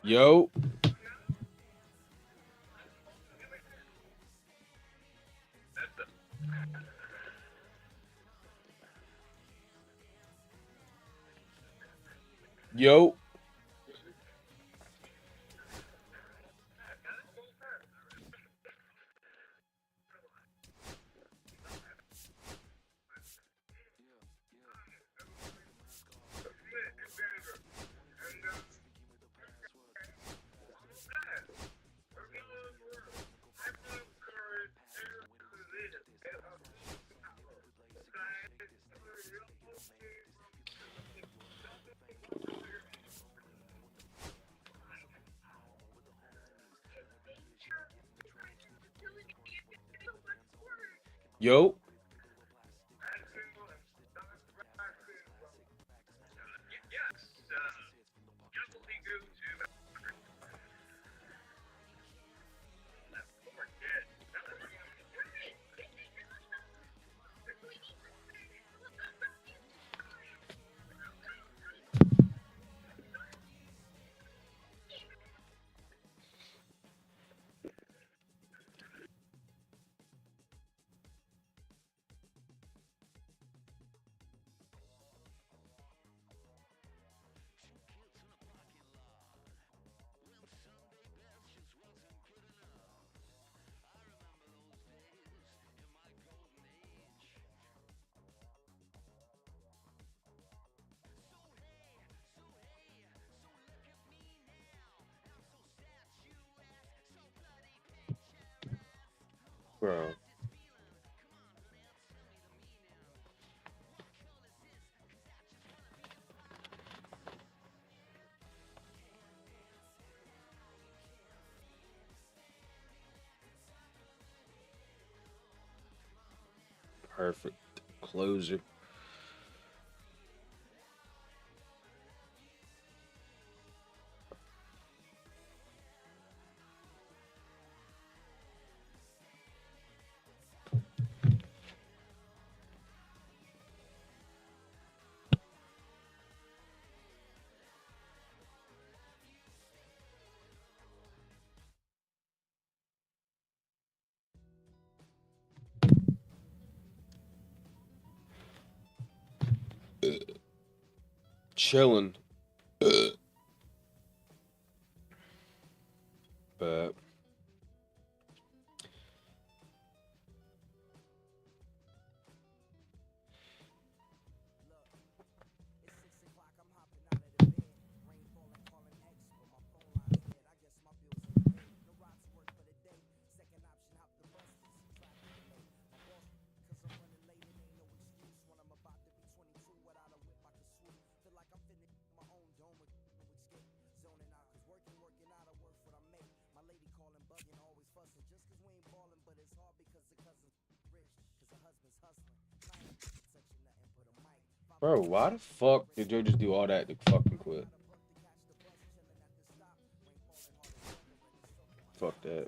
Yo. Yo. Yo. Bro. Perfect closer. Chilling. But bro, why the fuck did Joe just do all that to fucking quit? Fuck that.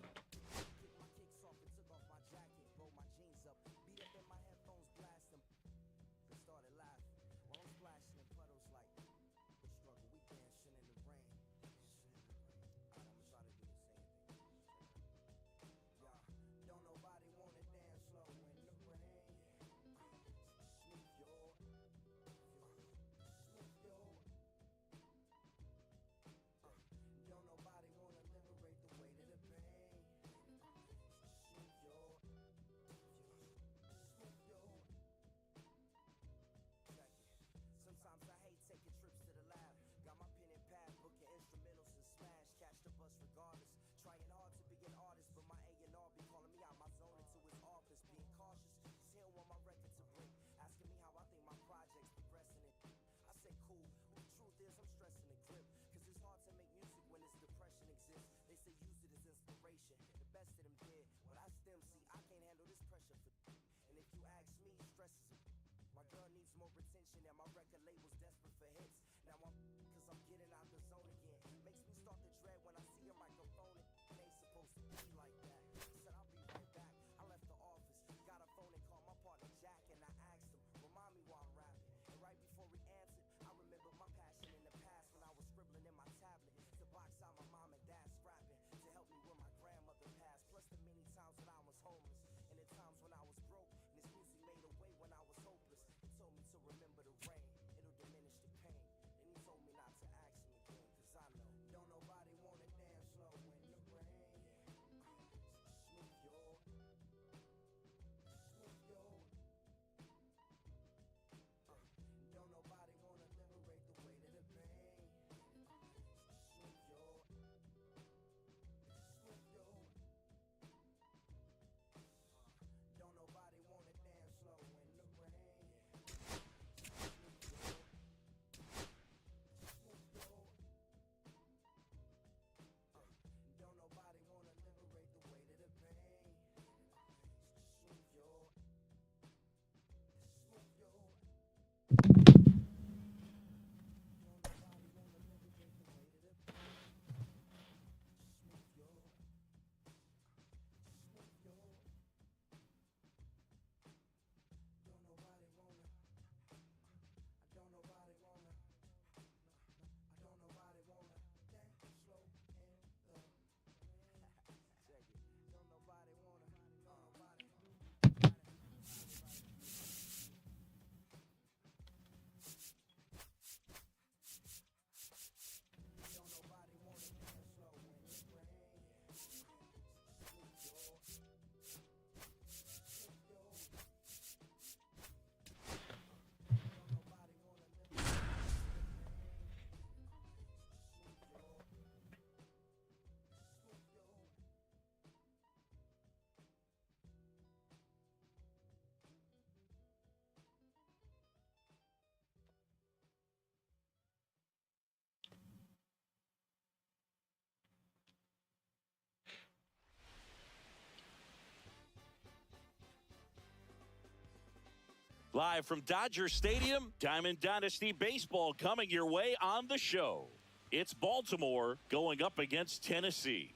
Live from Dodger Stadium, Diamond Dynasty Baseball coming your way on the show. It's Baltimore going up against Tennessee.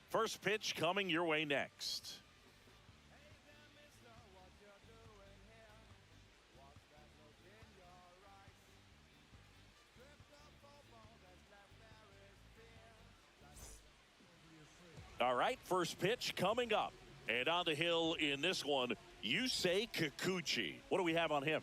First pitch coming your way next. All right, first pitch coming up. And on the hill in this one, Yusei Kikuchi. What do we have on him?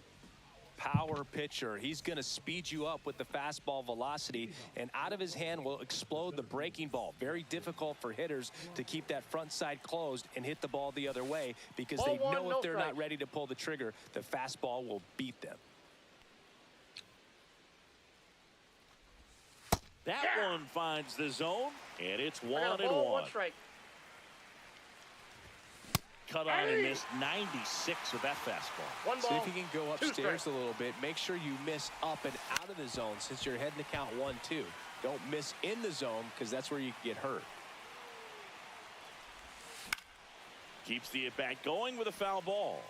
Power pitcher. He's going to speed you up with the fastball velocity, and out of his hand will explode the breaking ball. Very difficult for hitters to keep that front side closed and hit the ball the other way, because they know if they're not ready to pull the trigger, the fastball will beat them. That one finds the zone, and it's 1-1. One strike. Cut on and missed 96 with that fastball. One ball. See if you can go upstairs a little bit. Make sure you miss up and out of the zone since you're heading to count 1-2. Don't miss in the zone, because that's where you can get hurt. Keeps the at-bat going with a foul ball.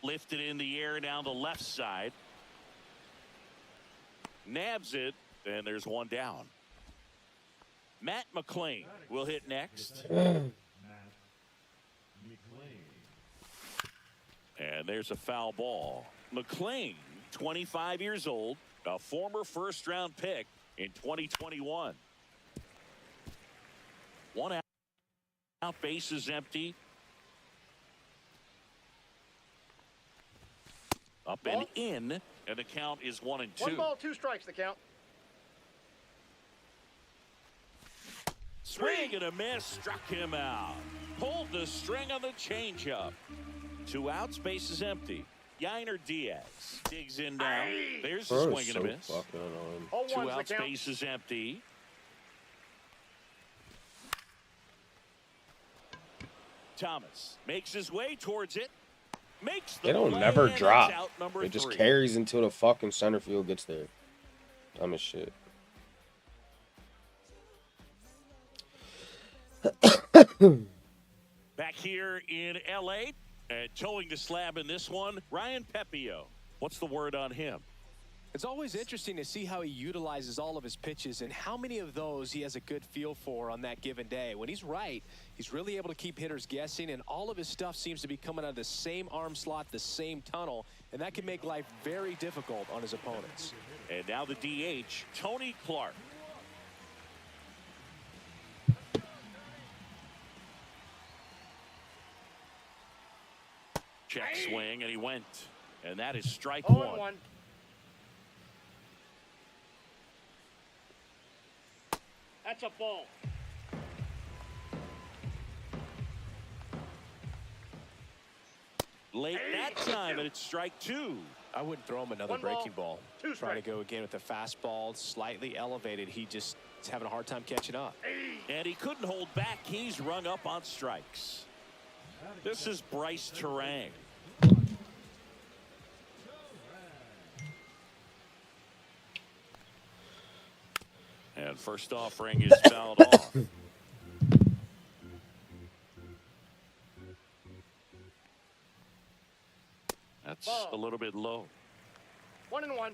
Lifted in the air down the left side. Nabs it, and there's one down. Matt McClain will hit next. And there's a foul ball. McClain, 25 years old, a former first-round pick in 2021. One out, base is empty. Up and in, and the count is 1-2. 1 ball, 2 strikes, the count. Swing and a miss, struck him out. Pulled the string on the changeup. 2 outs, base is empty. Yainer Diaz digs in down. There's the swing and a miss. 2 outs, base is empty. Thomas makes his way towards it. Makes the They don't play, never and drop. it's out number It just 3. carries until the fucking center field gets there. Dumb as shit. Back here in L.A., and towing the slab in this one, Ryan Pepio. What's the word on him? It's always interesting to see how he utilizes all of his pitches and how many of those he has a good feel for on that given day. When he's right, he's really able to keep hitters guessing, and all of his stuff seems to be coming out of the same arm slot, the same tunnel, and that can make life very difficult on his opponents. And now the DH, Tony Clark. Check swing, and he went. And that is strike one. That's a ball. Late that time, and it's strike two. I wouldn't throw him another breaking ball. Trying to go again with the fastball, slightly elevated. He just is having a hard time catching up. And he couldn't hold back. He's rung up on strikes. This is Bryce Terang. And first offering is fouled off. That's a little bit low. 1-1.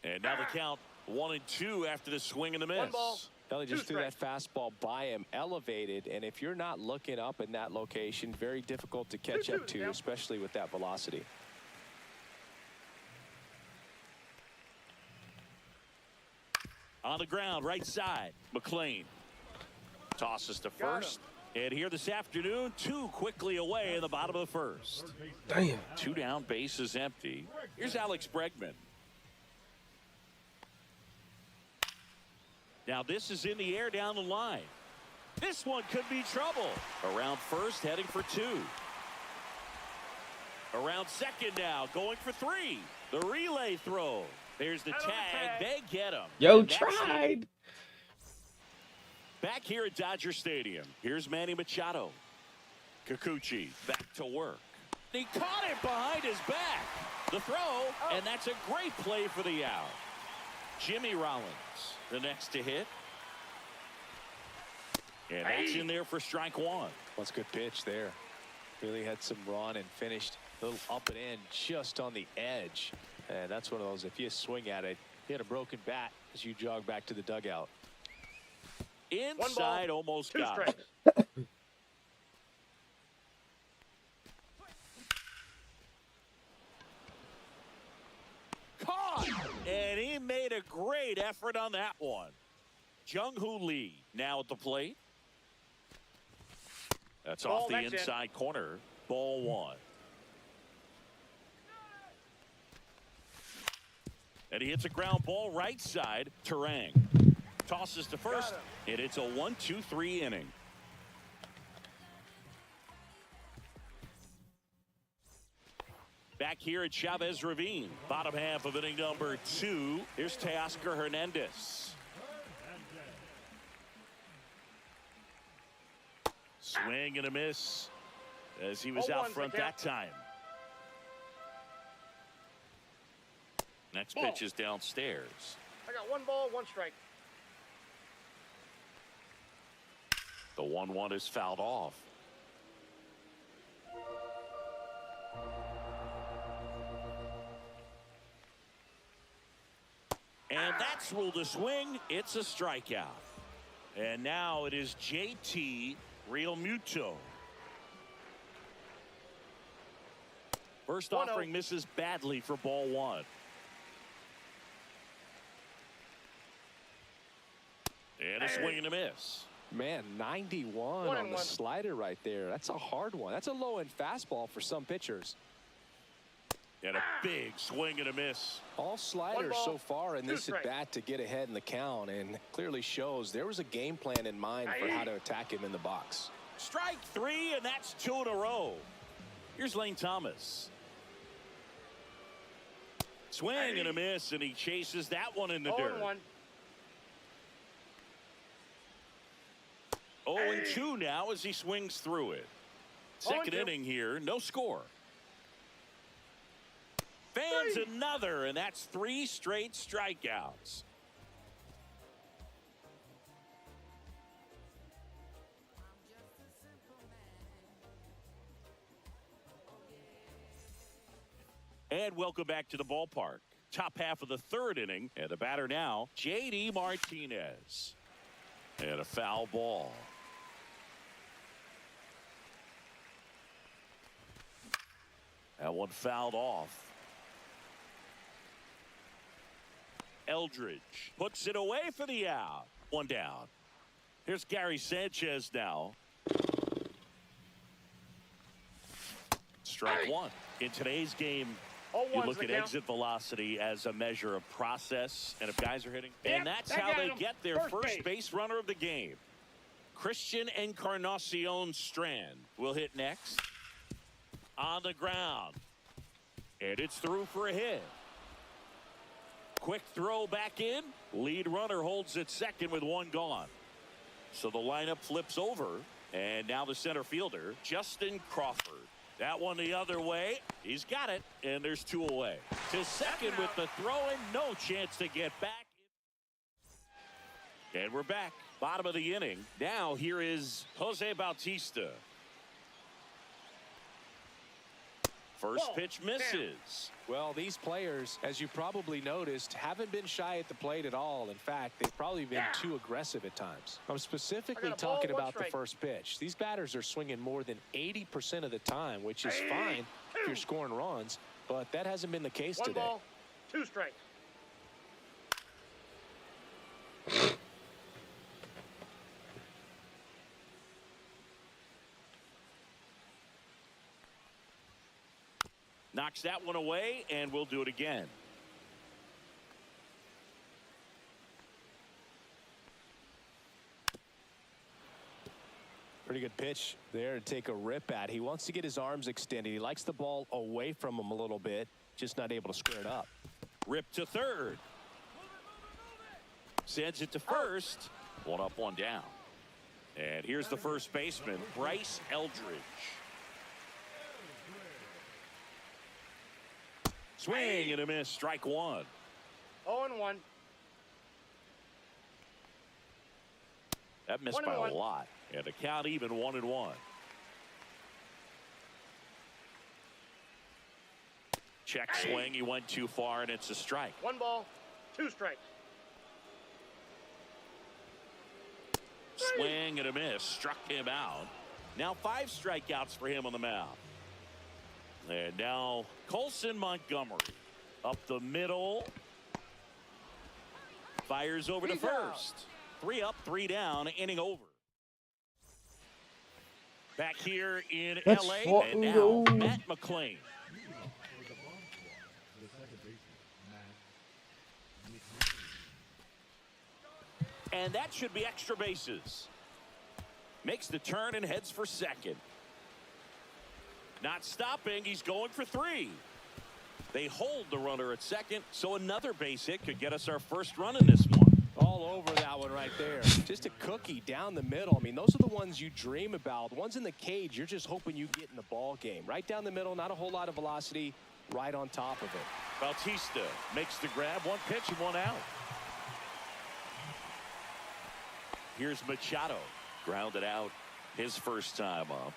And now the count 1-2 after the swing and the miss. He just threw that fastball by him, elevated, and if you're not looking up in that location, very difficult to catch up to, especially with that velocity. On the ground, right side, McLean tosses to first. And here this afternoon, two quickly away in the bottom of the first. Damn. Two down, bases empty. Here's Alex Bregman. Now this is in the air down the line. This one could be trouble. Around first, heading for two. Around second now, going for three. The relay throw. There's the tag. They get him. Yo, tried. Back here at Dodger Stadium. Here's Manny Machado. Kikuchi back to work. He caught it behind his back. The throw, and that's a great play for the out. Jimmy Rollins, the next to hit. And that's in there for strike one. That's a good pitch there. Really had some run and finished a little up and in just on the edge. And that's one of those, if you swing at it, you had a broken bat as you jog back to the dugout. Inside, almost got it. Caught! And he made a great effort on that one. Jung-Hoo Lee now at the plate. That's off the inside corner. Ball one. And he hits a ground ball right side. Terang tosses to first, and it's a 1-2-3 inning. Back here at Chavez Ravine, bottom half of inning number 2. Here's Teoscar Hernandez. Swing and a miss as he was out front that time. Next pitch is downstairs. I got 1 ball, 1 strike. The 1-1 is fouled off. And that's ruled a swing. It's a strikeout. And now it is JT Realmuto. First offering misses badly for ball one. And a swing and a miss. Man, 91 on the slider right there. That's a hard one. That's a low-end fastball for some pitchers. And a big swing and a miss. All sliders so far in this at-bat to get ahead in the count, and clearly shows there was a game plan in mind for how to attack him in the box. Strike 3, and that's 2 in a row. Here's Lane Thomas. Swing and a miss, and he chases that one in the dirt. 0-2 now as he swings through it. Second inning here, no score. Fans another, and that's 3 straight strikeouts. And welcome back to the ballpark. Top half of the third inning. And the batter now, J.D. Martinez. And a foul ball. That one fouled off. Eldridge puts it away for the out. One down. Here's Gary Sanchez now. Strike one. In today's game, you look at exit velocity as a measure of process, and if guys are hitting, and that's how they get their first base runner of the game. Christian Encarnacion Strand will hit next. On the ground. And it's through for a hit. Quick throw back in. Lead runner holds at second with one gone. So the lineup flips over. And now the center fielder, Justin Crawford. That one the other way. He's got it. And there's two away. To second with the throw and no chance to get back. And we're back. Bottom of the inning. Now here is Jose Bautista. First pitch misses. Well, these players, as you probably noticed, haven't been shy at the plate at all. In fact, they've probably been too aggressive at times. I'm specifically talking about the first pitch. These batters are swinging more than 80% of the time, which is fine if you're scoring runs, but that hasn't been the case today. 1 ball, 2 strikes. Knocks that one away, and we'll do it again. Pretty good pitch there to take a rip at. He wants to get his arms extended. He likes the ball away from him a little bit, just not able to square it up. Rip to third. Sends it to first. One up, one down. And here's the first baseman, Bryce Eldridge. Swing and a miss, strike one. 0-1. That missed by a lot. And the count even 1-1. Check swing, he went too far, and it's a strike. 1 ball, 2 strikes. Swing and a miss, struck him out. Now 5 strikeouts for him on the mound. And now Colson Montgomery up the middle. Fires over to first. 3 up, 3 down, inning over. Back here in LA, and now Matt McClain. And that should be extra bases. Makes the turn and heads for second. Not stopping, he's going for 3. They hold the runner at second, so another base hit could get us our first run in this one. All over that one right there. Just a cookie down the middle. I mean, those are the ones you dream about. The ones in the cage, you're just hoping you get in the ball game. Right down the middle, not a whole lot of velocity, right on top of it. Bautista makes the grab, 1 pitch and 1 out. Here's Machado, grounded out his first time up.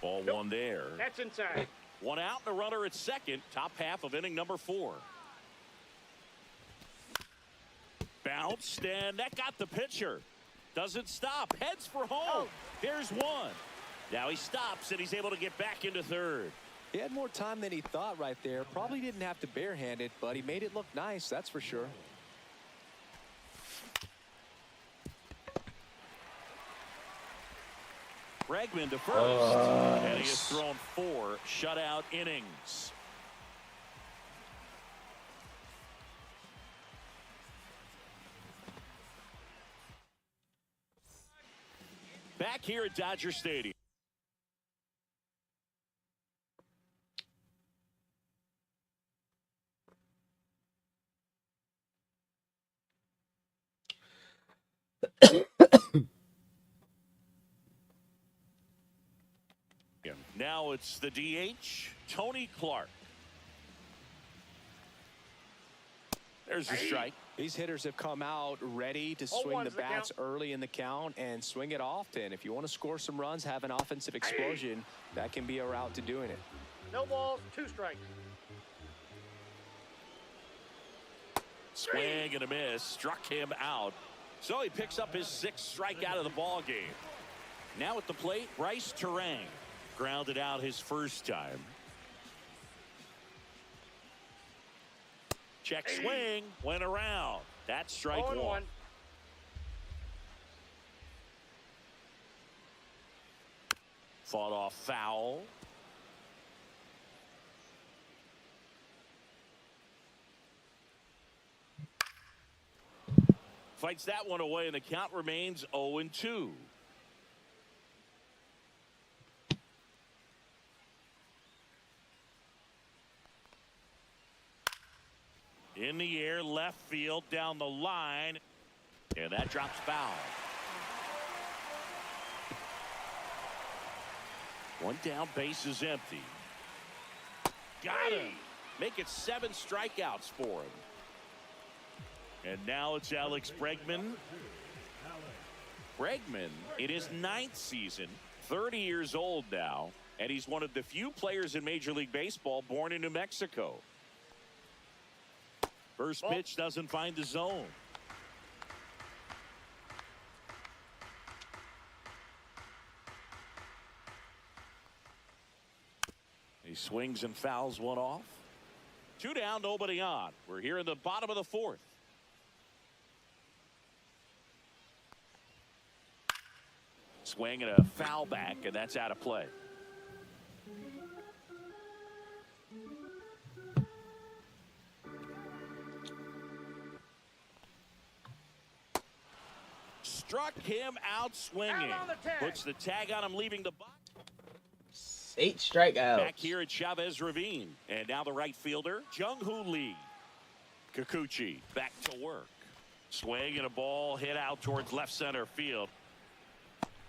Ball 1 there. That's inside. 1 out and a runner at second. Top half of inning number 4. Bounced, and that got the pitcher. Doesn't stop. Heads for home. Here's 1. Now he stops, and he's able to get back into third. He had more time than he thought right there. Probably didn't have to barehand it, but he made it look nice, that's for sure. Bregman to first, and he has thrown 4 shutout innings. Back here at Dodger Stadium. Now it's the DH, Tony Clark. There's a strike. These hitters have come out ready to swing the bats early in the count and swing it often. If you want to score some runs, have an offensive explosion, that can be a route to doing it. No balls, 2 strikes. Swing and a miss. Struck him out. So he picks up his 6th strikeout of the ball game. Now at the plate, Bryce Terang. Grounded out his first time. Check swing. Went around. That's strike 1. Fought off foul. Fights that one away, and the count remains 0-2. In the air, left field, down the line, and that drops foul. 1 down, base is empty. Got him. Make it 7 strikeouts for him. And now it's Alex Bregman. Bregman in his 9th season, 30 years old now, and he's one of the few players in Major League Baseball born in New Mexico. First pitch doesn't find the zone. He swings and fouls one off. 2 down, nobody on. We're here in the bottom of the 4th. Swing and a foul back, and that's out of play. Struck him out swinging. Puts the tag on him, leaving the box. 8 strikeouts. Back here at Chavez Ravine. And now the right fielder, Jung-Hoo Lee. Kikuchi back to work. Swing and a ball hit out towards left center field.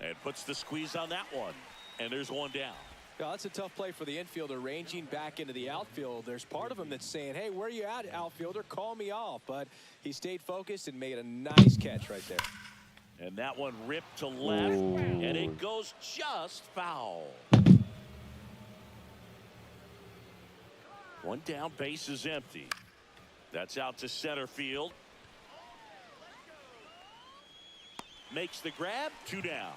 And puts the squeeze on that one. And there's 1 down. Yeah, that's a tough play for the infielder, ranging back into the outfield. There's part of him that's saying, hey, where you at, outfielder? Call me off. But he stayed focused and made a nice catch right there. And that one ripped to left. Ooh. And it goes just foul. 1 down, base is empty. That's out to center field. Makes the grab, 2 down.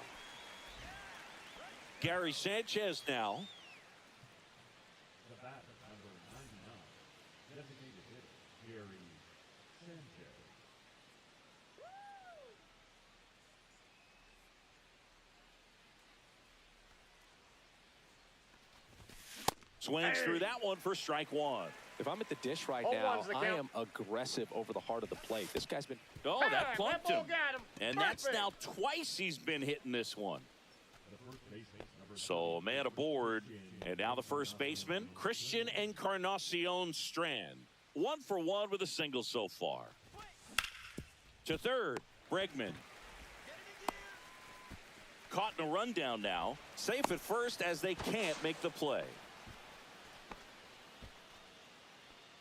Gary Sanchez now. The bat, number 99, designated hitter, Gary Sanchez. Swings through that one for strike 1. If I'm at the dish right now, I am aggressive over the heart of the plate. This guy's been... Oh, that plumped him. And that's now twice he's been hitting this one. So a man aboard. And now the first baseman, Christian Encarnacion Strand. 1 for 1 with a single so far. To third, Bregman. Caught in a rundown now. Safe at first as they can't make the play.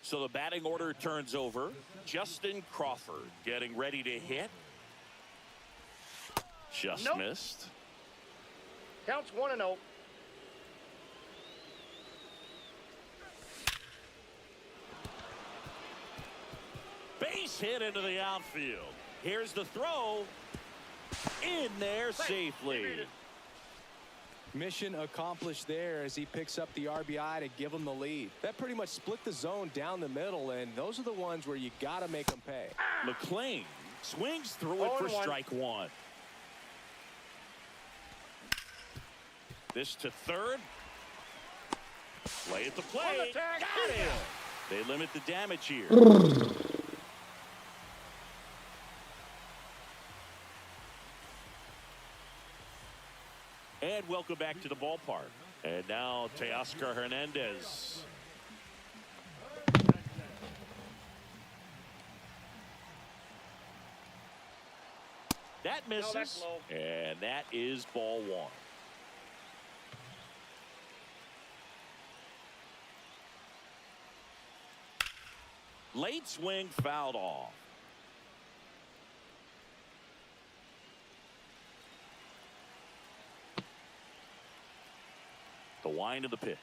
So the batting order turns over. Justin Crawford getting ready to hit. Just missed. Counts 1-0. Base hit into the outfield. Here's the throw. In there safely. Mission accomplished there as he picks up the RBI to give him the lead. That pretty much split the zone down the middle, and those are the ones where you got to make them pay. McClain swings through it for strike 1. This to third. Play at the plate. Got him. They limit the damage here. And welcome back to the ballpark. And now Teoscar Hernandez. That misses. And that is ball 1. Late swing fouled off. The wind of the pitch.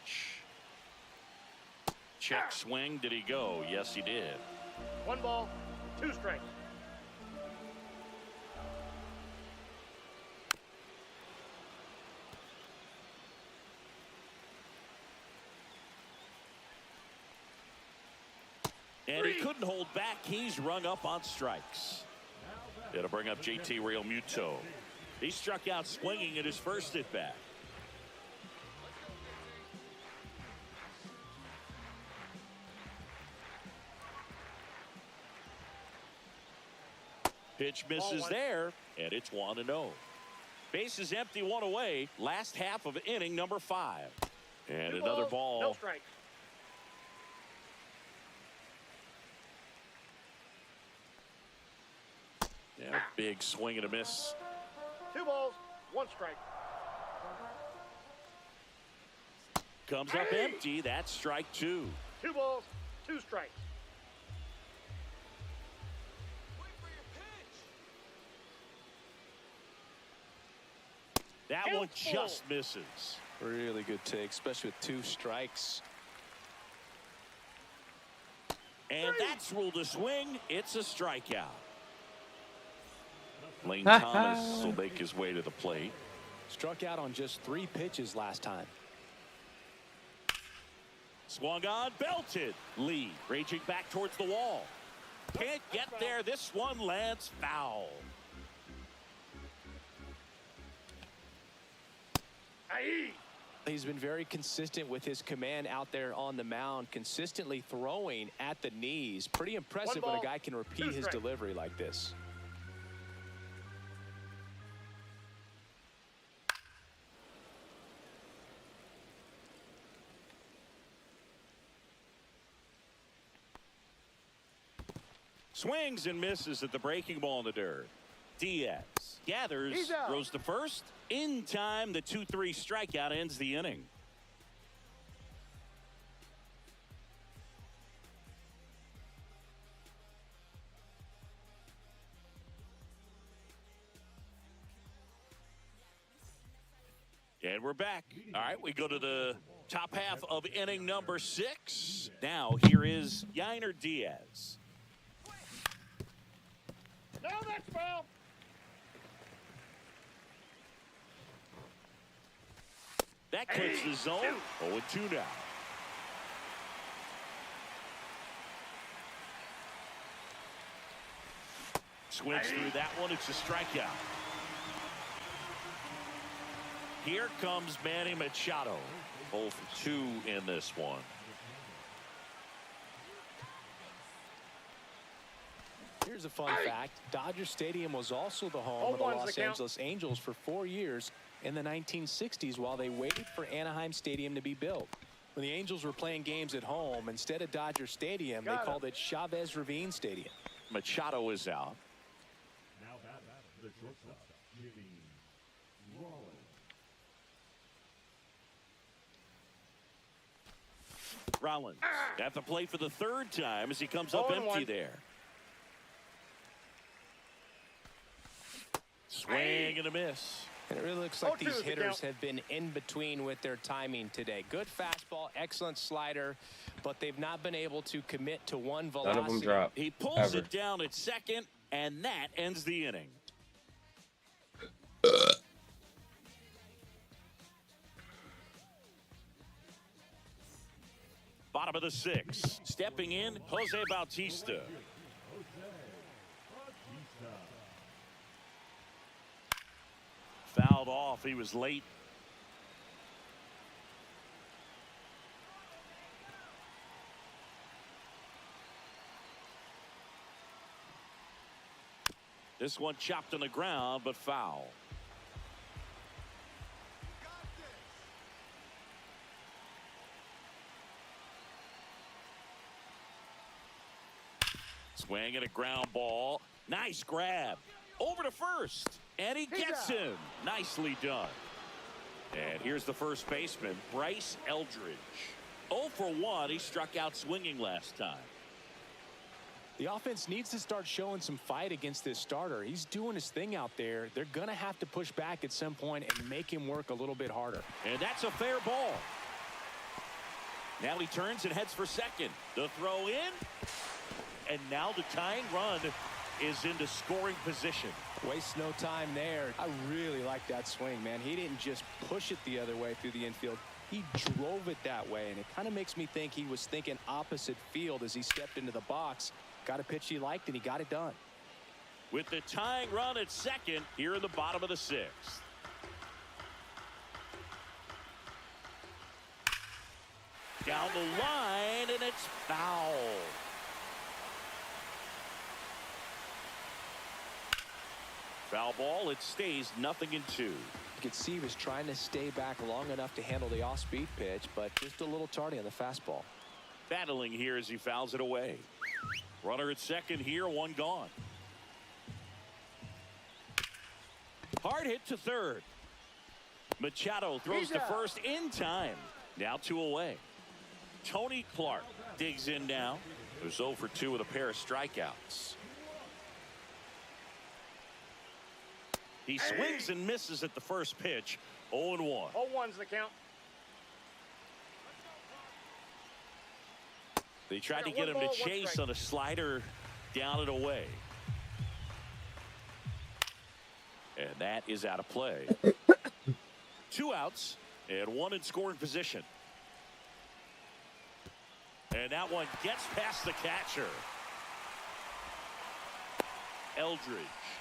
Check swing. Did he go? Yes, he did. 1 ball, 2 strikes. And he couldn't hold back. He's rung up on strikes. It'll bring up JT Realmuto. He struck out swinging at his first at bat. Pitch misses there, and it's 1-0. Bases empty, 1 away. Last half of inning number 5. And another ball. No strikes. Yeah, big swing and a miss. 2 balls, 1 strike. Comes up empty. That's strike 2. 2 balls, 2 strikes. That one just misses. Really good take, especially with 2 strikes. And that's ruled a swing. It's a strikeout. Lane Thomas will make his way to the plate. Struck out on just 3 pitches last time. Swung on, belted. Lee raging back towards the wall. Can't get there. This one lands foul. He's been very consistent with his command out there on the mound, consistently throwing at the knees. Pretty impressive when a guy can repeat his delivery like this. Swings and misses at the breaking ball in the dirt. Diaz gathers, throws to first. In time, the 2-3 strikeout ends the inning. And we're back. All right, we go to the top half of inning number 6. Now, here is Yainer Diaz. No, that's foul. That clicks the zone. 0-2 now. Swings through that one. It's a strikeout. Here comes Manny Machado. 0 for 2 in this one. Here's a fun fact. Dodger Stadium was also the home of the Los Angeles Angels for 4 years in the 1960s while they waited for Anaheim Stadium to be built. When the Angels were playing games at home, instead of Dodger Stadium, they called it Chavez Ravine Stadium. Machado is out. Now back the shortstop, Jimmy Rollins. Rollins at the plate for the 3rd time as he comes up empty there. Swing and a miss. And it really looks like these hitters have been in between with their timing today. Good fastball, excellent slider, but they've not been able to commit to one velocity. None of them drop. He pulls it down at second, and that ends the inning. Bottom of the 6th. Stepping in, Jose Bautista. Fouled off. He was late. This one chopped on the ground, but foul. Swing and a ground ball. Nice grab. Over to first. And he gets him. Nicely done. And here's the first baseman, Bryce Eldridge. 0 for 1. He struck out swinging last time. The offense needs to start showing some fight against this starter. He's doing his thing out there. They're going to have to push back at some point and make him work a little bit harder. And that's a fair ball. Now he turns and heads for second. The throw in. And now the tying run is into scoring position. Waste no time there. I really like that swing, man. He didn't just push it the other way through the infield. He drove it that way, and it kind of makes me think he was thinking opposite field as he stepped into the box. Got a pitch he liked, and he got it done. With the tying run at second here in the bottom of the sixth. Down the line, and it's foul. Foul ball. It stays 0-2. You could see he was trying to stay back long enough to handle the off-speed pitch, but just a little tardy on the fastball. Battling here as he fouls it away. Runner at second here, one gone. Hard hit to third. Machado throws to first in time. Now 2 away. Tony Clark digs in now. Who's 0 for 2 with a pair of strikeouts. He swings and misses at the first pitch. 0-1. 0-1's the count. They tried to get him to chase on a slider down and away. And that is out of play. 2 outs and 1 in scoring position. And that one gets past the catcher. Eldridge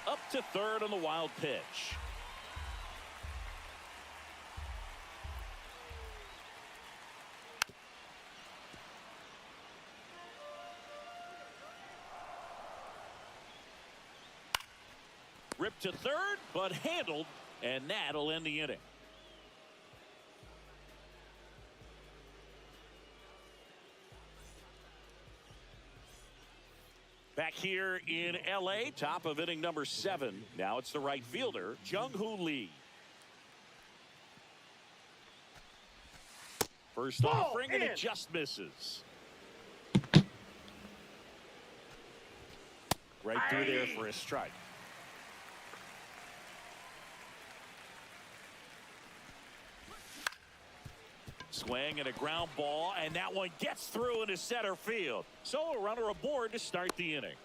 up to third on the wild pitch. Ripped to third, but handled, and that'll end the inning. Back here in L.A., top of inning number 7. Now it's the right fielder, Jung-Hoo Lee. First offering, and it just misses. Right through there for a strike. Swing and a ground ball, and that one gets through into center field. So a runner aboard to start the inning.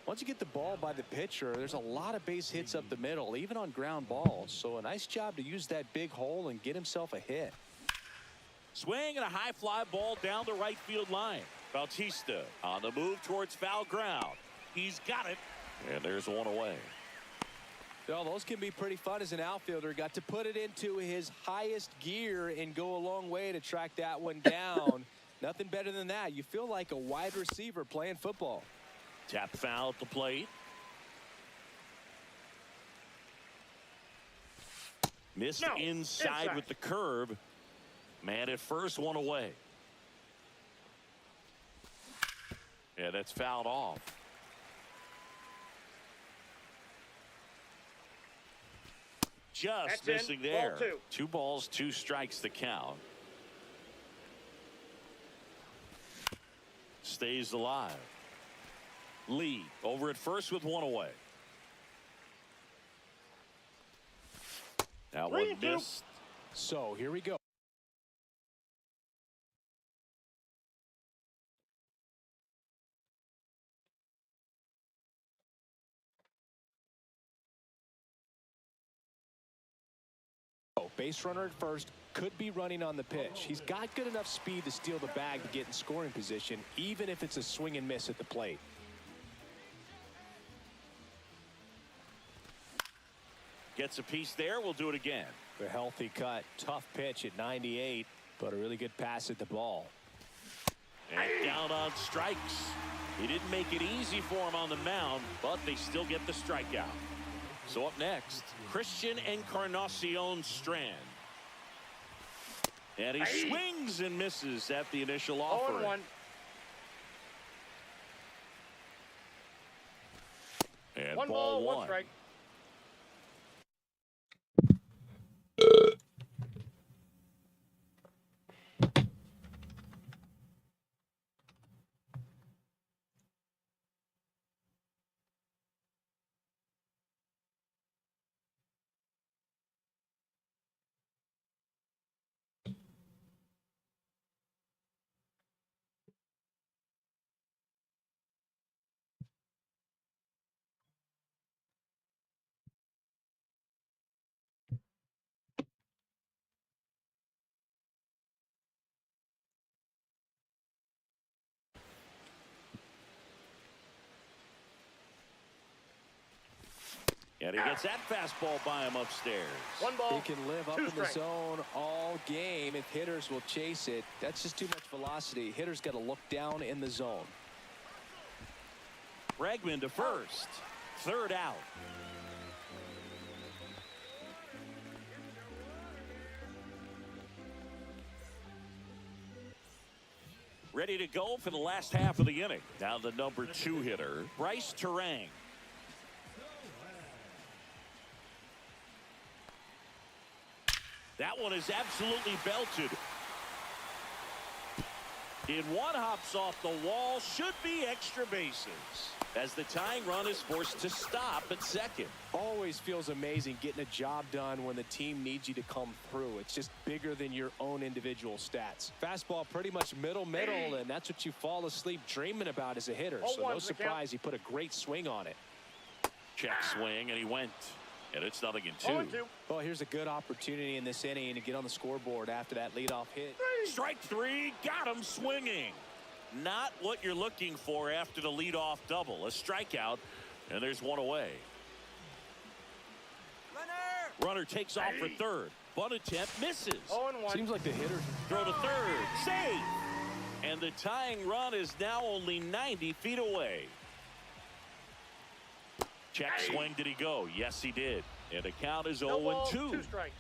Once you get the ball by the pitcher, there's a lot of base hits up the middle, even on ground balls. So a nice job to use that big hole and get himself a hit. Swing and a high fly ball down the right field line. Bautista on the move towards foul ground. He's got it, and there's one away. Well, those can be pretty fun as an outfielder. Got to put it into his highest gear and go a long way to track that one down. Nothing better than that. You feel like a wide receiver playing football. Tap foul at the plate. Missed inside with the curve. Man at first, one away. Yeah, that's fouled off. Just missing there. Ball 2. 2 balls, 2 strikes the count. Stays alive. Lee over at first with 1 away. Now 1 missed. So here we go. Base runner at first, could be running on the pitch. He's got good enough speed to steal the bag to get in scoring position, even if it's a swing and miss at the plate. Gets a piece there. We'll do it again. A healthy cut. Tough pitch at 98, but a really good pass at the ball. And down on strikes. He didn't make it easy for him on the mound, but they still get the strikeout. So up next, Christian Encarnacion Strand. And he swings and misses at the initial offer. 0-1. And 1 ball ball, 1 strike. And he gets that fastball by him upstairs. One ball, He can live up two in the strikes. zone all game if hitters will chase it. That's just too much velocity. Hitters got to look down in the zone. Bregman to first. Third out. Ready to go for the last half of the inning. Now the number 2 hitter, Bryce Terang. That one is absolutely belted. In one, hops off the wall. Should be extra bases as the tying run is forced to stop at second. Always feels amazing getting a job done when the team needs you to come through. It's just bigger than your own individual stats. Fastball pretty much middle, and that's what you fall asleep dreaming about as a hitter. So no surprise he put a great swing on it. Check swing, and he went. And it's 0-2. 0-2. Well, here's a good opportunity in this inning to get on the scoreboard after that leadoff hit. Strike 3, got him swinging. Not what you're looking for after the leadoff double. A strikeout, and there's one away. Runner takes off for third. Bunt attempt misses. 0-1. Seems like the hitters Throw to third. Safe. And the tying run is now only 90 feet away. Check swing. Did he go? Yes, he did. And the count is 0-2. 2 strikes.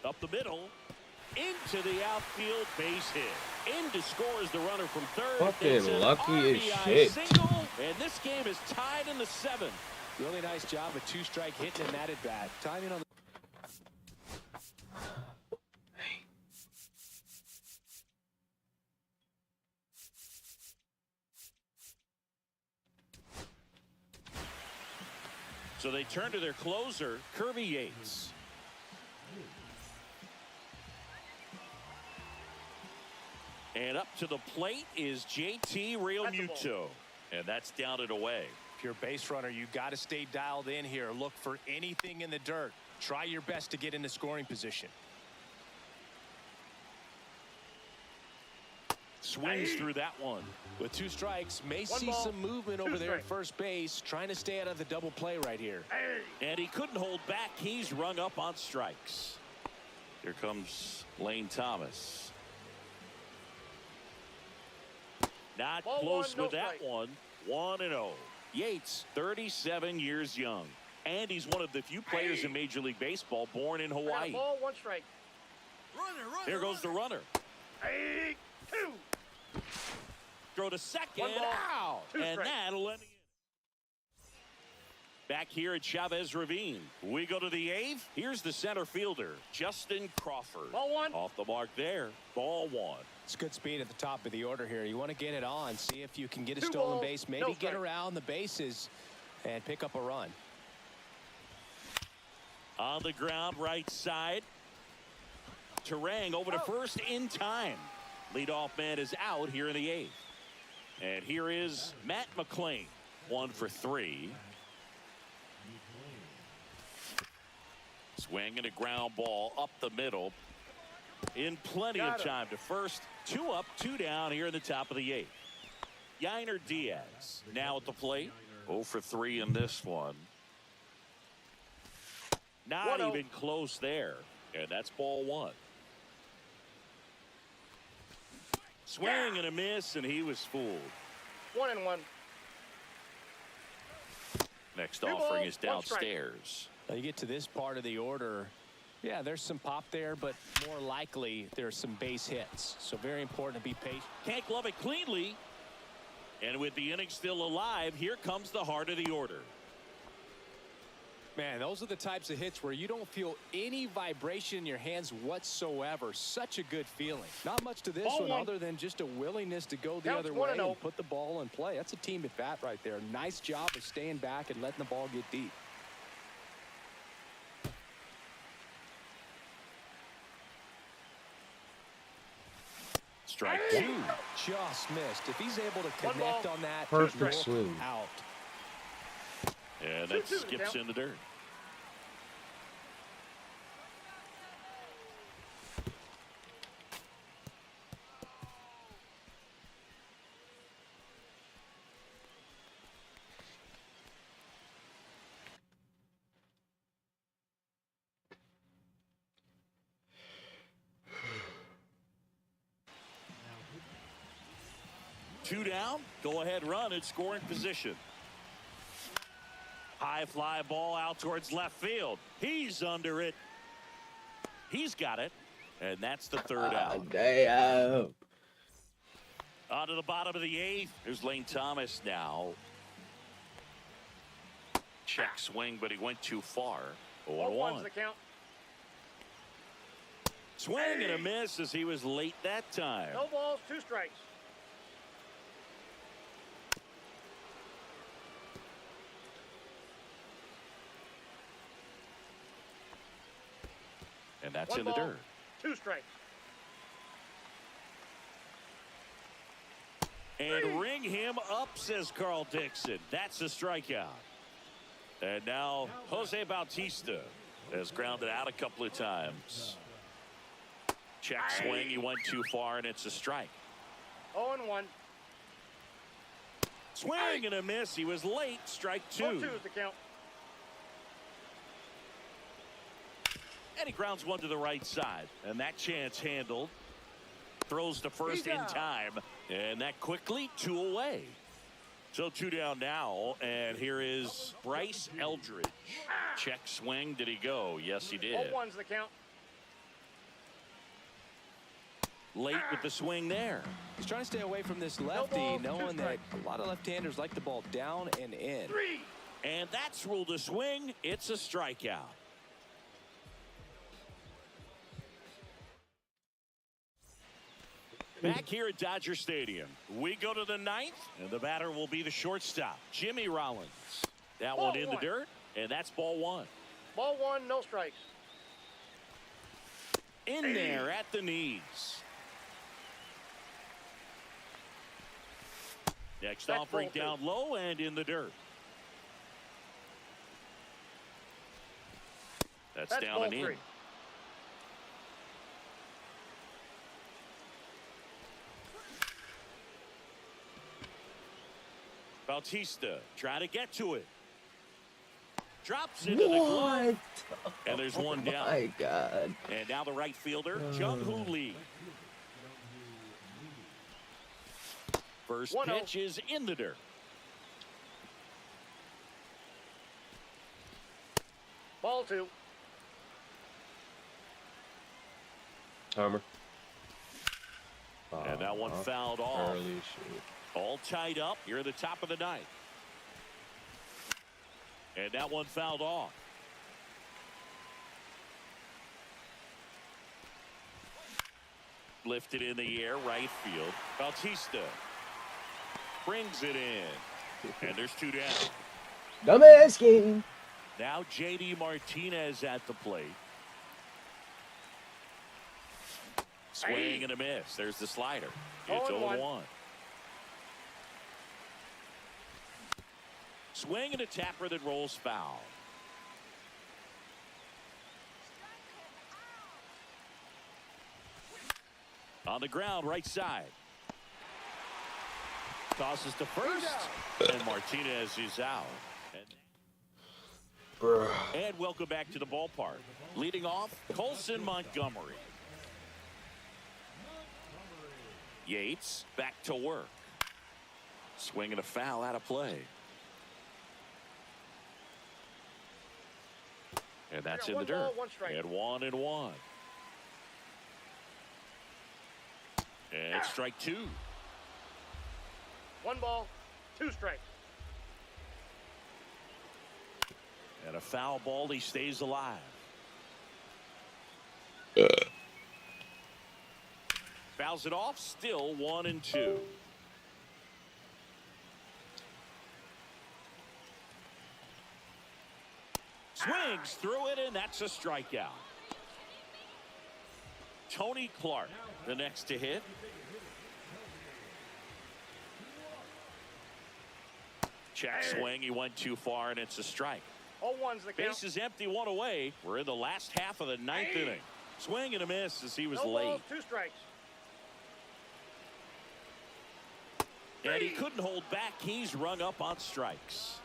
Up the middle. Into the outfield, base hit. In to score is the runner from third. Fucking It's an lucky as RBI shit. single, and this game is tied in the 7th. really nice job of 2-strike hitting and that at bat. Timing on the So they turn to their closer, Kirby Yates. And up to the plate is JT Realmuto. And that's down and away. If you're a base runner, you got to stay dialed in here. Look for anything in the dirt. Try your best to get into scoring position. Swings through that one. With 2 strikes, may One see ball, some movement 2 over there at strikes. first base, trying to stay out of the double play right here. And he couldn't hold back. He's rung up on strikes. Here comes Lane Thomas. Not Ball close 1, no with that strike. one. 1-0. Yates, 37 years young. And he's one of the few players in Major League Baseball born in I got a Hawaii. ball, 1 strike. There goes the runner. 2. Throw to second. One ball, Out. 2 And strikes. that'll end it. Back here at Chavez Ravine. We go to the 8th. Here's the center fielder, Justin Crawford. Ball 1. Off the mark there. Ball 1. It's good speed at the top of the order here. You want to get it on, see if you can get a 2 stolen balls, base, maybe no get strike. around the bases and pick up a run. On the ground, right side. Terang over to first in time. Leadoff man is out here in the 8th. And here is Matt McClain. 1 for 3. Swing and a ground ball up the middle. In plenty of time to first. 2 up, 2 down here in the top of the 8th. Yainer Diaz now at the plate. 0 for 3 in this one. Not 1-0. even close there. And that's ball 1. Swing and a miss, and he was fooled. 1-1. Next 2 offering balls, is 1 strike. downstairs. Now you get to this part of the order. Yeah, there's some pop there, but more likely there's some base hits. So very important to be patient. Can't glove it cleanly. And with the inning still alive, here comes the heart of the order. Man, those are the types of hits where you don't feel any vibration in your hands whatsoever. Such a good feeling. Not much to this Ball one 1. other than just a willingness to go the Counts other way 1-0. and put the ball in play. That's a team at bat right there. Nice job of staying back and letting the ball get deep. Strike 2. Just missed. If he's able to One connect ball, on that, Perfect look swing. out. And that 2-2 skips count. in the dirt. 2 down. Go ahead run in scoring position. High fly ball out towards left field. He's under it. He's got it. And that's the 3rd out. Damn. On to the bottom of the 8th. Here's Lane Thomas now. Check swing, but he went too far. 0-1. The count. Swing and a miss as he was late that time. No balls, 2 strikes. And that's 1 in the ball, dirt. 2 strikes. And ring him up, says Carl Dixon. That's a strikeout. And now Jose Bautista has grounded out a couple of times. Check swing. He went too far, and it's a strike. 0-1. Swing and a miss. He was late. Strike 2. 0-2 is the count. And he grounds one to the right side. And that chance handled. Throws to first in time. And that quickly 2 away. So 2 down now. And here is Bryce Eldridge. Check swing. Did he go? Yes, he did. 0-1's the count. Late with the swing there. He's trying to stay away from this lefty, knowing that a lot of left-handers like the ball down and in. 3. And that's ruled a swing. It's a strikeout. Back here at Dodger Stadium, we go to the 9th, and the batter will be the shortstop, Jimmy Rollins. That one in the dirt, and that's ball 1. Ball 1, no strikes. In there at the knees. Next That's offering ball 2. down low and in the dirt. That's down ball and in. 3. Bautista trying to get to it. Drops into the glove. And there's one down. Oh my God. And now the right fielder, Jung-Hoo Lee. First 1-0. pitch is in the dirt. Ball 2. Homer. And that one fouled off. Early shoot. All tied up here at the top of the 9th. And that one fouled off. Lifted in the air, right field. Bautista brings it in. And there's 2 down. Dumbass game. Now J.D. Martinez at the plate. Swing and a miss. There's the slider. It's 0-1. Swing and a tapper that rolls foul. On the ground, right side. Tosses to first. And Martinez is out. And welcome back to the ballpark. Leading off, Colson Montgomery. Yates back to work. Swing and a foul out of play. And that's in the dirt. And 1-1. And strike 2. 1 ball, 2 strikes. And a foul ball, he stays alive. Fouls it off, still 1-2. Swings through it, and that's a strikeout. Tony Clark, the next to hit. Check swing, he went too far, and it's a strike. 0-1's the count. Base is empty, 1 away. We're in the last half of the 9th inning. Swing and a miss as he was No late. balls, 2 strikes. And he couldn't hold back. He's rung up on strikes.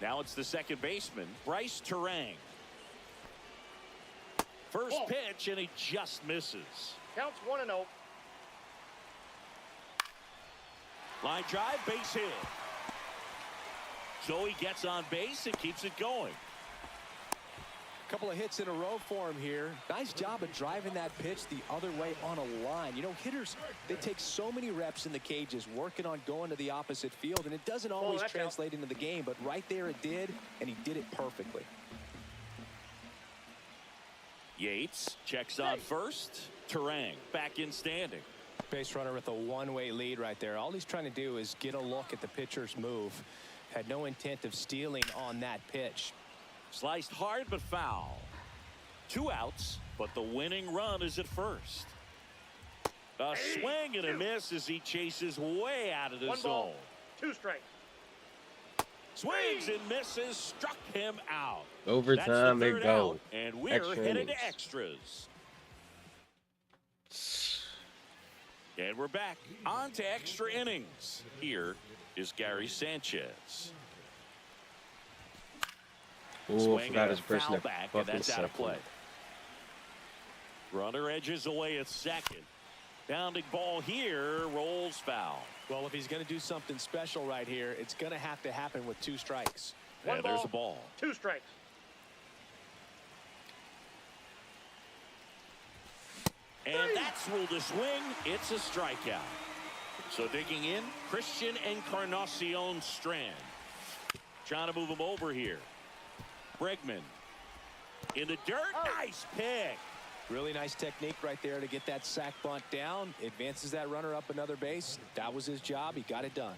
Now it's the second baseman, Bryce Terang. First pitch, and he just misses. Counts 1-0. Line drive, base hit. So he gets on base and keeps it going. Couple of hits in a row for him here. Nice job of driving that pitch the other way on a line. You know, hitters, they take so many reps in the cages working on going to the opposite field, and it doesn't always translate into the game, but right there it did, and he did it perfectly. Yates checks on first. Terang back in standing. Base runner with a one-way lead right there. All he's trying to do is get a look at the pitcher's move. Had no intent of stealing on that pitch. Sliced hard but foul. 2 outs, but the winning run is at first. A swing and a miss as he chases way out of the 1 zone. ball, 2 strikes. Swings and misses, struck him out. Overtime they go. Out, and we're headed innings. to extras. And we're back on to extra innings. Here is Gary Sanchez. Oh, I forgot his foul person back, and fucking that's out of second. play. Runner edges away at second. Bounding ball here, rolls foul. Well, if he's going to do something special right here, it's going to have to happen with 2 strikes. And there's a ball. 2 strikes. And that's ruled a swing. It's a strikeout. So digging in, Christian Encarnacion Strand. Trying to move him over here. Bregman in the dirt. Nice pick. Really nice technique right there to get that sac bunt down. Advances that runner up another base. That was his job. He got it done.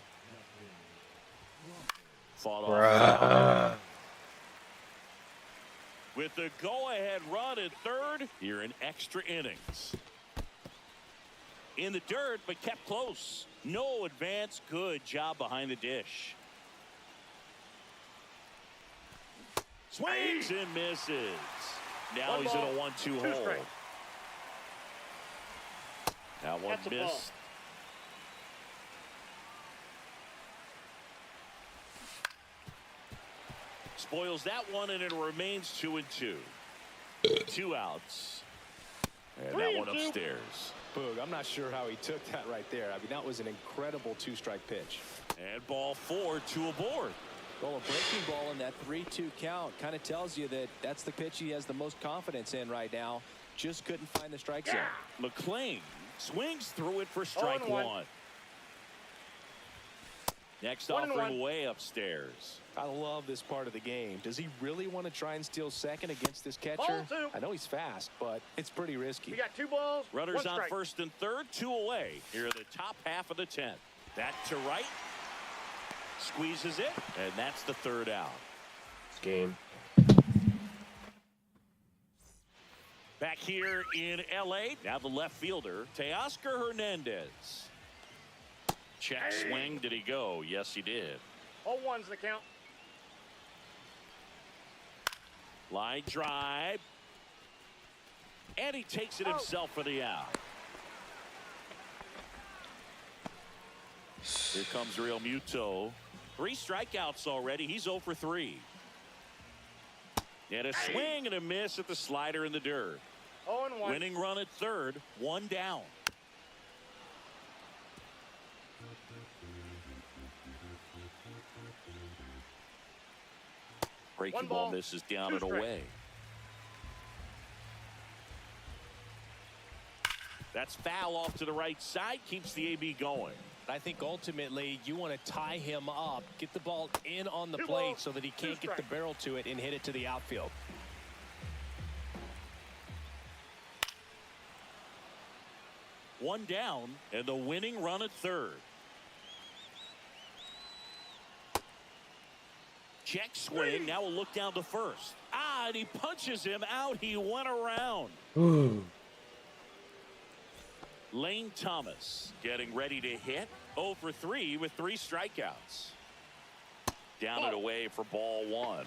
Fought off. With the go-ahead run at third, here in extra innings. In the dirt, but kept close. No advance. Good job behind the dish. Swings and misses. Now he's in a 1-2 hole. Strikes. That one That's a ball. missed. Spoils that one, and it remains 2-2. 2 outs. And that one 3-2. upstairs. Boog, I'm not sure how he took that right there. I mean, that was an incredible 2-strike pitch. And ball 4, 2 aboard. Well, a breaking ball in that 3-2 count kind of tells you that that's the pitch he has the most confidence in right now. Just couldn't find the strike zone. McClain swings through it for strike 0-1. 1. Next 1-1. offering way upstairs. I love this part of the game. Does he really want to try and steal second against this catcher? Ball 2. I know he's fast, but it's pretty risky. We got 2 balls. Runners 1 on strike. first and third, 2 away. Here in the top half of the 10th. That to right. Squeezes it, and that's the 3rd out. This game. Back here in L.A., now the left fielder, Teoscar Hernandez. Check swing. Did he go? Yes, he did. 0-1's the count. Line drive. And he takes it himself for the out. Here comes Real Muto. 3 strikeouts already. He's 0 for 3. And a swing and a miss at the slider in the dirt. 0-1. Winning run at third. 1 down. Breaking 1 ball ball, misses down 2 and strikes. away. That's foul off to the right side. Keeps the AB going. I think ultimately you want to tie him up, get the ball in on the 2 plate balls, so that he 2 can't get the strikes. barrel to it and hit it to the outfield. One down, and the winning run at third. Check swing. Now we'll look down to first. And he punches him out. He went around. Ooh. Lane Thomas getting ready to hit. 0 for 3 with 3 strikeouts. Down and away for ball 1.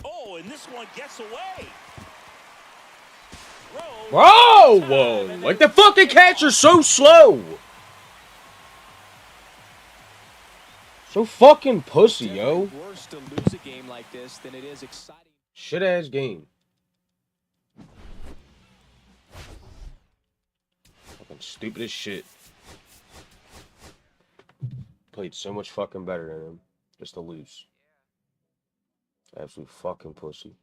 Oh, and this one gets away. Whoa, whoa. Like the fucking catcher's so slow. So fucking pussy, yo. Worse to lose a game like this than it is exciting. Shit ass game. Stupid as shit. Played so much fucking better than him. Just to lose. Absolute fucking pussy.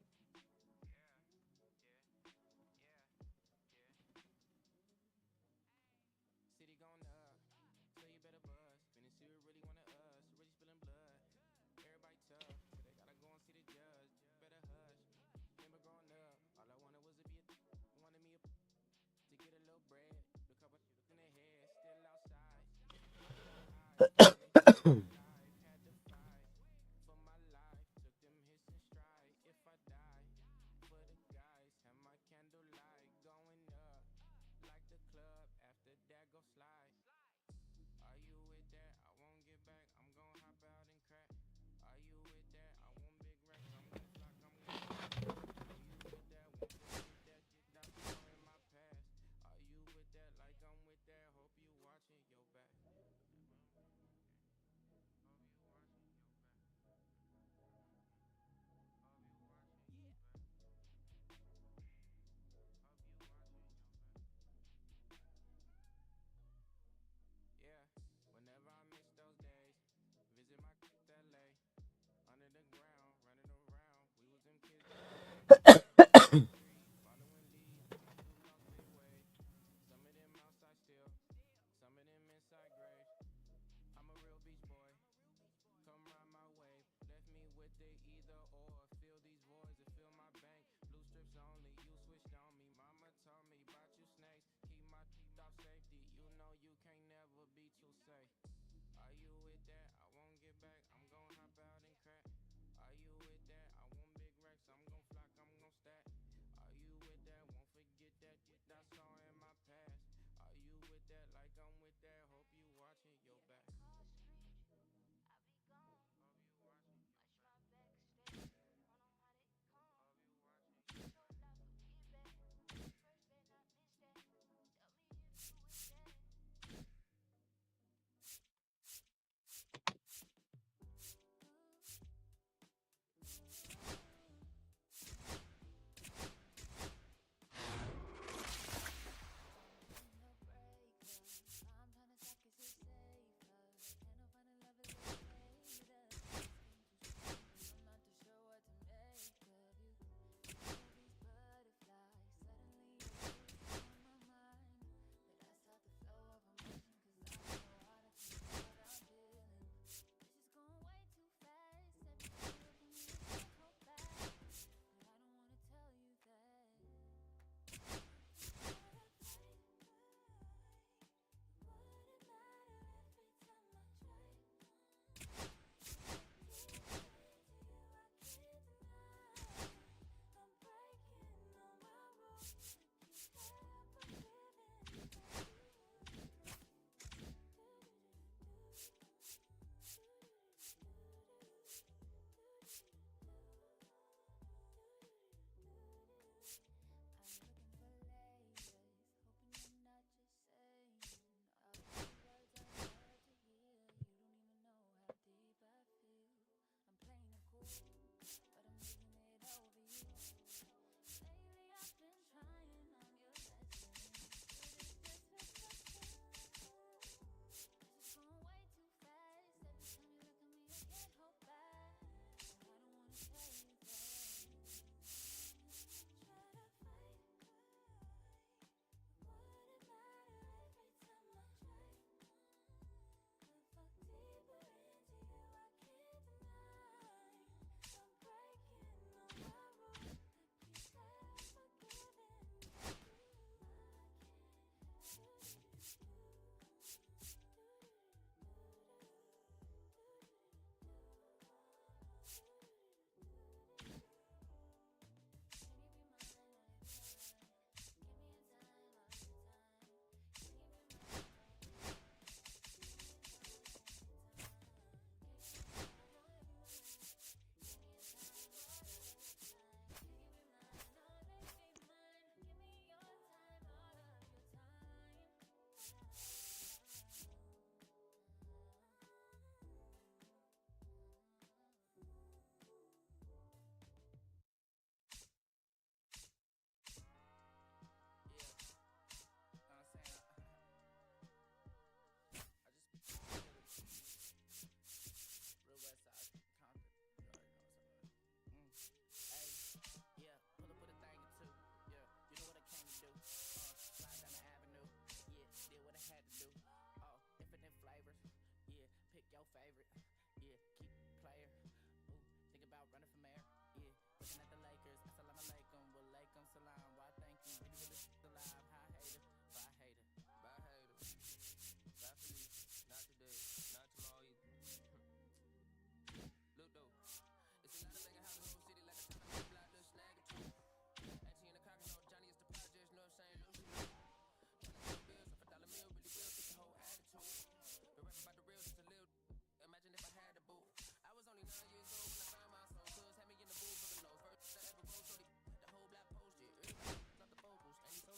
looking at the Lakers. Assalamu alaikum, walaikum salam. Why thank you? Really, really alive. High hater, bye hater. Bye hater. Bye Felice. Not today, not tomorrow either. Look though, it's a lot of nigga house in the whole city like a ton of block, little snag or two. Ain't in the cock, no Johnny is the projects, no St. Lucie. Bills off $1 meal, really real, it's the whole attitude. Been rapping about the real, just a little. Imagine if I had the boot. I was only 9 years old when I found my soul. Cuz had me in the booth for the nose. First I ever wrote, so the whole black post it. Not the vocals, and he so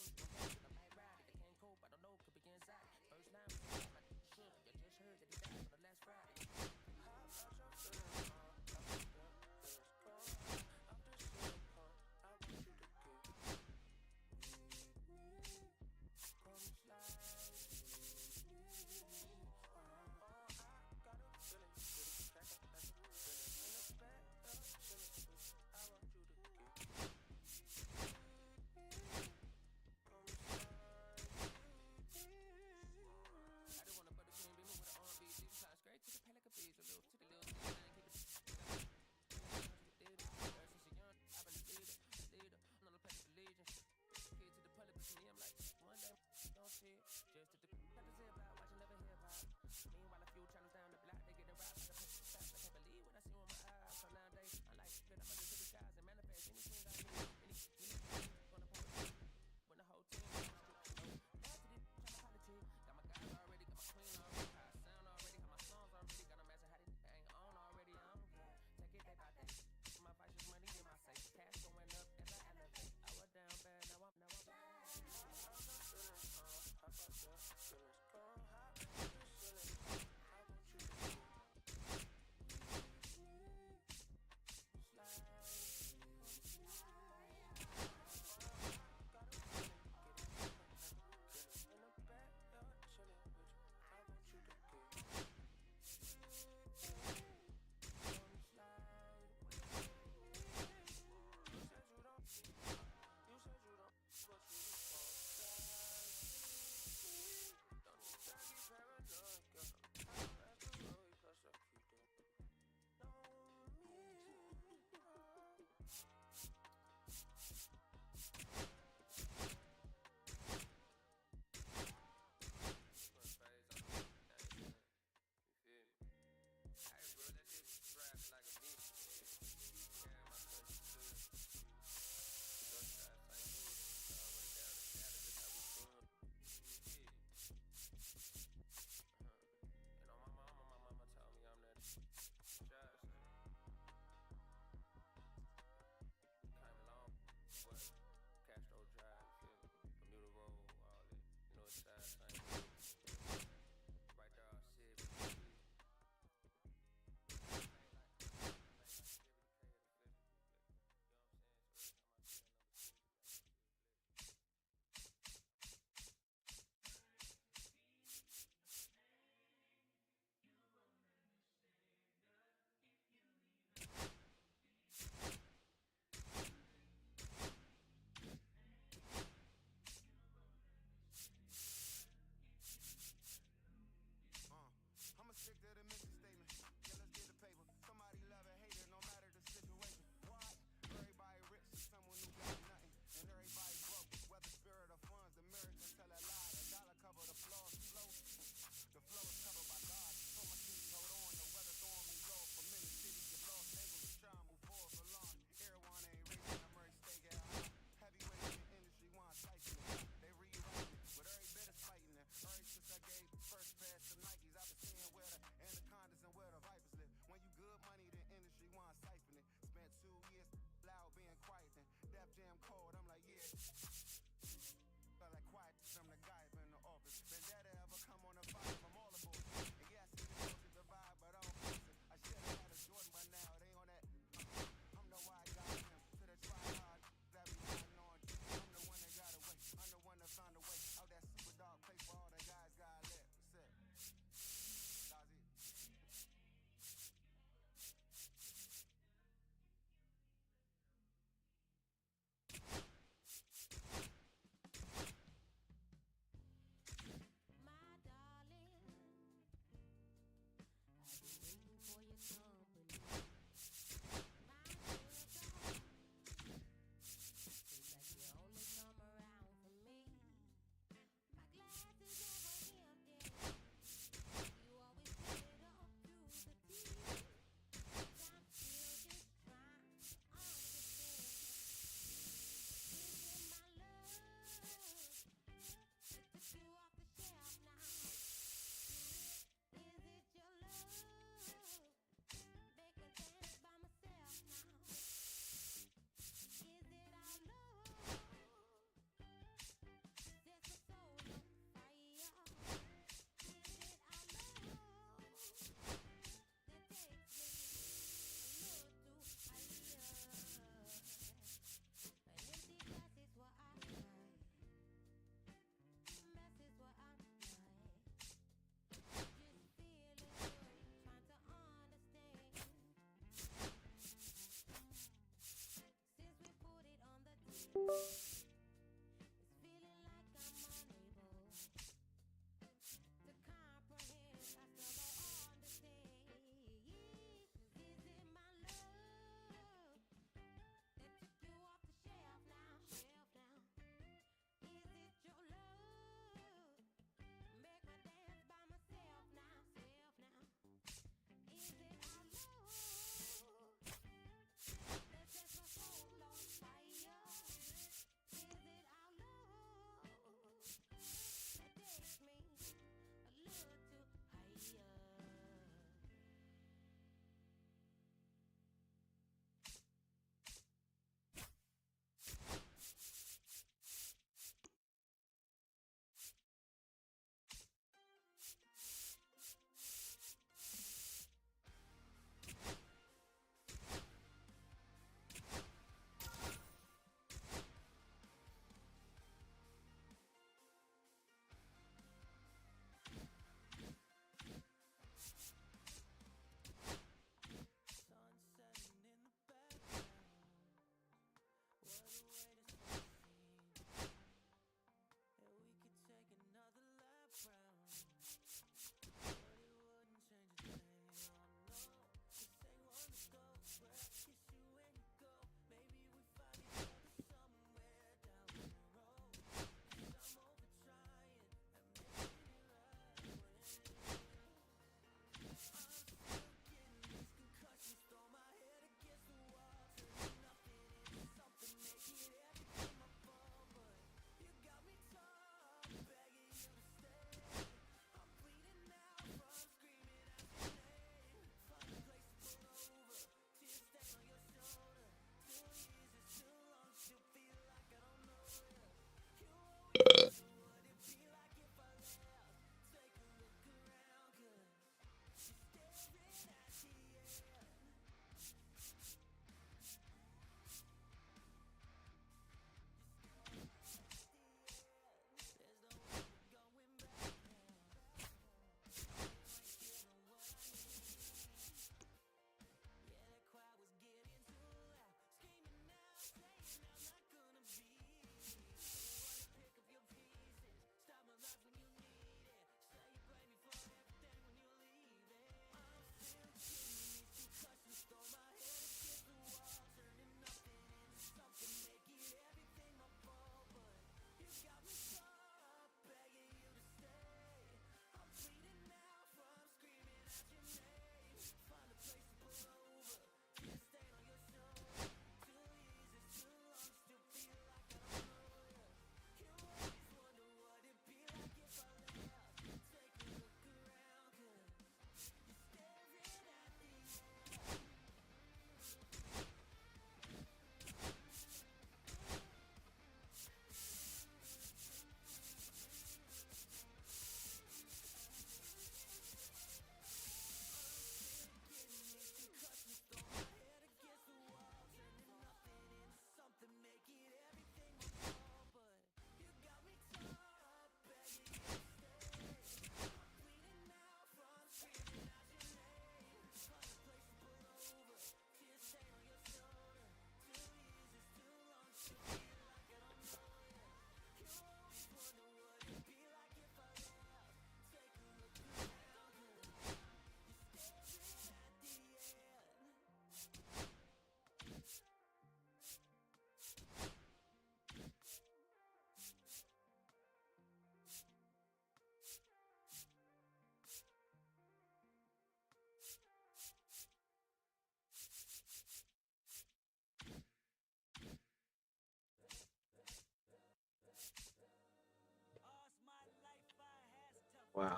Wow.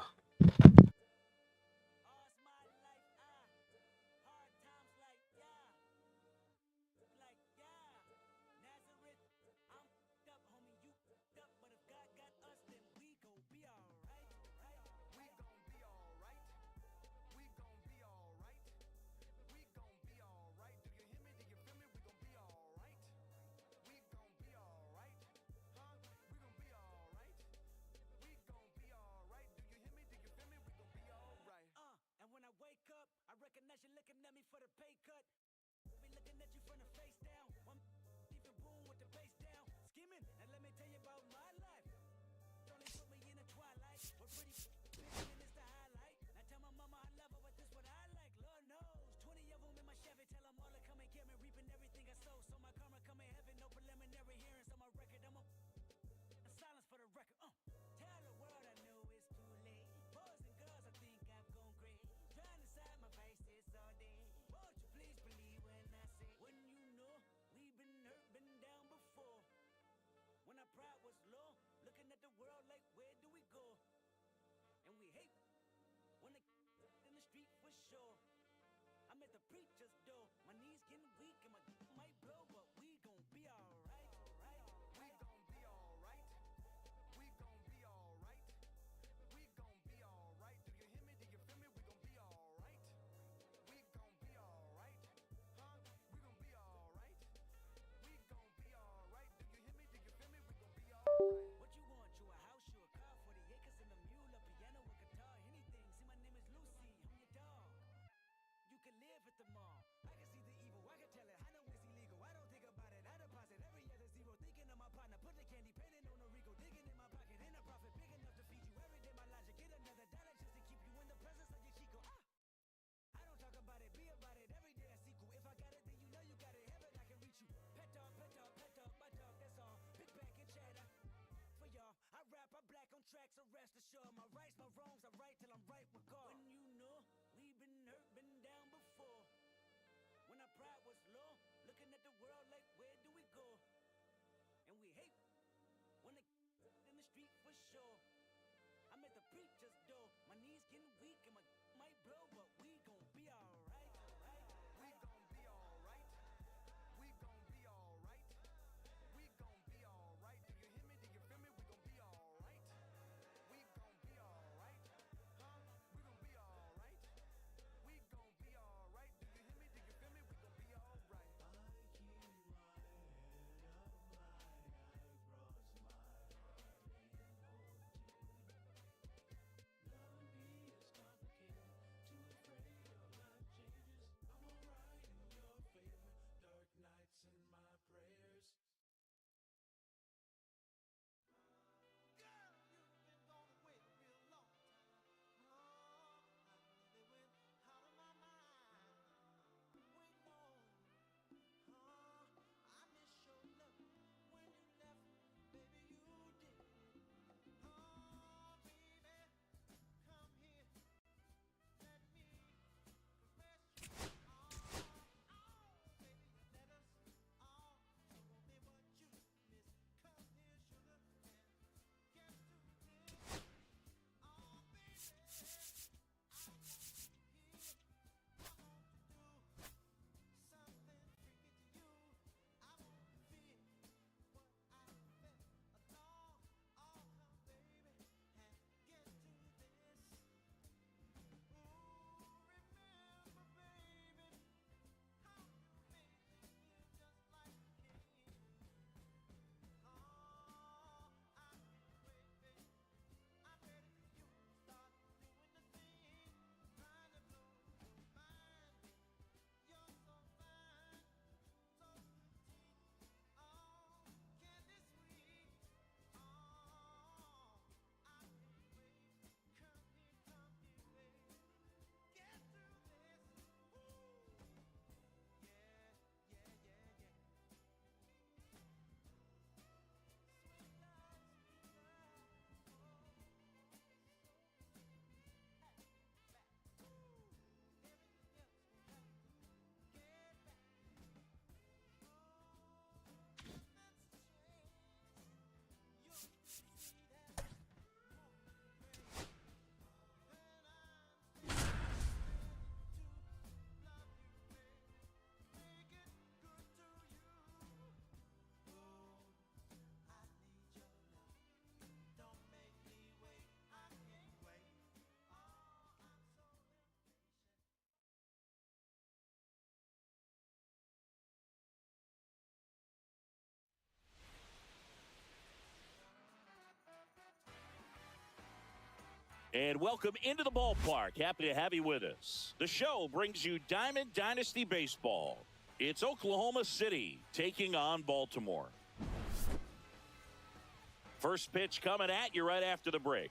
And when I wake up, I recognize you looking at me for the pay cut. Be looking at you from the face down. One even boom with the bass down. Skimming, and let me tell you about my life. Only put me in the twilight. We're pretty bitch, and it's the highlight. Now tell my mama I love her, but this what I like. Lord knows, 20 of them in my Chevy. Tell them all to come and get me, reaping everything I sow. So my karma come in heaven, no preliminary hearings on my record. I'm a silence for the record. Tell the world I know it's too late. Boys and girls, I think I've gone crazy. Trying to side my faces all day. Won't you please believe when I say, when you know we've been hurt, been down before. When our pride was low, looking at the world like, where do we go? And we hate when they in the street for sure. I'm at the preacher's door. My knees getting weak and my might blow, but we gon' be alright. We gon' be alright. We gon' be alright. We gon' be alright. Do you hear me? Do you feel me? We gon' be alright. We gon' be alright. Huh? We gon' be alright. We gon' be alright. Do you hear me? Do you feel me? We gon' be alright. What you want? You a house, you a car, 40 acres and a mule, a piano, a guitar, anything. See, my name is Lucy. I'm your dog. You can live at the mall. I can see the evil, I can tell it. I know it's illegal. I don't think about it. I deposit every other zero. Thinking of my partner, put the candy painting on a Rico. Digging in my pocket, in a profit big enough to feed you every day. My logic, get another dollar just to keep you in the presence of your Chico. I don't talk about it, be about it. Every day I sequel. If I got it, then you know you got it. Heaven, I can reach you. Pet dog, my dog, that's all. Big back and chatter. For y'all, I rap, I black on tracks, so rest assured. My rights, my wrongs, I right till I'm right with God. When you know we've been hurt, been down before. When our pride was low, looking at the world like, where do we go? And we hate when they in the street for sure. I'm at the preacher's door. My knees getting weak and my might blow, but we gon' be alright. We gon' be alright. We gon' be alright. We gon' be alright. Do you hear me? Do you feel me? We gon' be alright. We gon' be alright. Huh? We gon' be alright. We gon' be alright. Do you hear me? Do you feel me? We gon' be alright. And welcome into the ballpark. Happy to have you with us. The show brings you Diamond Dynasty Baseball. It's Oklahoma City taking on Baltimore. First pitch coming at you right after the break.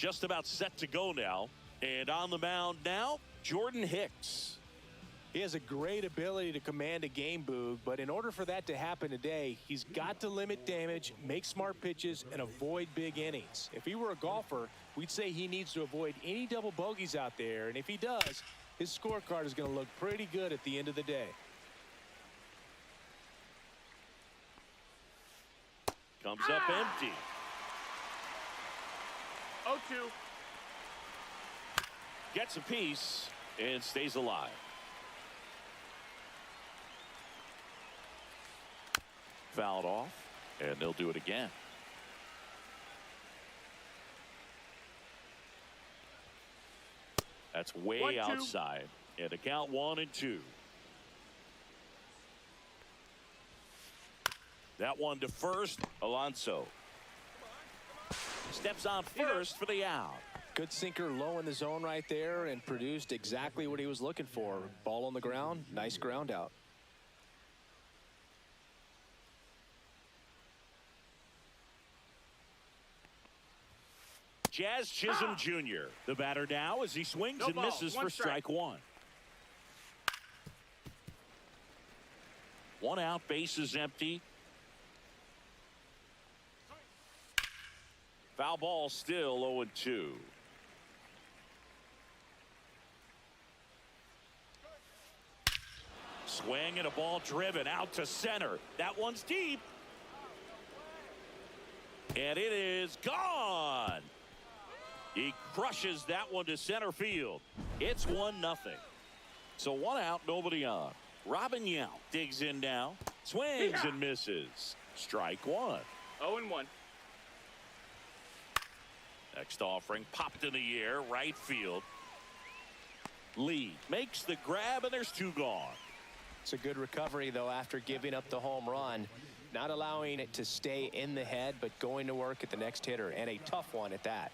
Just about set to go now. And on the mound now, Jordan Hicks. He has a great ability to command a game, Boog, but in order for that to happen today, he's got to limit damage, make smart pitches, and avoid big innings. If he were a golfer, we'd say he needs to avoid any double bogeys out there, and if he does, his scorecard is going to look pretty good at the end of the day. Comes up empty. 0-2. Gets a piece and stays alive. Fouled off, and they'll do it again. That's way 1-2. outside. And the count 1-2. That one to first. Alonso steps on first for the out. Good sinker low in the zone right there and produced exactly what he was looking for. Ball on the ground, nice ground out. Jazz Chisholm Jr. The batter now as he swings No and ball, misses one for strike one. One out, base is empty. Foul ball still 0-2. Swing and a ball driven out to center. That one's deep. And it is gone. He crushes that one to center field. It's 1-0. So one out, nobody on. Robin Yount digs in now. Swings and misses. Strike one. 0-1. Next offering popped in the air, right field. Lee makes the grab, and there's two gone. It's a good recovery, though, after giving up the home run. Not allowing it to stay in the head, but going to work at the next hitter, and a tough one at that.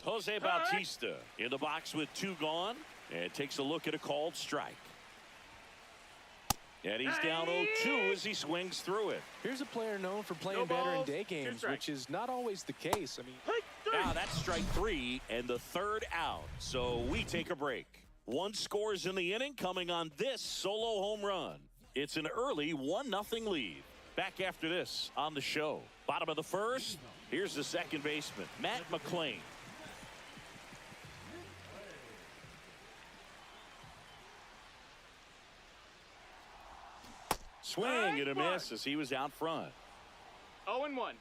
Jose Bautista in the box with two gone, and takes a look at a called strike. And he's down 0-2 as he swings through it. Here's a player known for playing No better in balls, day two games, strikes. which is not always the case. I mean, Now that's strike three and the third out. So we take a break. One scores in the inning coming on this solo home run. It's an early 1-0 lead. Back after this on the show. Bottom of the first. Here's the second baseman, Matt McClain. Swing and a miss as he was out front. 0-1.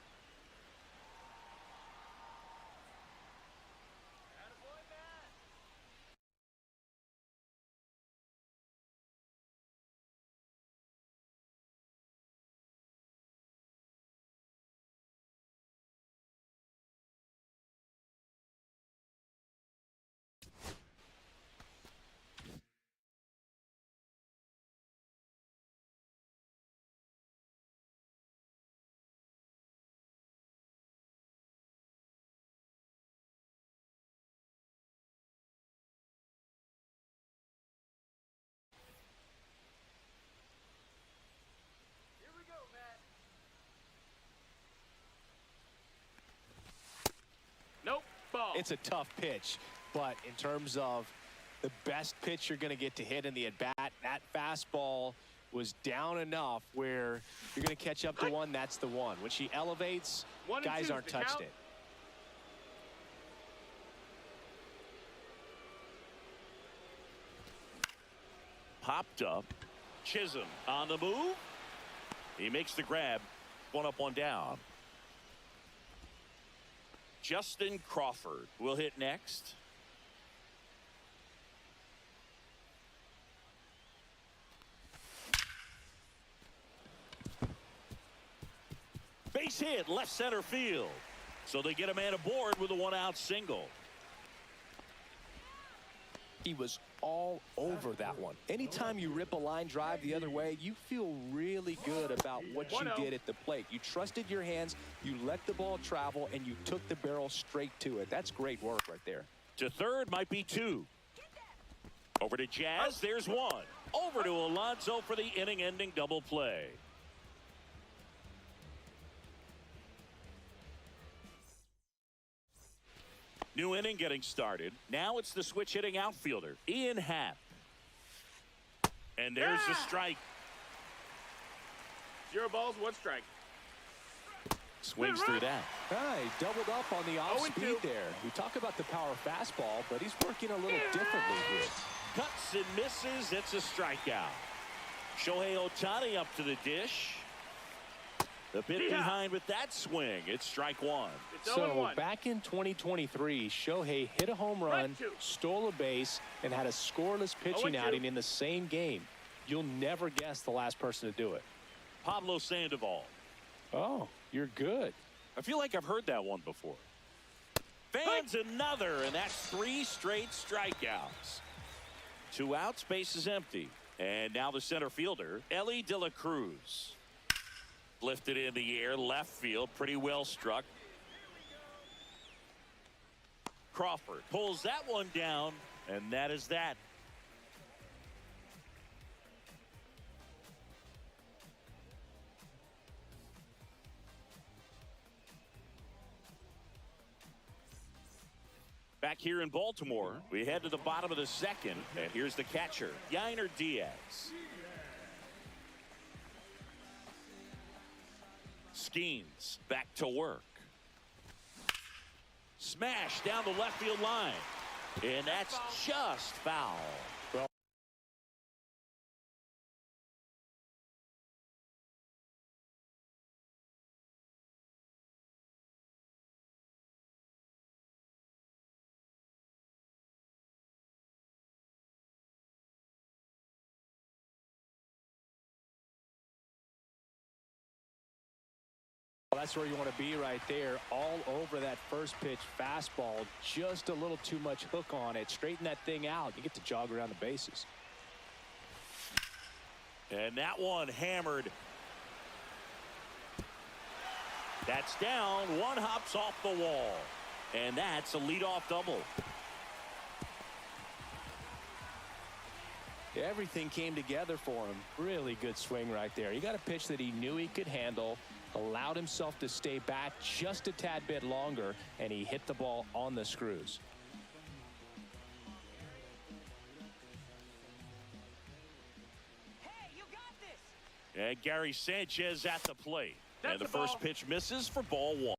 Nope. Ball. it's a tough pitch, but in terms of the best pitch you're going to get to hit in the at-bat, that fastball was down enough where you're going to catch up to one. That's the one. When she elevates, 1-2 guys is aren't the touched count. it. Popped up. Chisholm on the move. He makes the grab. One up, one down. Justin Crawford will hit next. Base hit left center field. So they get a man aboard with a one-out single. He was all over that one. Anytime you rip a line drive the other way, you feel really good about what you did at the plate. You trusted your hands, you let the ball travel, and you took the barrel straight to it. That's great work right there. To third might be 2. Over to Jazz, there's 1. Over to Alonso for the inning-ending double play. New inning getting started. Now it's the switch hitting outfielder, Ian Happ. And there's the strike. 0 balls, 1 strike. Swings through that. He doubled up on the off-speed there. We talk about the power fastball, but he's working a little differently here. Cuts and misses. It's a strikeout. Shohei Ohtani up to the dish. The bit behind with that swing. It's strike 1. So back in 2023, Shohei hit a home run, stole a base, and had a scoreless pitching outing in the same game. You'll never guess the last person to do it. Pablo Sandoval. Oh, you're good. I feel like I've heard that one before. Fans another, and that's 3 straight strikeouts. 2 outs, base is empty. And now the center fielder, Elly De La Cruz. Lifted in the air, left field, pretty well struck. Crawford pulls that one down, and that is that. Back here in Baltimore, we head to the bottom of the second, and here's the catcher, Yainer Diaz. Skeens back to work. Smash down the left field line, and that's just foul. That's where you want to be right there, all over that first pitch fastball. Just a little too much hook on it. Straighten that thing out. You get to jog around the bases. And that one hammered. That's down. One hops off the wall. And that's a leadoff double. Everything came together for him. Really good swing right there. He got a pitch that he knew he could handle, allowed himself to stay back just a tad bit longer, and he hit the ball on the screws. Hey, you got this. And Gary Sanchez at the plate. That's and the the ball. first pitch misses for ball 1.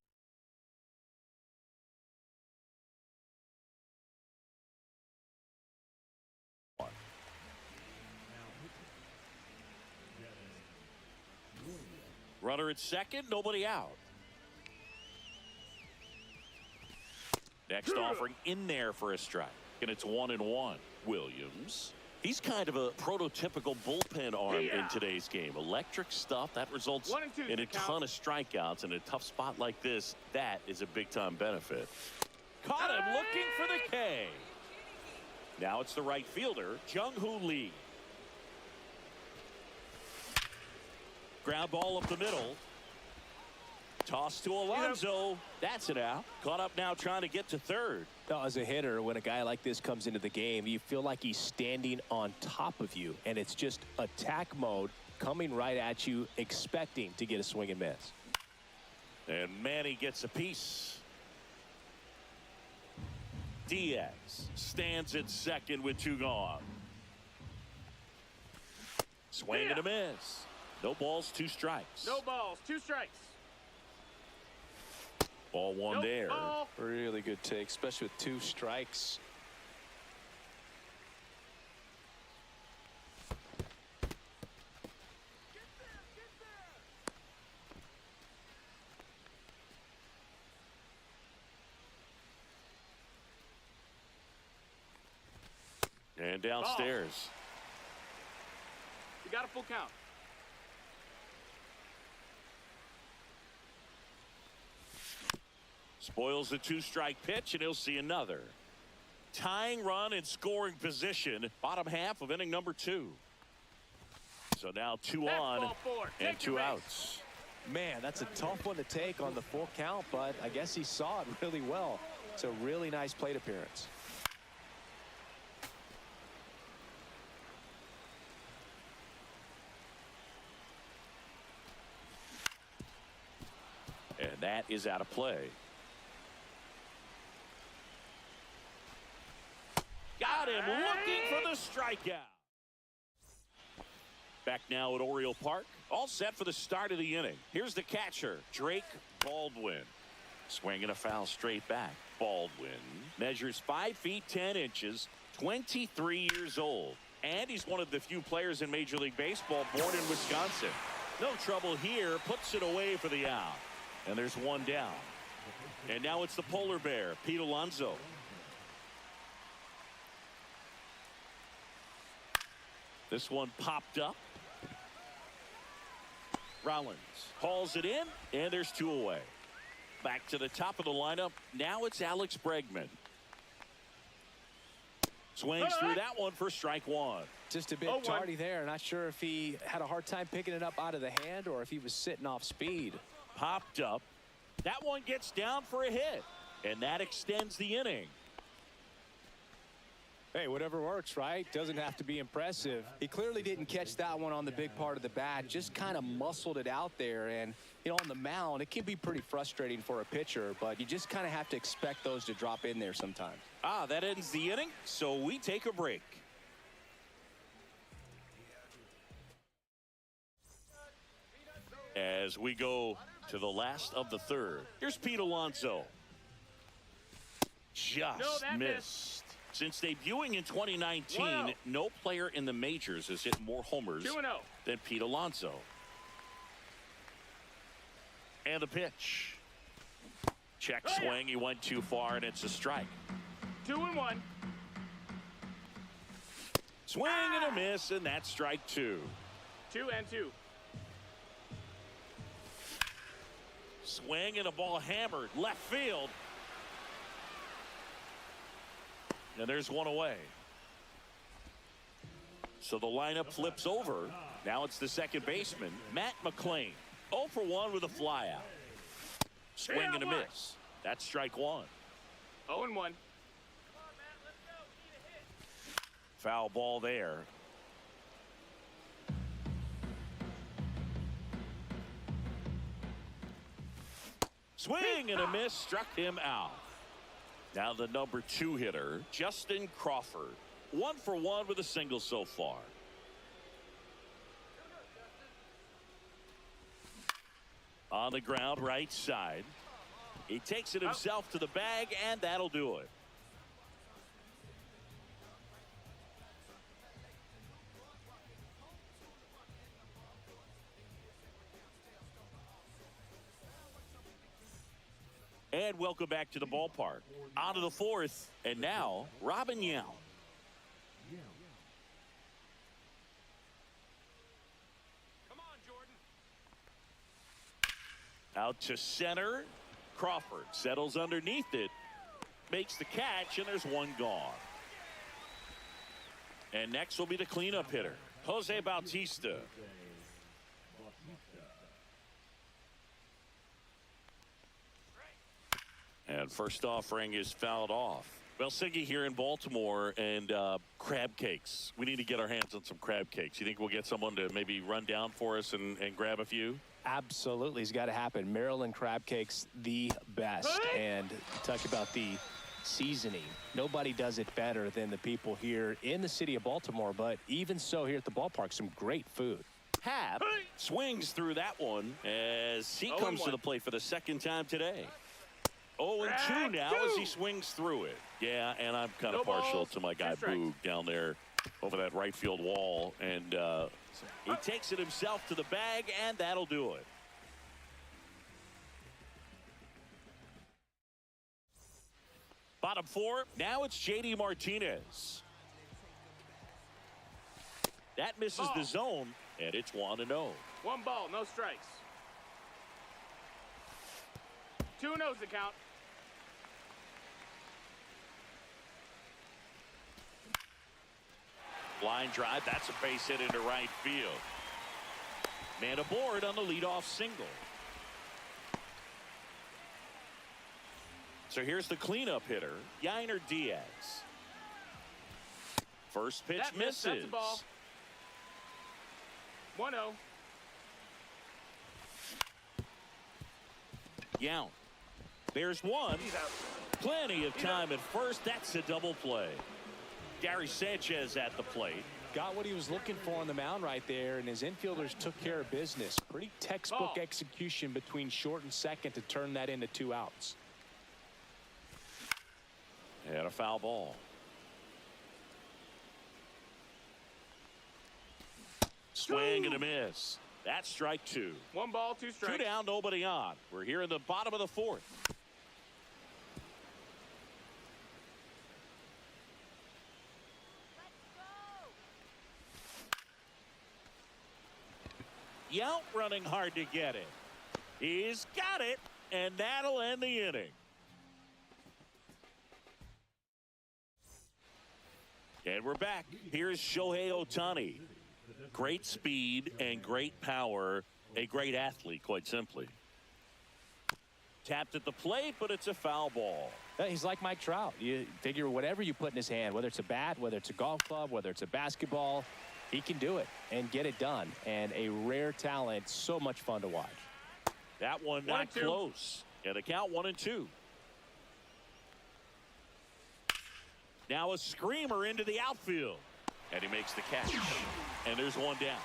Runner at second, nobody out. Next offering in there for a strike. And it's 1-1. Williams. He's kind of a prototypical bullpen arm in today's game. Electric stuff that results 1 and 2 in a ton of strikeouts. In a tough spot like this, that is a big time benefit. Caught him looking for the K. Now it's the right fielder, Jung-Hoo Lee. Ground ball up the middle. Toss to Alonso. That's it out. Caught up now trying to get to third. Now, as a hitter, when a guy like this comes into the game, you feel like he's standing on top of you, and it's just attack mode coming right at you, expecting to get a swing and miss. And Manny gets a piece. Diaz stands at second with 2 gone. Swing and a miss. No balls, 2 strikes. No balls, 2 strikes. Ball 1 there. Ball. Really good take, especially with 2 strikes. And downstairs. You got a full count. Spoils the 2-strike pitch, and he'll see another. tying run in scoring position. Bottom half of inning number 2. So now 2 on and 2 outs. Man, that's a tough one to take on the full count, but I guess he saw it really well. It's a really nice plate appearance. And that is out of play. Got him looking for the strikeout. Back now at Oriole Park. All set for the start of the inning. Here's the catcher, Drake Baldwin. Swinging a foul straight back. Baldwin measures 5 feet 10 inches, 23 years old. And he's one of the few players in Major League Baseball born in Wisconsin. No trouble here. Puts it away for the out. And there's 1 down. And now it's the polar bear, Pete Alonso. This one popped up. Rollins hauls it in, and there's 2 away. Back to the top of the lineup. Now it's Alex Bregman. Swings through that one for strike 1. Just a bit tardy there. Not sure if he had a hard time picking it up out of the hand or if he was sitting off speed. Popped up. That one gets down for a hit, and that extends the inning. Hey, whatever works, right? Doesn't have to be impressive. He clearly didn't catch that one on the big part of the bat. Just kind of muscled it out there. And, you know, on the mound, it can be pretty frustrating for a pitcher, but you just kind of have to expect those to drop in there sometimes. That ends the inning, so we take a break. As we go to the last of the 3rd. Here's Pete Alonso. Just missed. Since debuting in 2019, no player in the majors has hit more homers than Pete Alonso. And the pitch. Check swing. He went too far, and it's a strike. 2-1. Swing and a miss, and that's strike 2. 2-2. Swing and a ball hammered left field. And there's 1 away. So the lineup flips over. Now it's the second baseman, Matt McClain. 0 for 1 with a flyout. Swing and a miss. That's strike 1. 0-1. Foul ball there. Swing and a miss, struck him out. Now the number 2 hitter, Justin Crawford. 1 for 1 with a single so far. On the ground, right side. He takes it himself to the bag, and that'll do it. And welcome back to the ballpark. On to the 4th, and now Robin Yount. Come on, Jordan. Out to center. Crawford settles underneath it, makes the catch, and there's 1 gone. And next will be the cleanup hitter, Jose Bautista. And first offering is fouled off. Well, Siggy here in Baltimore, and crab cakes. We need to get our hands on some crab cakes. You think we'll get someone to maybe run down for us and grab a few? Absolutely. It's got to happen. Maryland crab cakes, the best. And talk about the seasoning. Nobody does it better than the people here in the city of Baltimore. But even so, here at the ballpark, some great food. Happ swings through that one as he comes to the plate for the 2nd time today. 0-2 now as he swings through it. Yeah, and I'm kind of partial to my guy Boog down there over that right field wall. And he takes it himself to the bag, and that'll do it. Bottom 4, now it's J.D. Martinez. That misses the zone, and it's 1-0. 1 ball, no strikes. 2-0's the count. Line drive. That's a base hit into right field. Man aboard on the leadoff single. So here's the cleanup hitter, Yainer Diaz. First pitch misses. That's a ball. 1-0. Yount. There's one. Plenty of time at first. That's a double play. Gary Sanchez at the plate. Got what he was looking for on the mound right there, and his infielders took care of business. Pretty textbook execution between short and second to turn that into 2 outs. And a foul ball. Swing and a miss. That's strike 2. 1 ball, 2 strikes. 2 down, nobody on. We're here in the bottom of the 4th. Yount running hard to get it. He's got it, and that'll end the inning. And we're back. Here's Shohei Ohtani. Great speed and great power. A great athlete, quite simply. Tapped at the plate, but it's a foul ball. He's like Mike Trout. You figure whatever you put in his hand, whether it's a bat, whether it's a golf club, whether it's a basketball, he can do it and get it done. And a rare talent, so much fun to watch. That one not close. And the count 1-2. Now a screamer into the outfield. And he makes the catch. And there's one down.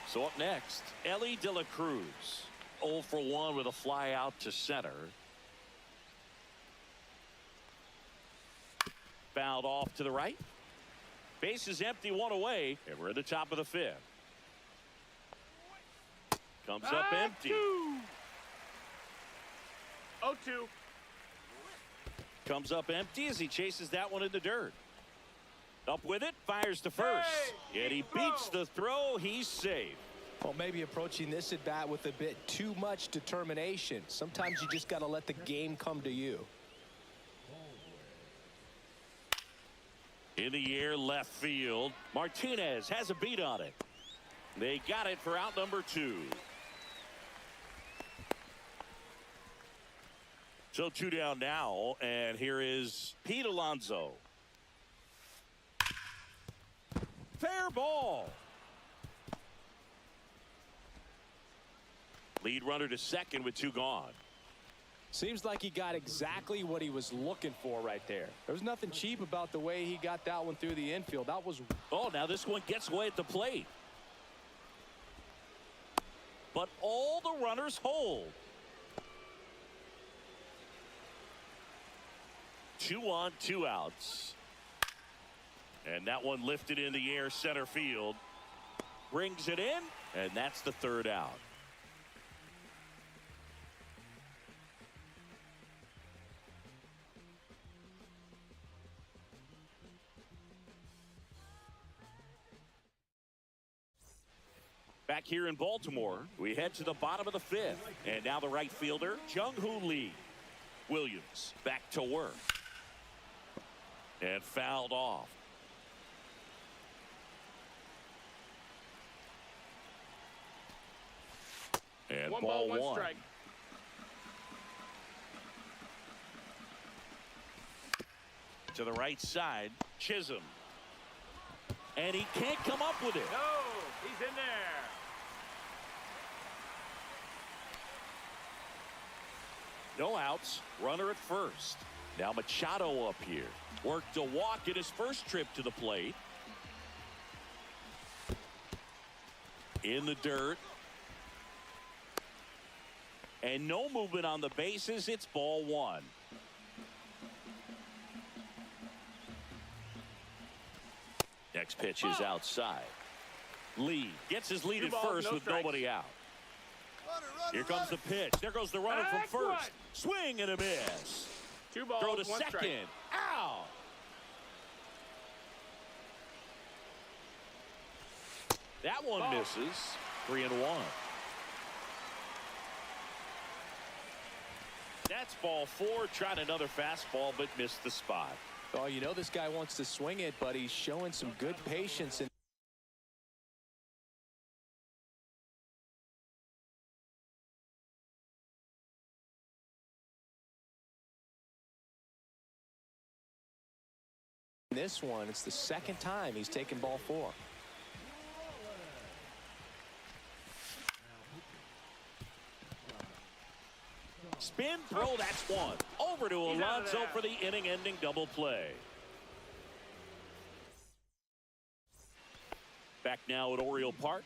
So up next, Ellie De La Cruz. 0 for 1 with a fly out to center. Fouled off to the right. Base is empty, 1 away. And we're at the top of the 5th. Comes up empty. 0-2. Comes up empty as he chases that one in the dirt. Up with it, fires to first. And he beats the throw. He's safe. Well, maybe approaching this at bat with a bit too much determination. Sometimes you just got to let the game come to you. In the air, left field. Martinez has a beat on it. They got it for out number 2. So 2 down now, and here is Pete Alonso. Fair ball. Lead runner to second with 2 gone. Seems like he got exactly what he was looking for right there. There was nothing cheap about the way he got that one through the infield. That was... Oh, now this one gets away at the plate. But all the runners hold. 2 on, 2 outs. And that one lifted in the air center field. Brings it in, and that's the 3rd out. Back here in Baltimore, we head to the bottom of the 5th. And now the right fielder, Jung-Hoo Lee. Williams back to work. And fouled off. And 1 ball ball, 1 1. strike. To the right side, Chisholm. And he can't come up with it. No, he's in there. No outs, runner at first. Now Machado up here. Worked a walk in his first trip to the plate. In the dirt. And no movement on the bases. It's ball 1. Next pitch is outside. Lee gets his lead 2 at balls, first no with strikes. nobody out. Here comes the pitch. There goes the runner from first. Swing and a miss. 2 balls, Throw to 1 second. strike. Out. That one misses. 3-1. That's ball 4. Tried another fastball, but missed the spot. Oh, you know this guy wants to swing it, but he's showing some good patience. And this one, it's the second time he's taken ball 4. Spin throw, that's one. Over to Alonso for the inning-ending double play. Back now at Oriole Park.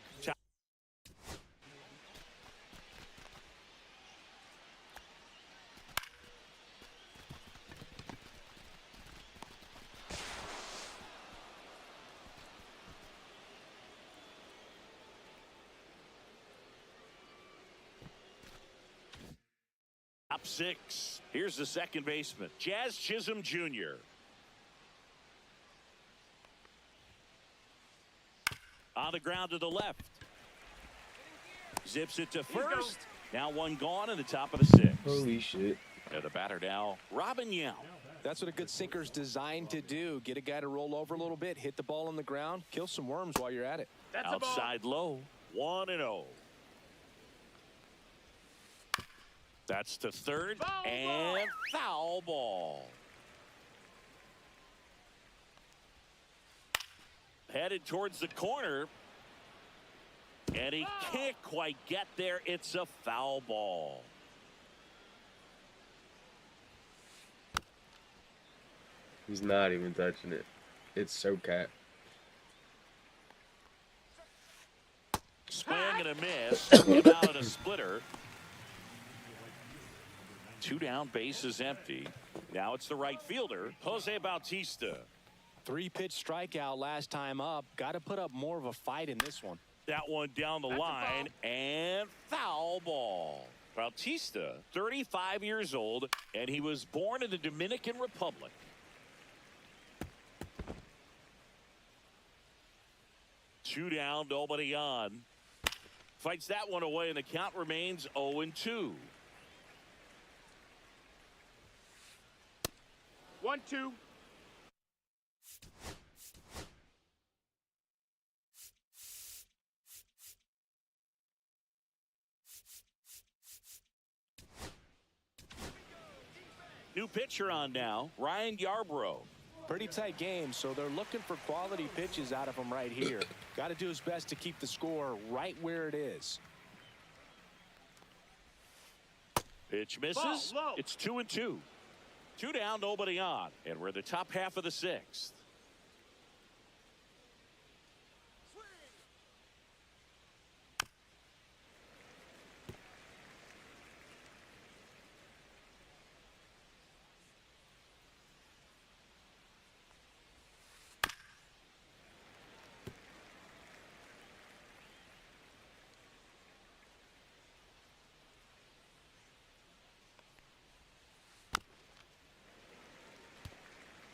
Top 6. Here's the second baseman, Jazz Chisholm Jr. On the ground to the left. Zips it to first. Now one gone in the top of the 6th. Holy shit. And the batter now, Robin Yount. That's what a good sinker's designed to do. Get a guy to roll over a little bit, hit the ball on the ground, kill some worms while you're at it. That's outside low, 1-0. That's to third, and foul ball. Headed towards the corner, and he can't quite get there. It's a foul ball. He's not even touching it. It's so cat. Swing and a miss. Him out at a splitter. 2 down, base is empty. Now it's the right fielder, Jose Bautista. 3-pitch strikeout last time up. Got to put up more of a fight in this one. That one down the line, and foul ball. Bautista, 35 years old, and he was born in the Dominican Republic. Two down, nobody on. Fights that one away, and the count remains 0-2. 1-2. New pitcher on now, Ryan Yarbrough. Pretty tight game, so they're looking for quality pitches out of him right here. Got to do his best to keep the score right where it is. Pitch misses. It's 2-2. 2 down, nobody on, and we're in the top half of the 6th.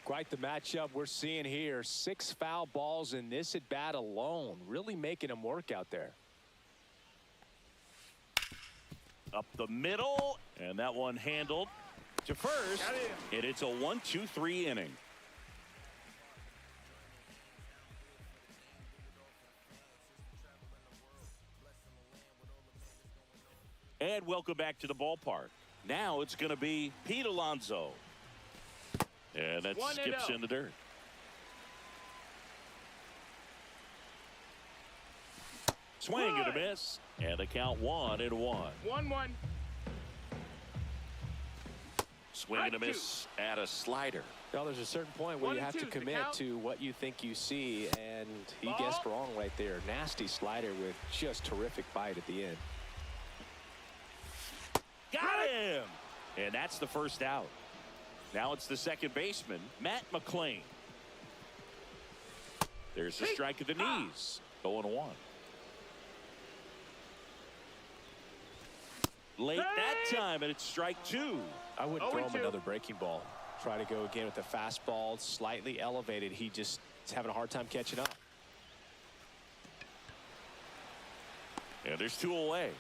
Quite the matchup we're seeing here. 6 foul balls in this at bat alone. Really making him work out there. Up the middle, and that one handled to first, and it's a 1-2-3 inning. And welcome back to the ballpark. Now it's going to be Pete Alonso. And that skips in the dirt. Swing and a miss. And the count 1-1. 1-1. Swing and a miss at a slider. Well, there's a certain point where you have to commit to what you think you see, and he guessed wrong right there. Nasty slider with just terrific bite at the end. Got him! And that's the first out. Now it's the second baseman, Matt McClain. There's a strike at the knees. 0-1. Late that time, and it's strike 2. I wouldn't throw him another breaking ball. Try to go again with the fastball, slightly elevated. He just is having a hard time catching up. And there's 2 away.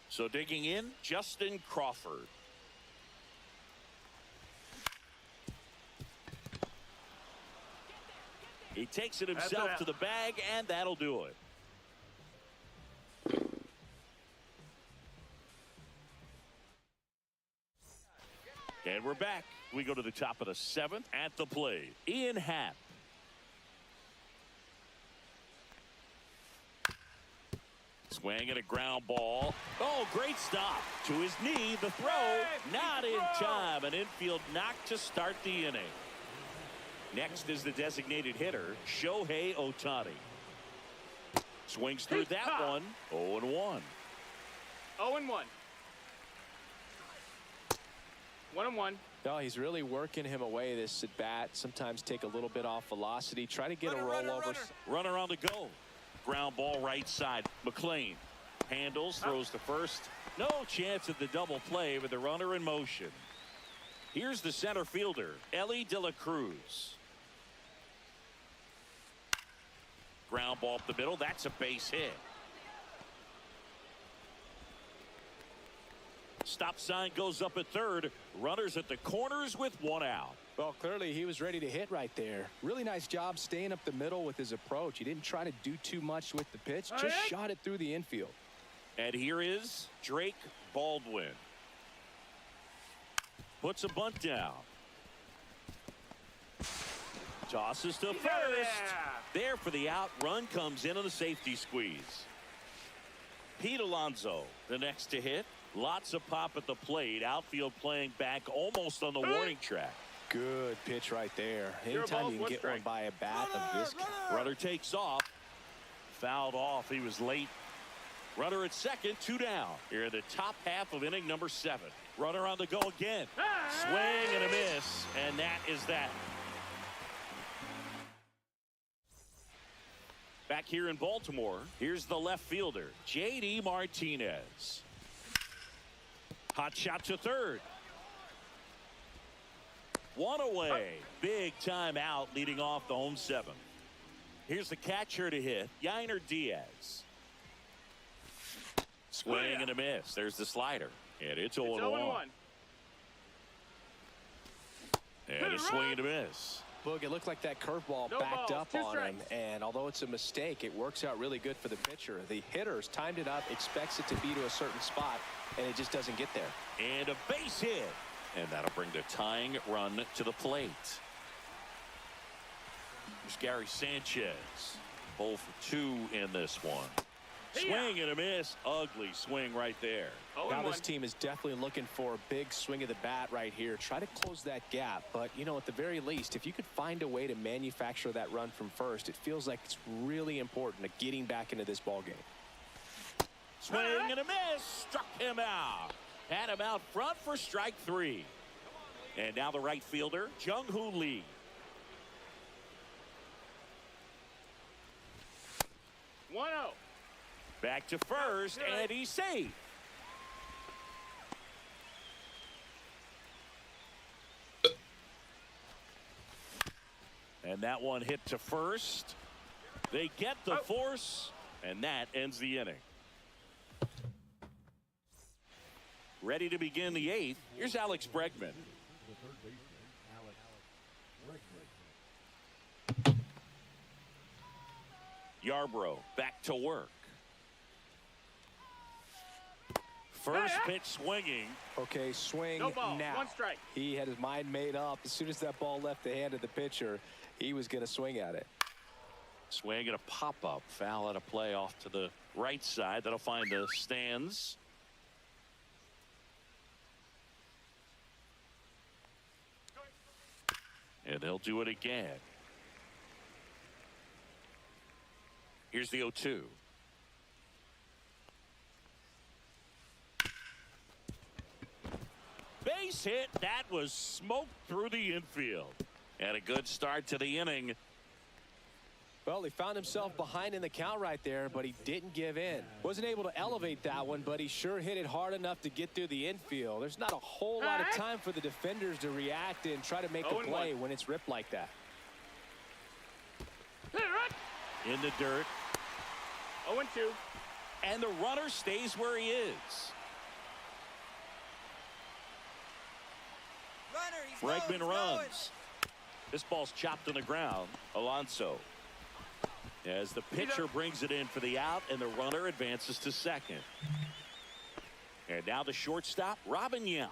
So digging in, Justin Crawford. He takes it himself to the bag, and that'll do it. And we're back. We go to the top of the 7th at the plate. Ian Happ. Swing and a ground ball. Oh, great stop. To his knee, the throw. Not in time. An infield knock to start the inning. Next is the designated hitter, Shohei Ohtani. Swings through that one. 0-1. 0-1. 1-1. No, he's really working him away this at bat. Sometimes take a little bit off velocity. Try to get a rollover. Runner on the go. Ground ball right side. McLean handles, throws to first. No chance at the double play with the runner in motion. Here's the center fielder, Ellie De La Cruz. Ground ball up the middle. That's a base hit. Stop sign goes up at third. Runners at the corners with 1 out. Well, clearly he was ready to hit right there. Really nice job staying up the middle with his approach. He didn't try to do too much with the pitch. Just shot it through the infield. And here is Drake Baldwin. Puts a bunt down. Tosses to first. There for the out. Run comes in on the safety squeeze. Pete Alonso, the next to hit. Lots of pop at the plate. Outfield playing back almost on the warning track. Good pitch right there. Anytime you can get one by a bat of this kind. Runner takes off. Fouled off. He was late. Runner at second, 2 down. Here in the top half of inning number 7. Runner on the go again. Swing and a miss. And that is that. Back here in Baltimore, here's the left fielder, J.D. Martinez. Hot shot to third. 1 away. Big time out leading off the home 7th. Here's the catcher to hit, Yainer Diaz. Swing and a miss. There's the slider. And it's 0-1. And a swing and a miss. Look, it looked like that curveball backed up on him, and although it's a mistake, it works out really good for the pitcher. The hitter's timed it up, expects it to be to a certain spot, and it just doesn't get there. And a base hit. And that'll bring the tying run to the plate. Here's Gary Sanchez. 0 for 2 in this one. Swing and a miss. Ugly swing right there. Now this team is definitely looking for a big swing of the bat right here. Try to close that gap. But, you know, at the very least, if you could find a way to manufacture that run from first, it feels like it's really important to getting back into this ball game. Swing and a miss. Struck him out. Had him out front for strike 3. And now the right fielder, Jung-Hoo Lee. Back to first, and he's safe. And that one hit to first. They get the force, and that ends the inning. Ready to begin the 8th. Here's Alex Bregman. The third baseman, Alex Bregman. Yarbrough back to work. First pitch swinging. Okay, swing no ball, now. 1 strike. He had his mind made up. As soon as that ball left the hand of the pitcher, he was going to swing at it. Swing and a pop-up. Foul at a play off to the right side. That'll find the stands. And they'll do it again. Here's the 0-2. Base hit. That was smoked through the infield. And a good start to the inning. Well, he found himself behind in the count right there, but he didn't give in. Wasn't able to elevate that one, but he sure hit it hard enough to get through the infield. There's not a whole lot of time for the defenders to react and try to make a play when it's ripped like that. In the dirt. 0-2. And the runner stays where he is. Bregman runs. This ball's chopped on the ground. Alonso. As the pitcher brings it in for the out, and the runner advances to second. And now the shortstop, Robin Yount.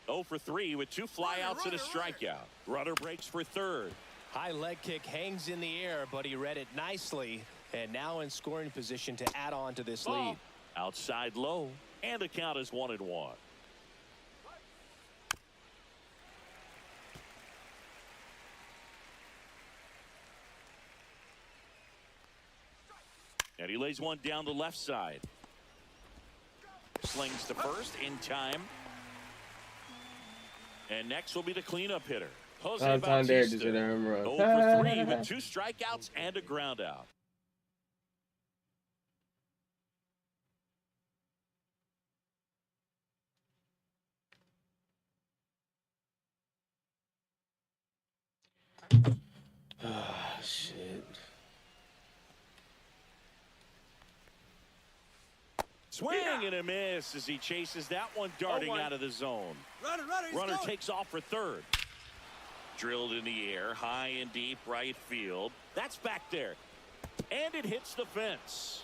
0 for 3 with 2 flyouts and a strikeout. Runner breaks for third. High leg kick hangs in the air, but he read it nicely. And now in scoring position to add on to this lead. Outside low, and the count is 1-1. And he lays one down the left side. Slings to first in time. And next will be the cleanup hitter, Jose Bautista. 0 for 3 with 2 strikeouts and a ground out. Ah, shit. Swing and a miss as he chases that one darting out of the zone. Runner takes off for third. Drilled in the air, high and deep right field. That's back there. And it hits the fence.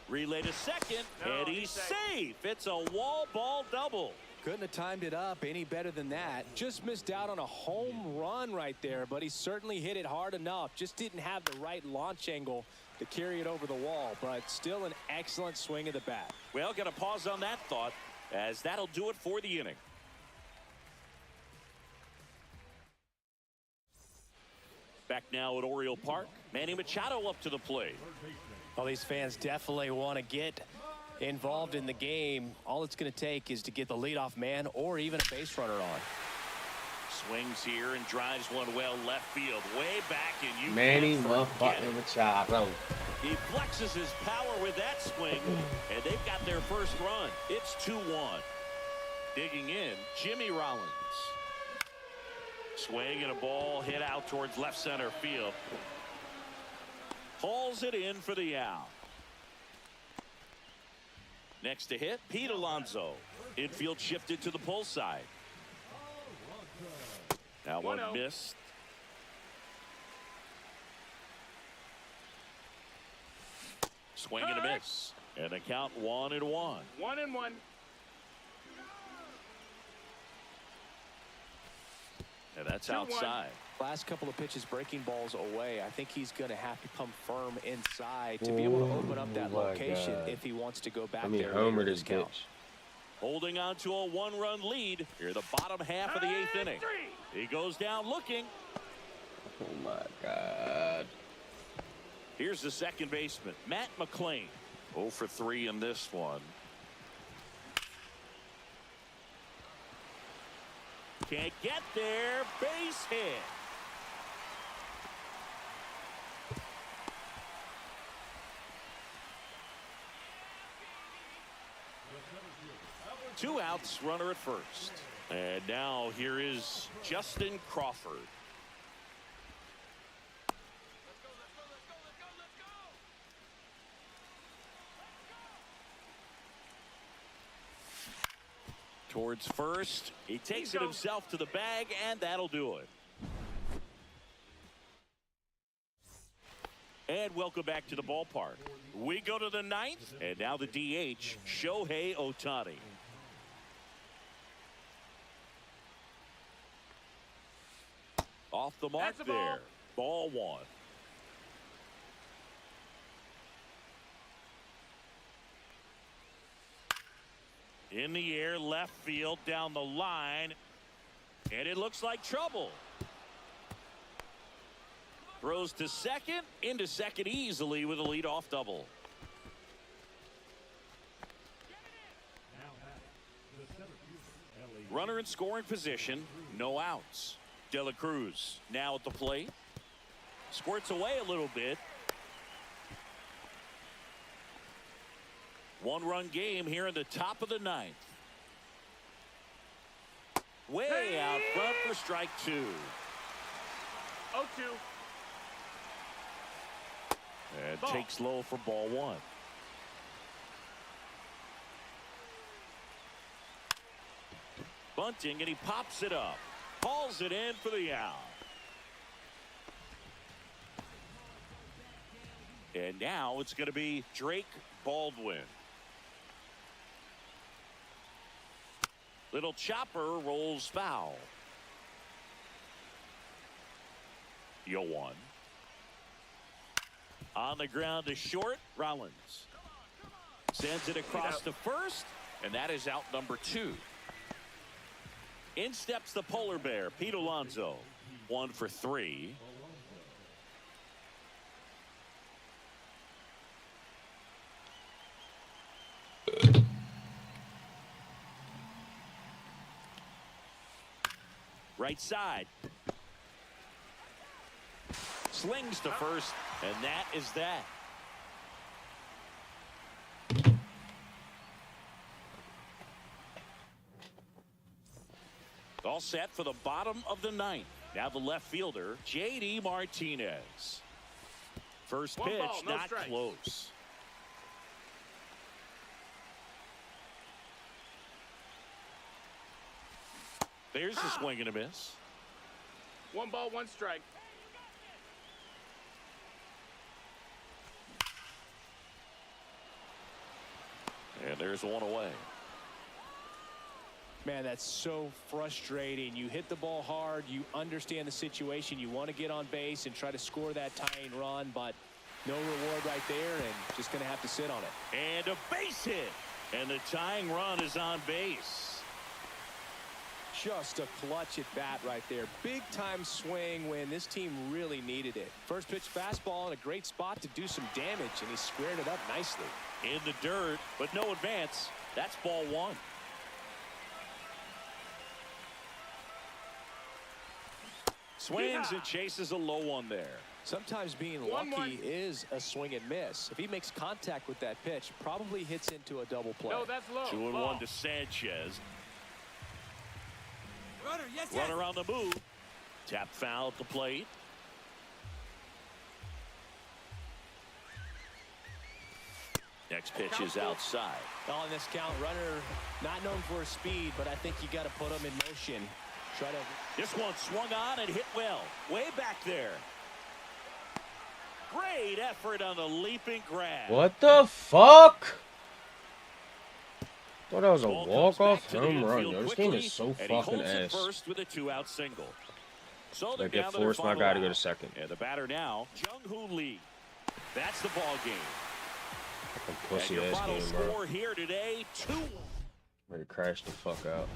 Relay to second, and he's safe. It's a wall ball double. Couldn't have timed it up any better than that. Just missed out on a home run right there, but he certainly hit it hard enough. Just didn't have the right launch angle to carry it over the wall, but still an excellent swing of the bat. Well, got to pause on that thought, as that'll do it for the inning. Back now at Oriole Park, Manny Machado up to the plate. Well, these fans definitely want to get involved in the game. All it's going to take is to get the leadoff man or even a base runner on. Swings here and drives one well left field, way back, and you Manny motherfucking Machado. He flexes his power with that swing, and they've got their first run. It's 2-1. Digging in, Jimmy Rollins. Swing and a ball hit out towards left center field. Hauls it in for the out. Next to hit, Pete Alonso. Infield shifted to the pull side. That one missed. Swing and a miss. And the count 1-1. 1-1. And that's outside. Last couple of pitches breaking balls away. I think he's going to have to come firm inside to be able to open up that location if he wants to go back there. Homer this count. Holding on to a 1-run lead here, the bottom half of the 8th inning. He goes down looking. Oh my God. Here's the second baseman, Matt McClain. 0 for 3 in this one. Can't get there. Base hit. Two outs, runner at first. And now here is Justin Crawford. Towards first. He takes it himself to the bag, and that'll do it. And welcome back to the ballpark. We go to the 9th, and now the DH, Shohei Ohtani. Off the mark there. Ball 1. In the air, left field, down the line. And it looks like trouble. Throws to second, into second easily with a leadoff double. Runner in scoring position, no outs. De La Cruz now at the plate. Squirts away a little bit. One-run game here in the top of the 9th. Way out front for strike 2. 0-2. And takes low for ball 1. Bunting, and he pops it up. Hauls it in for the out. And now it's going to be Drake Baldwin. Little chopper rolls foul. Yoan. On the ground to short. Rollins sends it across to first, and that is out number 2. In steps the polar bear, Pete Alonso. 1 for 3. Right side. Slings to first, and that is that. All set for the bottom of the 9th. Now the left fielder, J.D. Martinez. First pitch, no not strikes. close. There's a swing and a miss. 1 ball, 1 strike. And there's 1 away. Man, that's so frustrating. You hit the ball hard. You understand the situation. You want to get on base and try to score that tying run, but no reward right there, and just going to have to sit on it. And a base hit. And the tying run is on base. Just a clutch at bat right there. Big time swing when this team really needed it. First pitch fastball in a great spot to do some damage, and he squared it up nicely. In the dirt, but no advance. That's ball 1. Swings and chases a low one there. Sometimes being 1-1. lucky is a swing and miss. If he makes contact with that pitch, probably hits into a double play. No, that's low. 2-1 Ball. to Sanchez. Runner, yes, Runner on the move. Tap foul at the plate. Next pitch is outside. On this count, runner not known for his speed, but I think you got to put him in motion. Try to. This one swung on and hit well. Way back there. Great effort on the leaping grab. What the fuck? Thought that was a Ball comes walk-off back to the home run. infield Yo, this game quickly, is so and he fucking holds it ass. first with a 2-out single. So they're Like, it down to their forced my final guy to go out. to second. And the batter now, Jung-Hoo Lee. That's the ball game. Fucking And pussy your ass final game, bro. score here today, 2-1. Ready to crash the fuck out.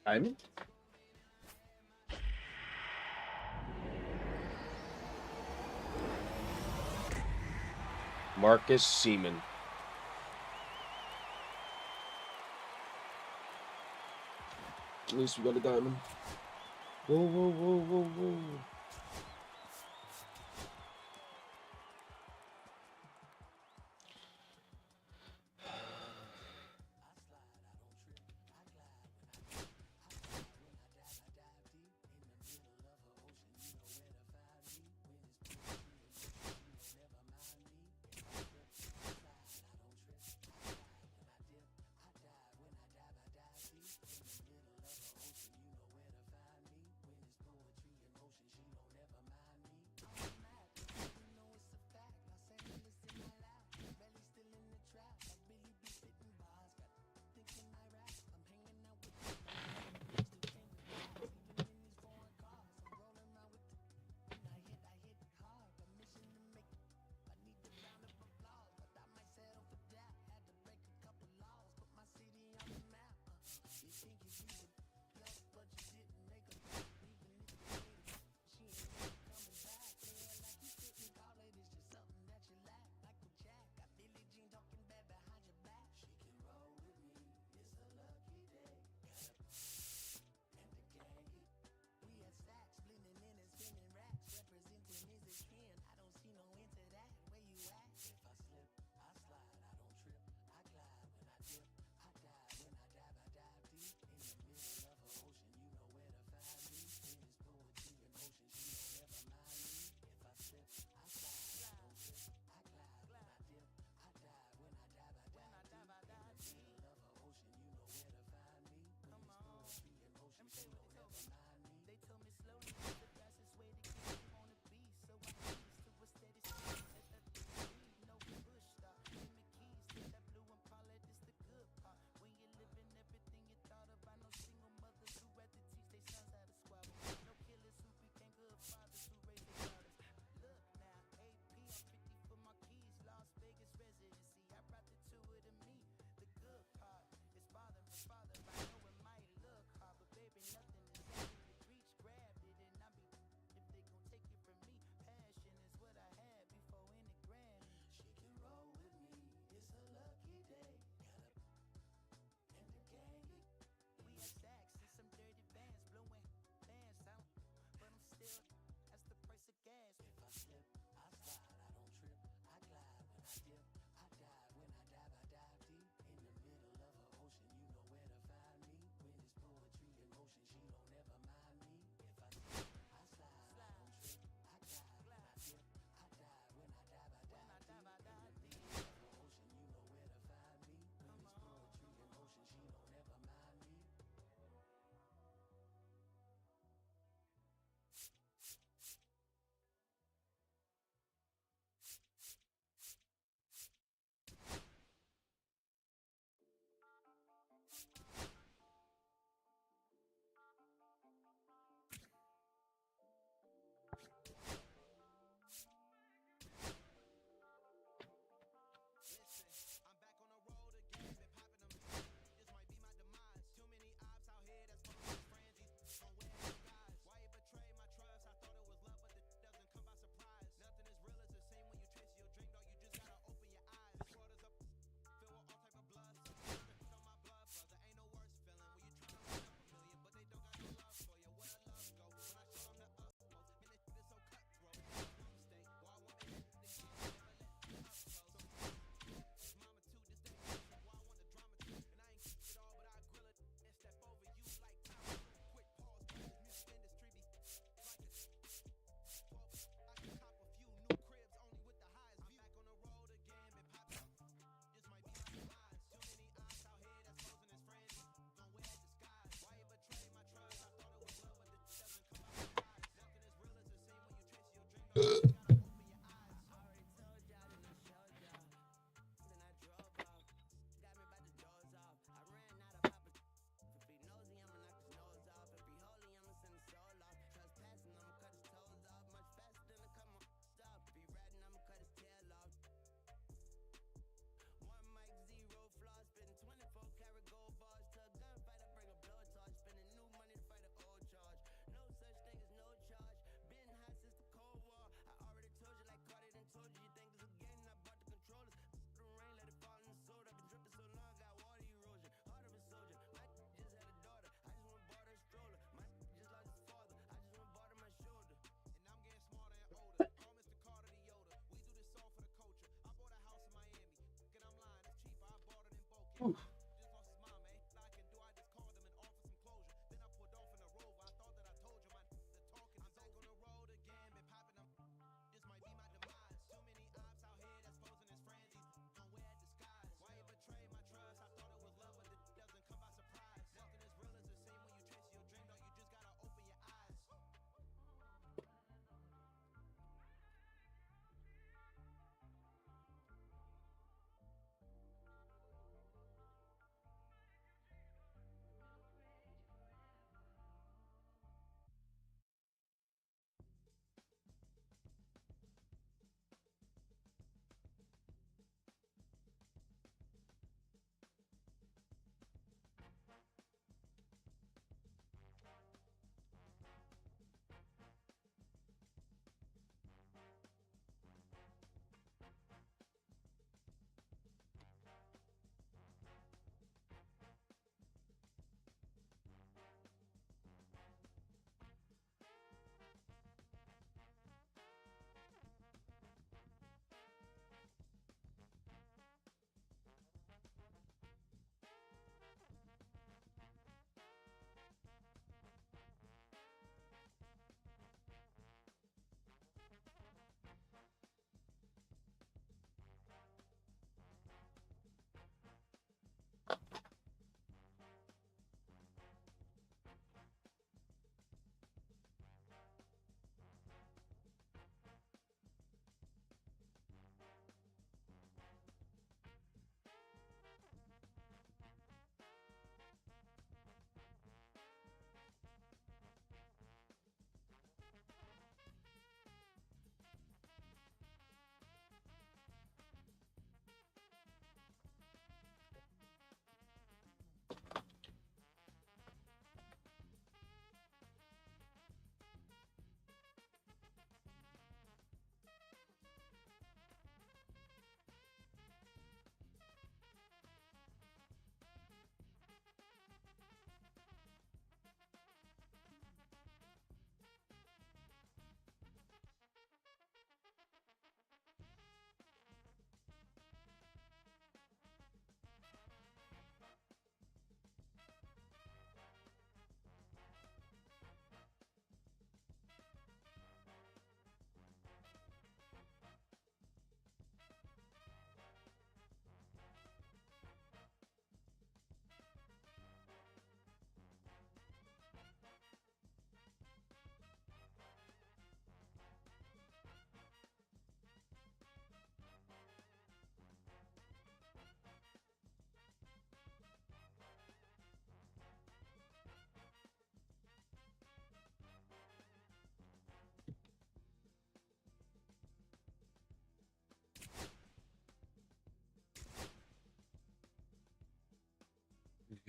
Diamond? Marcus Seaman. At least we got a diamond. Whoa, whoa, whoa, whoa, whoa.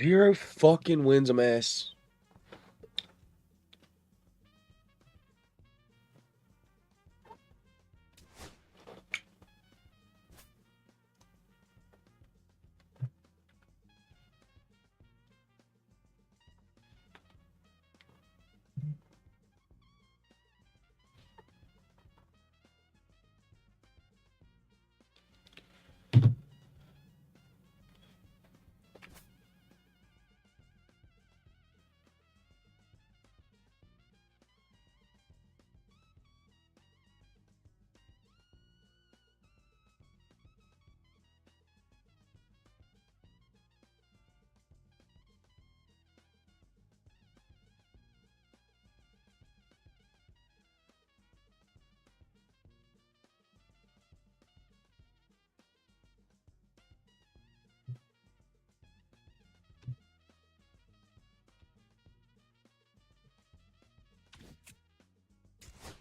0 fucking wins, I'm ass.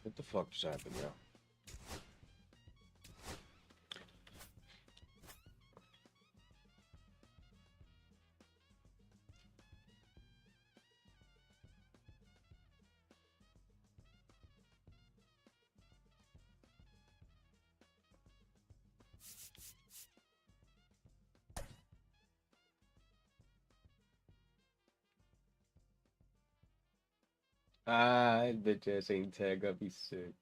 What the fuck just happened, yo? Ah, that bitch ass ain't tag up. He's sick.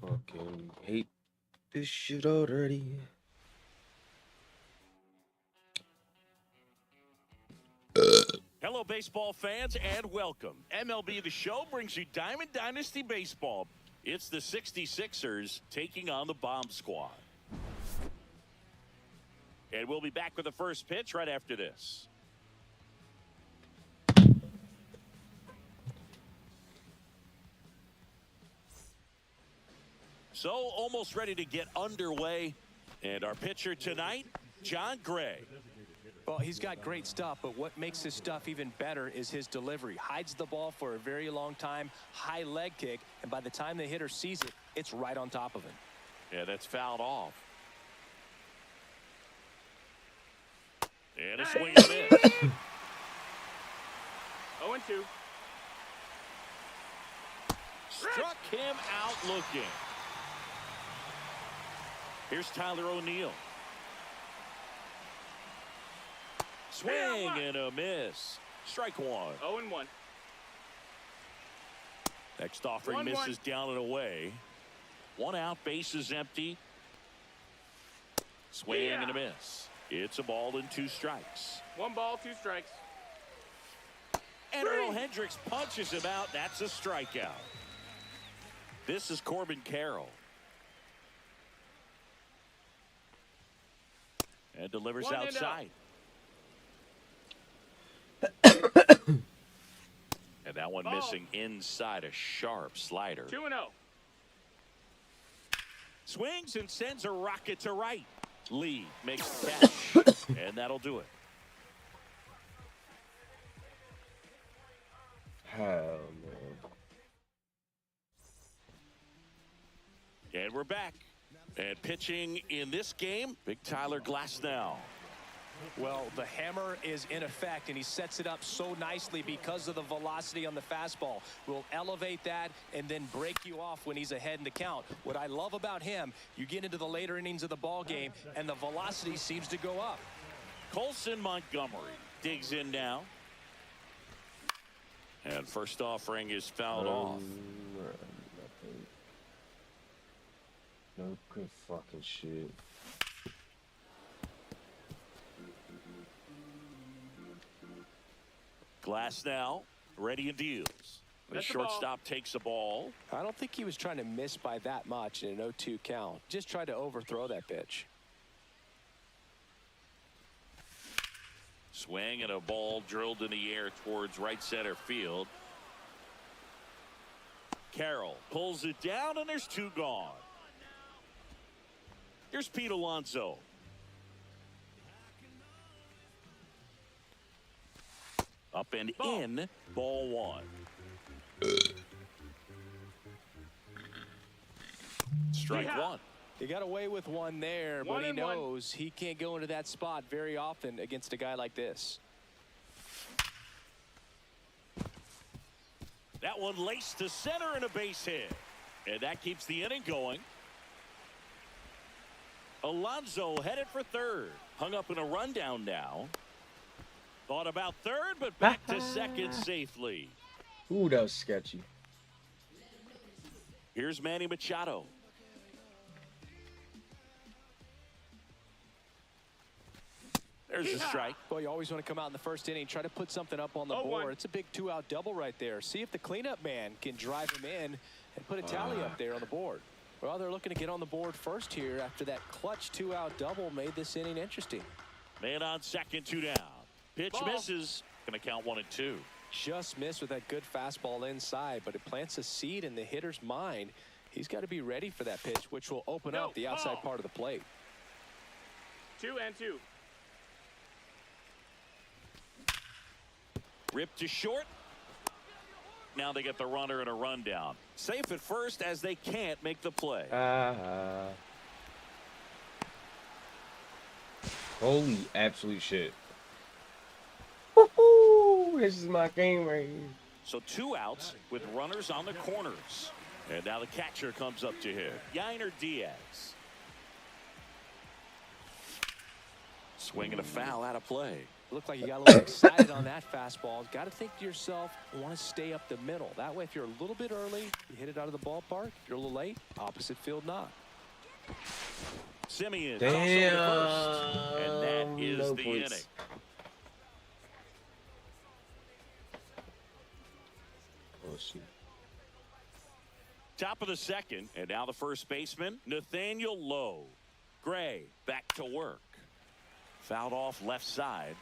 Fucking hate this shit already. Hello, baseball fans, and welcome. MLB The Show brings you Diamond Dynasty Baseball. It's the 66ers taking on the Bomb Squad. And we'll be back with the first pitch right after this. So, almost ready to get underway. And our pitcher tonight, John Gray. Well, he's got great stuff, but what makes his stuff even better is his delivery. Hides the ball for a very long time, high leg kick, and by the time the hitter sees it, it's right on top of him. Yeah, that's fouled off. And a swing and a miss. 0-2. Struck him out looking. Here's Tyler O'Neill. Swing and a miss. Strike one. 0-1. Next offering 1-1. misses down and away. One out, bases empty. Swing and a miss. It's a ball and 2 strikes. 1 ball, 2 strikes. And Earl Hendricks punches him out. That's a strikeout. This is Corbin Carroll. And delivers outside. And that one missing inside, a sharp slider. 2-0. Swings and sends a rocket to right. Lee makes the catch. And that'll do it. Hell no. And we're back. And pitching in this game, Big Tyler Glasnow. Well, the hammer is in effect, and he sets it up so nicely because of the velocity on the fastball. Will elevate that and then break you off when he's ahead in the count. What I love about him, you get into the later innings of the ball game, and the velocity seems to go up. Colson Montgomery digs in now. And first offering is fouled off. No good fucking shit. Glasnow ready and deals. The That's a shortstop takes a ball. I don't think he was trying to miss by that much in an 0-2 count. Just tried to overthrow that pitch. Swing and a ball drilled in the air towards right center field. Carroll pulls it down, and there's 2 gone. Here's Pete Alonso. Up and in, ball 1. Strike 1. He got away with one there, but he knows he can't go into that spot very often against a guy like this. That one laced to center and a base hit. And that keeps the inning going. Alonso headed for third. Hung up in a rundown now. Thought about third, but back to second safely. Ooh, that was sketchy. Here's Manny Machado. There's a strike. Well, you always want to come out in the first inning, try to put something up on the board. It's a big 2-out double right there. See if the cleanup man can drive him in and put a tally up there on the board. Well, they're looking to get on the board first here after that clutch 2-out double made this inning interesting. Man on second, 2 down. Pitch misses. Going to count 1 and 2. Just missed with that good fastball inside, but it plants a seed in the hitter's mind. He's got to be ready for that pitch, which will open up the outside part of the plate. 2-2. Ripped to short. Now they get the runner and a rundown. Safe at first as they can't make the play. Holy absolute shit. Woohoo! This is my game right here. So 2 outs with runners on the corners. And now the catcher comes up to hit. Yainer Diaz. Swinging a foul out of play. Looked like you got a little excited on that fastball. Got to think to yourself, I want to stay up the middle. That way, if you're a little bit early, you hit it out of the ballpark. If you're a little late, opposite field knock. Simeon. Damn. First, and that is no the points. inning. Oh, shit. Top of the second, and now the first baseman, Nathaniel Lowe. Gray back to work. Fouled off left side.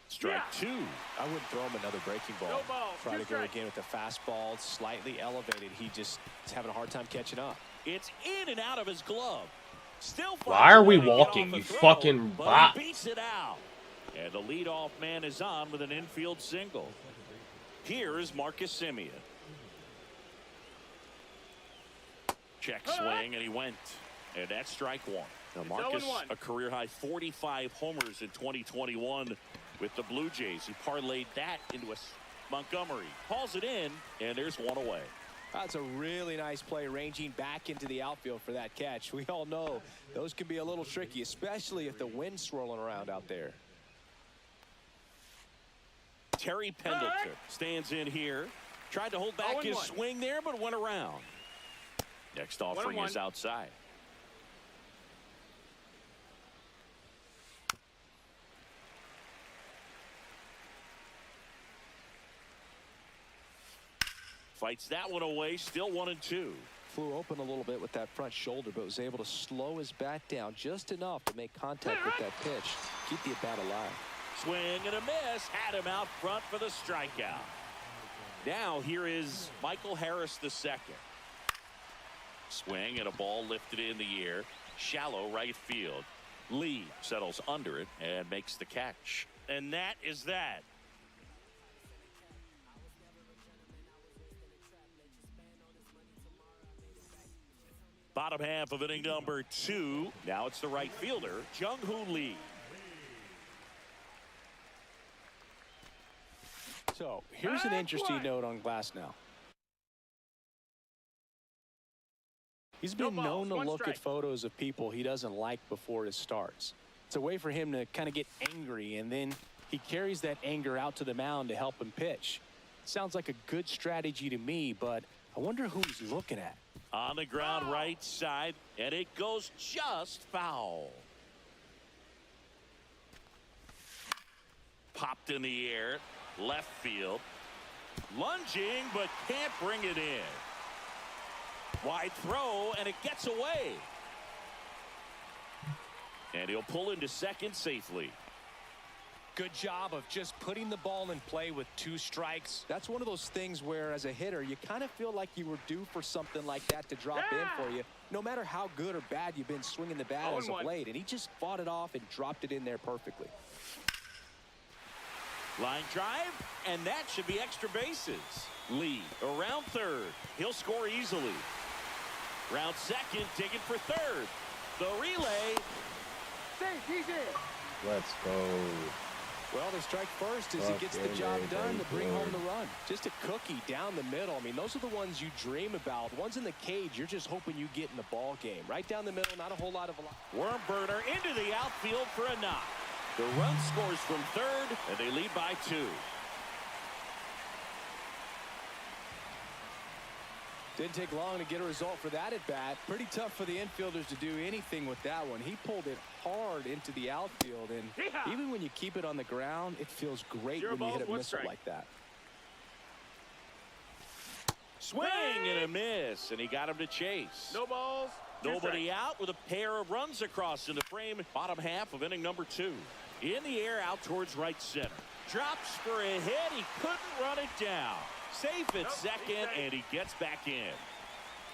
Strike 2. I wouldn't throw him another breaking ball. No ball, Try 2 to go strikes. again with the fastball, slightly elevated. He just is having a hard time catching up. It's in and out of his glove. Still. Why are we finds a way to get walking, off a you throw, fucking but bot? he beats it out. And the leadoff man is on with an infield single. Here is Marcus Simeon. Check swing, and he went. And that's strike 1. Now Marcus, 0-1. a career-high 45 homers in 2021 with the Blue Jays. He parlayed that into a Montgomery. Hauls it in, and there's one away. That's a really nice play, ranging back into the outfield for that catch. We all know those can be a little tricky, especially if the wind's swirling around out there. Terry Pendleton stands in here. Tried to hold back his 0-1. swing there, but went around. Next offering 1-1. is outside. Fights that one away, still 1-2. Flew open a little bit with that front shoulder, but was able to slow his bat down just enough to make contact with that pitch. Keep the at-bat alive. Swing and a miss. Had him out front for the strikeout. Now here is Michael Harris II. Swing and a ball lifted in the air. Shallow right field. Lee settles under it and makes the catch. And that is that. Bottom half of inning number 2. Now it's the right fielder, Jung-Hoo Lee. So here's an interesting note on Glasnow. He's been No balls, known to 1 look strike. at photos of people he doesn't like before it starts. It's a way for him to kind of get angry, and then he carries that anger out to the mound to help him pitch. Sounds like a good strategy to me, but I wonder who he's looking at. On the ground right side, and it goes just foul. Popped in the air, left field. Lunging, but can't bring it in. Wide throw, and it gets away. And he'll pull into second safely. Good job of just putting the ball in play with 2 strikes. That's one of those things where, as a hitter, you kind of feel like you were due for something like that to drop in for you, no matter how good or bad you've been swinging the bat as of 0-1. late. And he just fought it off and dropped it in there perfectly. Line drive, and that should be extra bases. Lee around third. He'll score easily. Round second, digging for third. The relay. Let's go. Well, the strike first as he gets the job done to bring home the run. Just a cookie down the middle. I mean, those are the ones you dream about. The ones in the cage, you're just hoping you get in the ball game. Right down the middle, not a whole lot of Worm burner into the outfield for a knock. The run scores from third, and they lead by 2. Didn't take long to get a result for that at bat. Pretty tough for the infielders to do anything with that one. He pulled it hard into the outfield, and even when you keep it on the ground, it feels great 0 when you hit a balls, 1 missile strike. like that. Swing and a miss, and he got him to chase. No balls. 2 Nobody strikes. out with a pair of runs across in the frame. Bottom half of inning number 2. In the air out towards right center. Drops for a hit. He couldn't run it down. Safe at second, and he gets back in.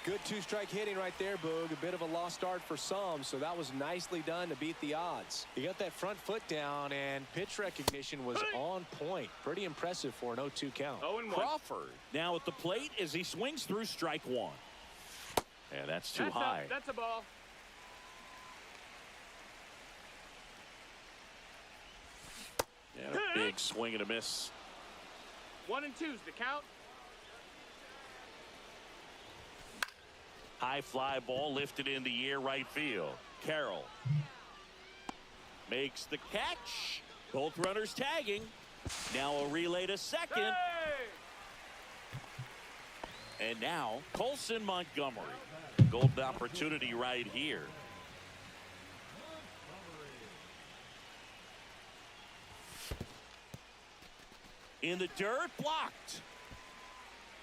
Good two-strike hitting right there, Boog. A bit of a lost start for some, so that was nicely done to beat the odds. He got that front foot down, and pitch recognition was on point. Pretty impressive for an 0-2 count. 0-1. Crawford now at the plate as he swings through strike one. And that's too high. That's a ball. And a big swing and a miss. 1 and 2's the count. High fly ball lifted in the air right field. Carroll makes the catch. Both runners tagging. Now a relay to second. Hey! And now Colson Montgomery. Golden opportunity right here. In the dirt, blocked.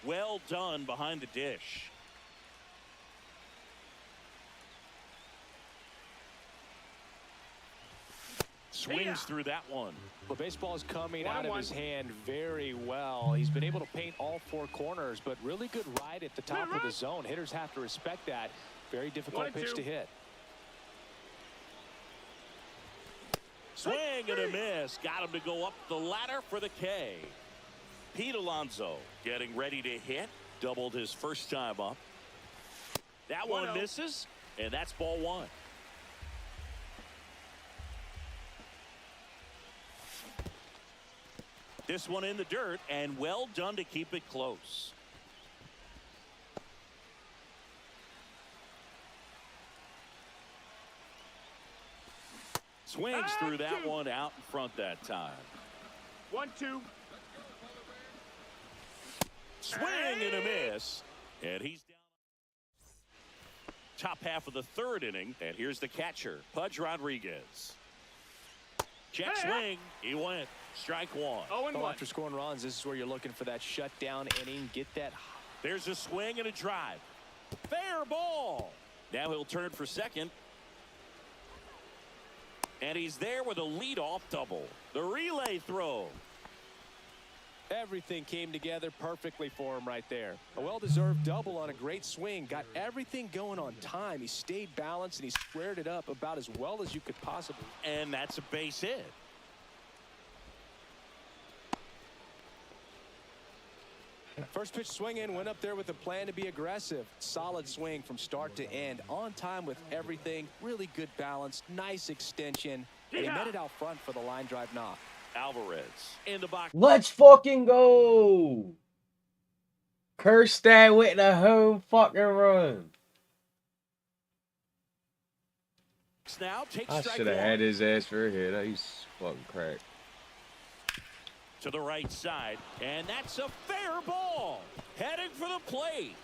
Well done behind the dish. Swings through that one. The baseball is coming out of his hand very well. He's been able to paint all four corners, but really good ride at the top of the zone. Hitters have to respect that. Very difficult pitch to hit. Swing and a miss. Got him to go up the ladder for the K. Pete Alonso getting ready to hit. Doubled his first time up. That one misses, and that's ball one. This one in the dirt, and well done to keep it close. Swings through that one out in front that time. 1-2. Swing and a miss, and he's down. Top half of the third inning, and here's the catcher, Pudge Rodriguez. Check swing, he went. Strike one. 0-1. After scoring runs, this is where you're looking for that shutdown inning. Get that. There's a swing and a drive. Fair ball. Now he'll turn for second. And he's there with a leadoff double. The relay throw. Everything came together perfectly for him right there. A well-deserved double on a great swing. Got everything going on time. He stayed balanced and he squared it up about as well as you could possibly. And that's a base hit. First pitch swing in, went up there with a plan to be aggressive. Solid swing from start to end. On time with everything. Really good balance. Nice extension. And he met it out front for the line drive knock. Alvarez in the box. Let's fucking go. Curse that with the home fucking run. Now takes I strike should have one. had his ass for a hit. He's fucking cracked. To the right side, and that's a fair ball. Heading for the plate.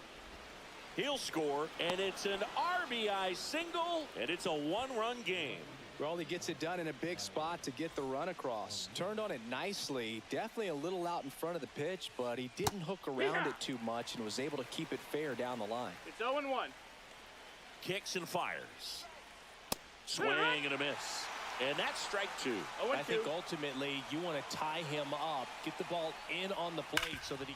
He'll score, and it's an RBI single, and it's a one-run game. Well, he gets it done in a big spot to get the run across. Turned on it nicely. Definitely a little out in front of the pitch, but he didn't hook around it too much and was able to keep it fair down the line. It's 0-1. Kicks and fires. Swing and a miss. And that's strike two. 0-2. I think ultimately you want to tie him up, get the ball in on the plate so that he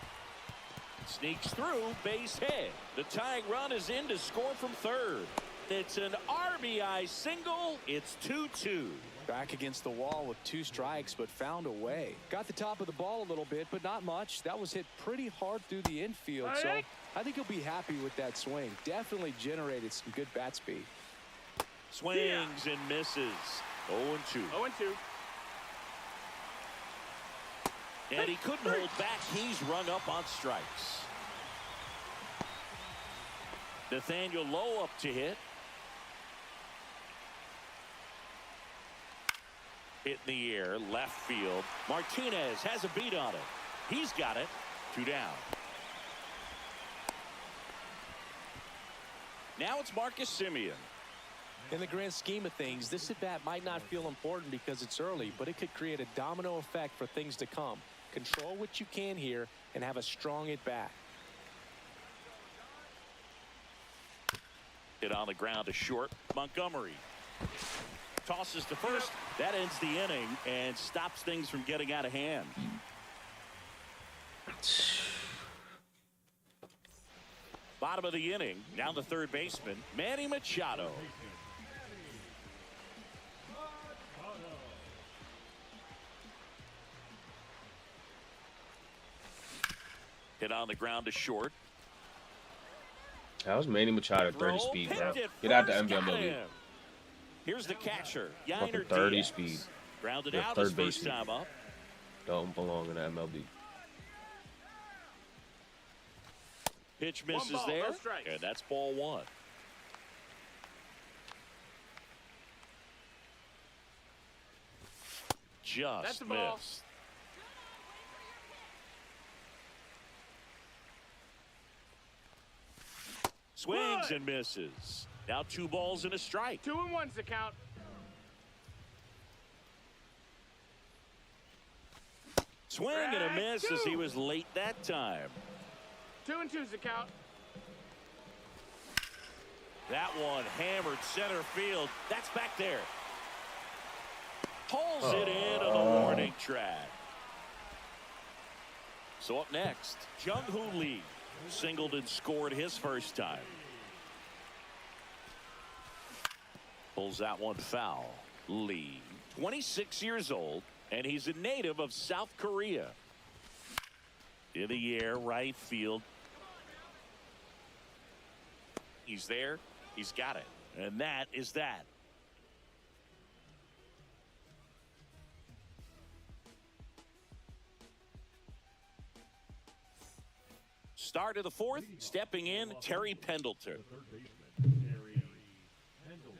Sneaks through, base hit. The tying run is in to score from third. It's an RBI single. It's 2-2. back against the wall with 2 strikes, but found a way. Got the top of the ball a little bit, but not much. That was hit pretty hard through the infield, so I think he'll be happy with that swing. Definitely generated some good bat speed. Swings and misses. 0-2. 0-2. And he couldn't hold back. He's rung up on strikes. Nathaniel Lowe up to hit. Hit in the air, left field. Martinez has a beat on it. He's got it. 2 down. Now it's Marcus Semien. In the grand scheme of things, this at-bat might not feel important because it's early, but it could create a domino effect for things to come. Control what you can here and have a strong at-bat. Hit on the ground to short. Montgomery tosses to first. That ends the inning and stops things from getting out of hand. Bottom of the inning, down the third baseman, Manny Machado. Hit on the ground to short. How's Manny Machado 30 speed, bro? Get out the MLB. Here's the catcher, Fucking Yainer 30 Diaz. speed. Grounded Your out third his first baseman. time up. Don't belong in the MLB. Pitch One misses ball, there, no strikes. and that's ball one. That's Just the ball. missed. Swings Good. and misses. Now 2 balls and a strike. 2-1's the count. Swing and a miss as he was late that time. 2-2's the count. That one hammered center field. That's back there. Pulls it in on the warning track. So up next, Jung-Hoo Lee. Singled and scored his first time. Pulls that one foul. Lee, 26 years old, and he's a native of South Korea. In the air, right field. He's there. He's got it. And that is that. Start of the fourth, stepping in, Terry Pendleton. Third baseman, Terry Pendleton.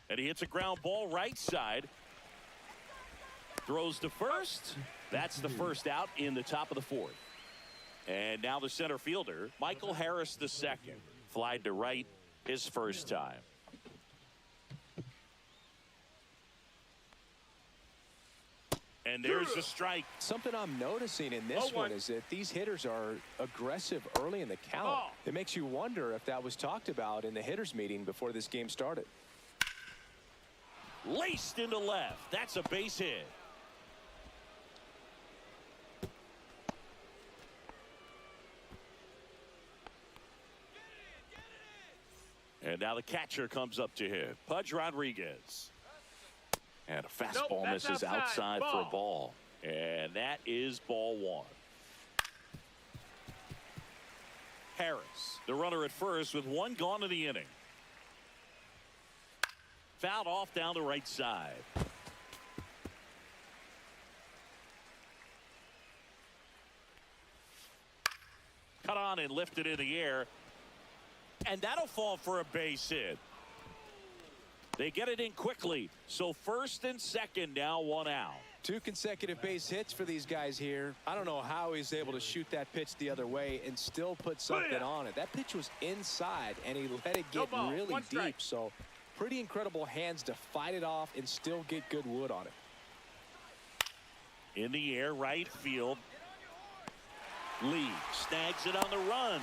And he hits a ground ball right side. Throws to first. That's the first out in the top of the fourth. And now the center fielder, Michael Harris II. Flied to right his first time. And there's the strike. Something I'm noticing in this 0-1. one is that these hitters are aggressive early in the count. Ball. It makes you wonder if that was talked about in the hitters meeting before this game started. Laced into left. That's a base hit. And now the catcher comes up to him, Pudge Rodriguez. And a fastball that's misses outside for a Ball. ball. And that is ball one. Harris, the runner at first with one gone in the inning. Fouled off down the right side. Cut on and lifted in the air. And that'll fall for a base hit. They get it in quickly. So first and second now, one out. 2 consecutive base hits for these guys here. I don't know how he's able to shoot that pitch the other way and still put something on it. That pitch was inside and he let it get ball, really 1 strike. deep. So pretty incredible hands to fight it off and still get good wood on it. In the air, right field. Lee snags it on the run.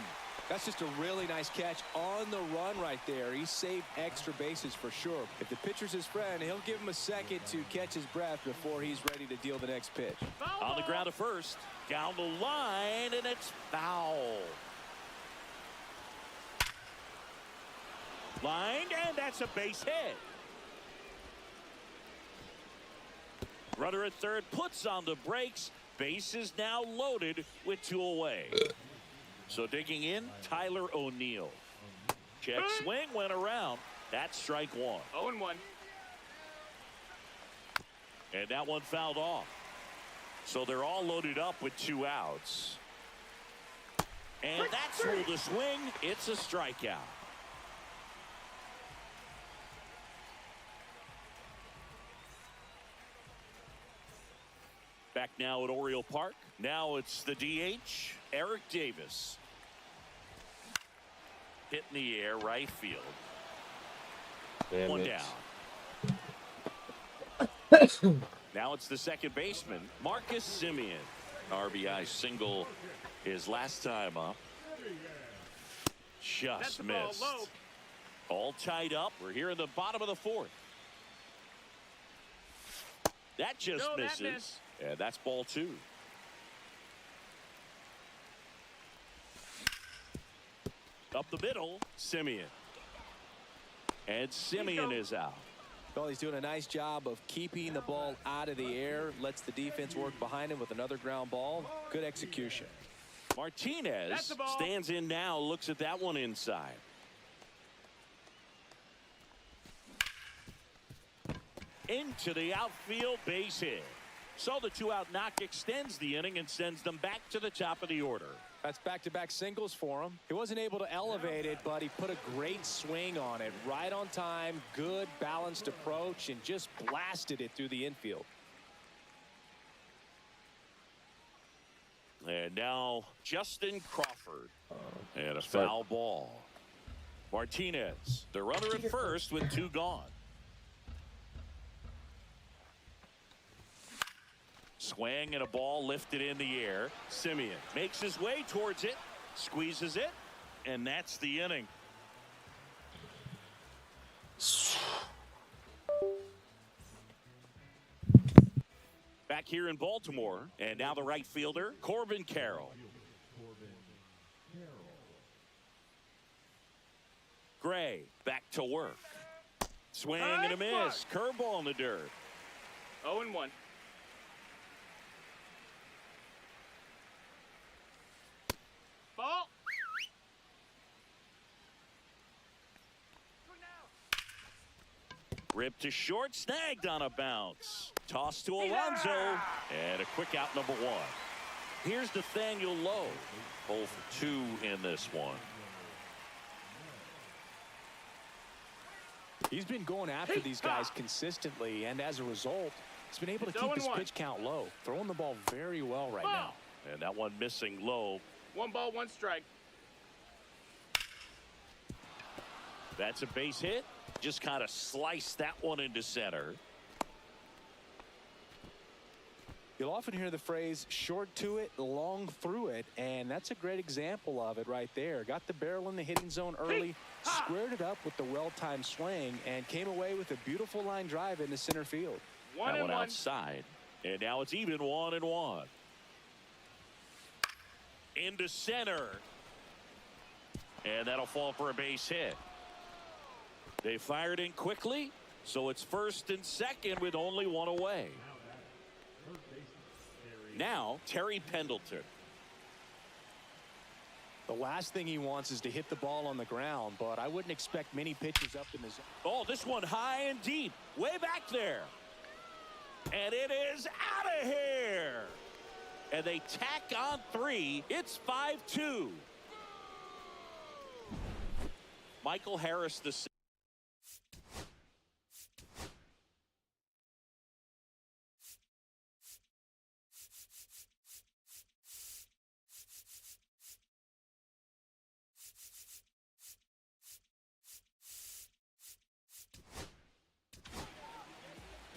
That's just a really nice catch on the run right there. He saved extra bases for sure. If the pitcher's his friend, he'll give him a second to catch his breath before he's ready to deal the next pitch. On the ground at first. Down the line, and it's foul. Lined, and that's a base hit. Runner at third puts on the brakes. Base is now loaded with 2 away. So digging in, Tyler O'Neill. Check swing, went around. That's strike one. 0-1. And that one fouled off. So they're all loaded up with 2 outs. And that's ruled a swing. It's a strikeout. Back now at Oriole Park. Now it's the DH, Eric Davis. Hit in the air, right field. Damn One it. down. Now it's the second baseman, Marcus Semien. RBI single his last time up. Just missed. All tied up. We're here in the bottom of the fourth. That just misses. And that's ball two. Up the middle, Semien. And Semien is out. Well, he's doing a nice job of keeping the ball out of the air. Lets the defense work behind him with another ground ball. Good execution. Martinez stands in now, looks at that one inside. Into the outfield, base hit. So the 2-out knock extends the inning and sends them back to the top of the order. That's back-to-back singles for him. He wasn't able to elevate it, but he put a great swing on it. Right on time, good balanced approach, and just blasted it through the infield. And now Justin Crawford. And a foul ball. Martinez, the runner at first with 2 gone. Swing and a ball lifted in the air. Semien makes his way towards it, squeezes it, and that's the inning. Back here in Baltimore, and now the right fielder, Corbin Carroll. Gray back to work. Swing and a miss. Curveball in the dirt. 0-1. Ball. Ripped to short, snagged on a bounce. Toss to Alonso, and a quick out number 1. Here's Nathaniel Lowe. 0 for 2 in this one. He's been going after these guys consistently, and as a result, he's been able to keep his pitch count low. Throwing the ball very well right now. And that one missing low. 1 ball, 1 strike. That's a base hit. Just kind of sliced that one into center. You'll often hear the phrase short to it, long through it, and that's a great example of it right there. Got the barrel in the hitting zone early, squared it up with the well-timed swing, and came away with a beautiful line drive into center field. That one outside, and now it's even 1-1. Into center, and that'll fall for a base hit. They fired in quickly, so it's first and second with only 1 away. Now Terry Pendleton. The last thing he wants is to hit the ball on the ground, but I wouldn't expect many pitches up in the zone. Oh, this one high and deep, way back there. And it is out of here. And they tack on 3. It's 5-2. Michael Harris the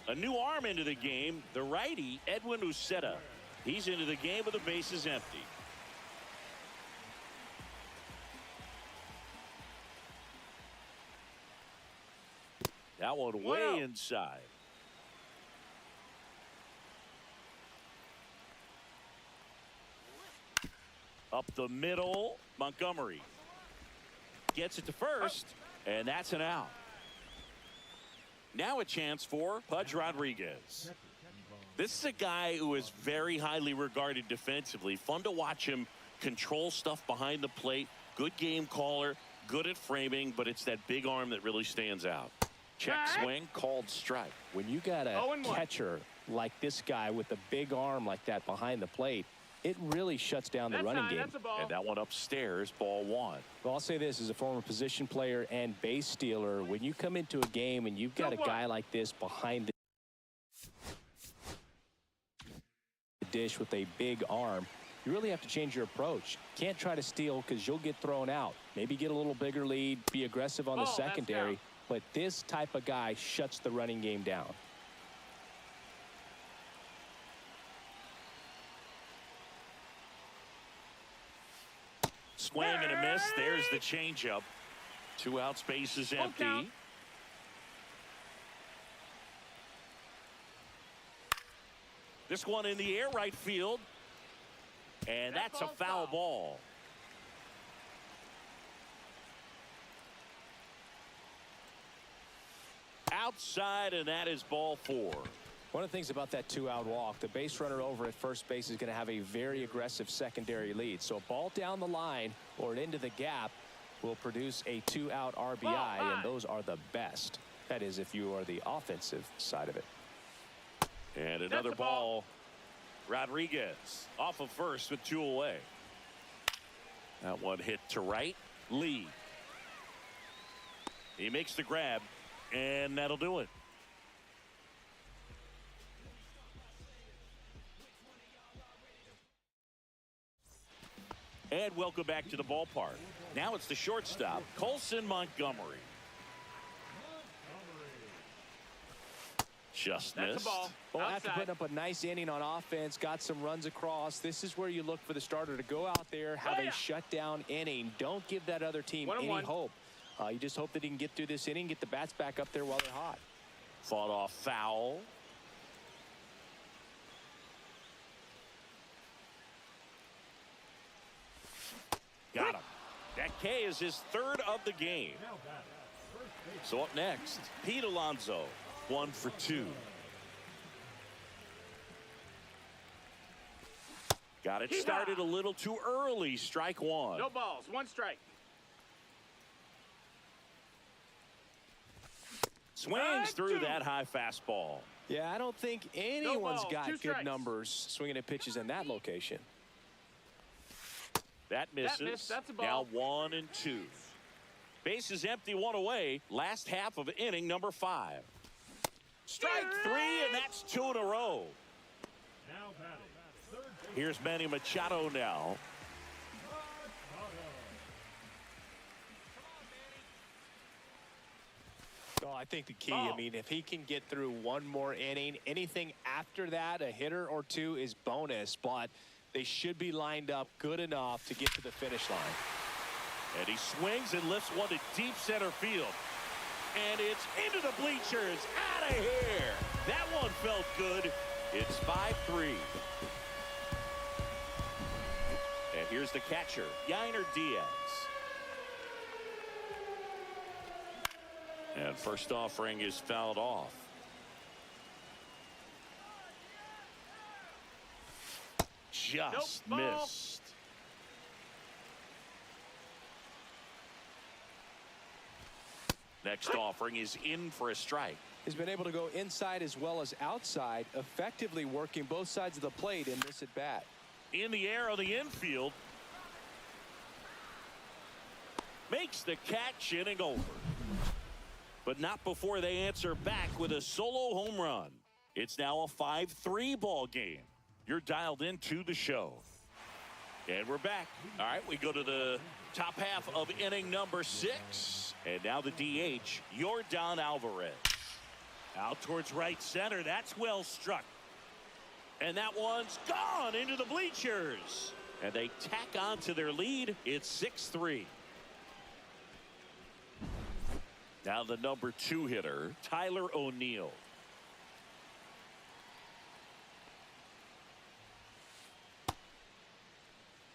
a new arm into the game, the righty Edwin Uceta. He's into the game with the bases empty. That one way inside. Up the middle, Montgomery gets it to first, and that's an out. Now a chance for Pudge Rodriguez. This is a guy who is very highly regarded defensively. Fun to watch him control stuff behind the plate. Good game caller, good at framing, but it's that big arm that really stands out. Check swing, called strike. When you got a catcher like this guy with a big arm like that behind the plate, it really shuts down the running game. And that one upstairs, ball 1. Well, I'll say this as a former position player and base stealer, when you come into a game and you've got a guy like this behind the dish with a big arm, you really have to change your approach. Can't try to steal because you'll get thrown out. Maybe get a little bigger lead, be aggressive on the secondary. But this type of guy shuts the running game down. Swing and a miss. There's the changeup. 2 out, space is empty. This one in the air, right field. And that's a foul ball. Outside, and that is ball 4. One of the things about that 2-out walk, the base runner over at first base is going to have a very aggressive secondary lead. So a ball down the line or into the gap will produce a 2-out RBI, and those are the best. That is, if you are the offensive side of it. And another ball. Rodriguez off of first with 2 away. That one hit to right. Lee. He makes the grab, and that'll do it. And welcome back to the ballpark. Now it's the shortstop, Colson Montgomery. Just missed. Well, after putting up a nice inning on offense, got some runs across, this is where you look for the starter to go out there, have a shutdown inning. Don't give that other team any hope. You just hope that he can get through this inning, get the bats back up there while they're hot. Fought off foul. Got him. That K is his 3rd of the game. So up next, Pete Alonso, 1 for 2. Got it started a little too early. Strike 1. No balls. 1 strike. Swings through that high fastball. Yeah, I don't think anyone's got good numbers swinging at pitches in that location. That misses. That's a ball. Now 1 and 2. Base is empty, 1 away. Last half of inning number 5. Strike 3, and that's 2 in a row. Now batting. Here's Manny Machado now. Oh, I think the key, I mean, if he can get through 1 more inning, anything after that, a hitter or 2 is bonus, but they should be lined up good enough to get to the finish line. And he swings and lifts one to deep center field. And it's into the bleachers, out of here. That one felt good. It's 5-3. And here's the catcher, Yainer Diaz. And first offering is fouled off. Just missed. Next offering is in for a strike. He's been able to go inside as well as outside, effectively working both sides of the plate in this at bat. In the air on the infield. Makes the catch, inning over. But not before they answer back with a solo home run. It's now a 5-3 ball game. You're dialed into the show. And we're back. All right, we go to the top half of inning number 6. And now the DH, Yordan Alvarez. Out towards right center. That's well struck. And that one's gone into the bleachers. And they tack on to their lead. It's 6-3. Now the number 2 hitter, Tyler O'Neill.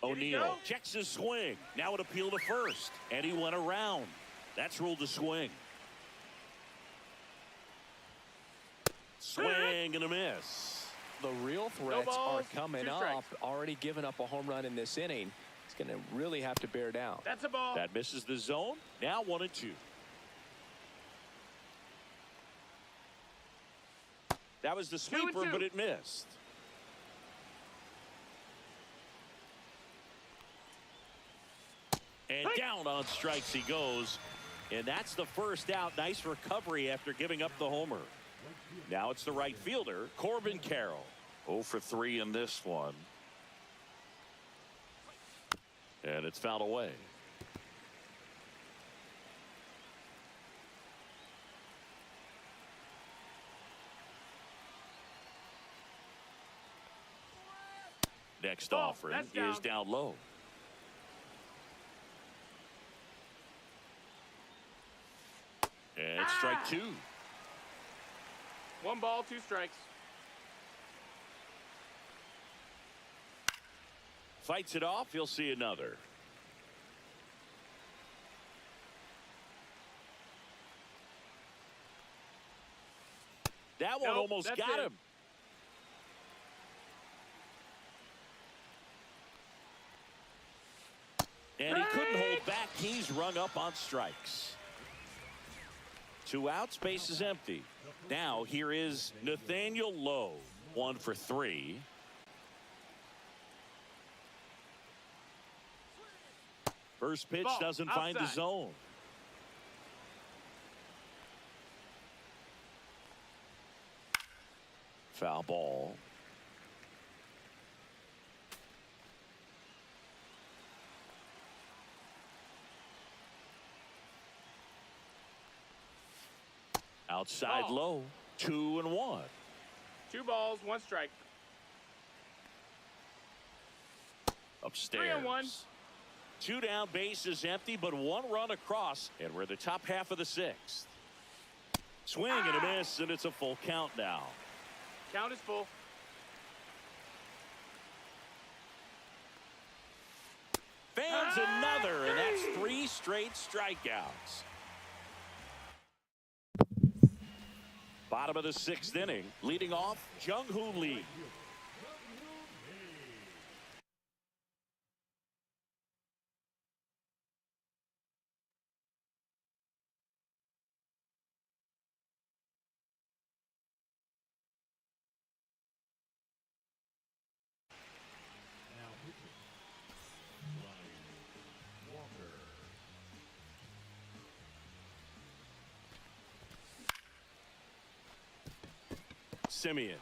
O'Neill checks his swing. Now an appeal to first. And he went around. That's ruled a swing. Swing and a miss. The real threats are coming up. Already given up a home run in this inning. He's going to really have to bear down. That's a ball. That misses the zone. Now 1 and 2. That was the sweeper, but it missed. And down on strikes he goes. And that's the first out. Nice recovery after giving up the homer. Now it's the right fielder, Corbin Carroll. 0 for 3 in this one. And it's fouled away. Next offering is down low. And strike 2. 1 ball, 2 strikes. Fights it off. He'll see another. That one almost got him. And he couldn't hold back. He's rung up on strikes. 2 outs, base is empty. Now here is Nathaniel Lowe. 1 for 3. First pitch doesn't find the zone. Foul ball. Outside low. 2-1. 2 balls, 1 strike. Upstairs. 3-1. 2 down, base is empty, but 1 run across, and we're in the top half of the 6th. Swing and a miss, and it's a full count now. Count is full. Fans another, and that's 3 straight strikeouts. Bottom of the 6th inning, leading off, Jung-Hoo Lee. Simeon.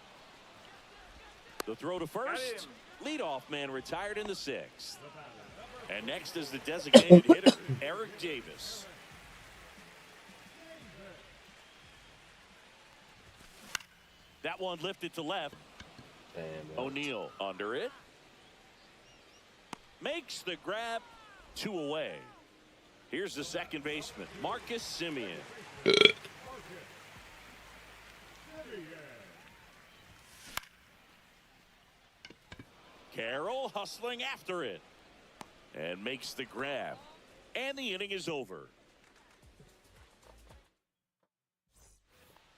The throw to first. Leadoff man retired in the 6th. And next is the designated hitter, Eric Davis. That one lifted to left. O'Neill under it. Makes the grab. 2 away. Here's the second baseman, Marcus Simeon. Carroll hustling after it and makes the grab, and the inning is over.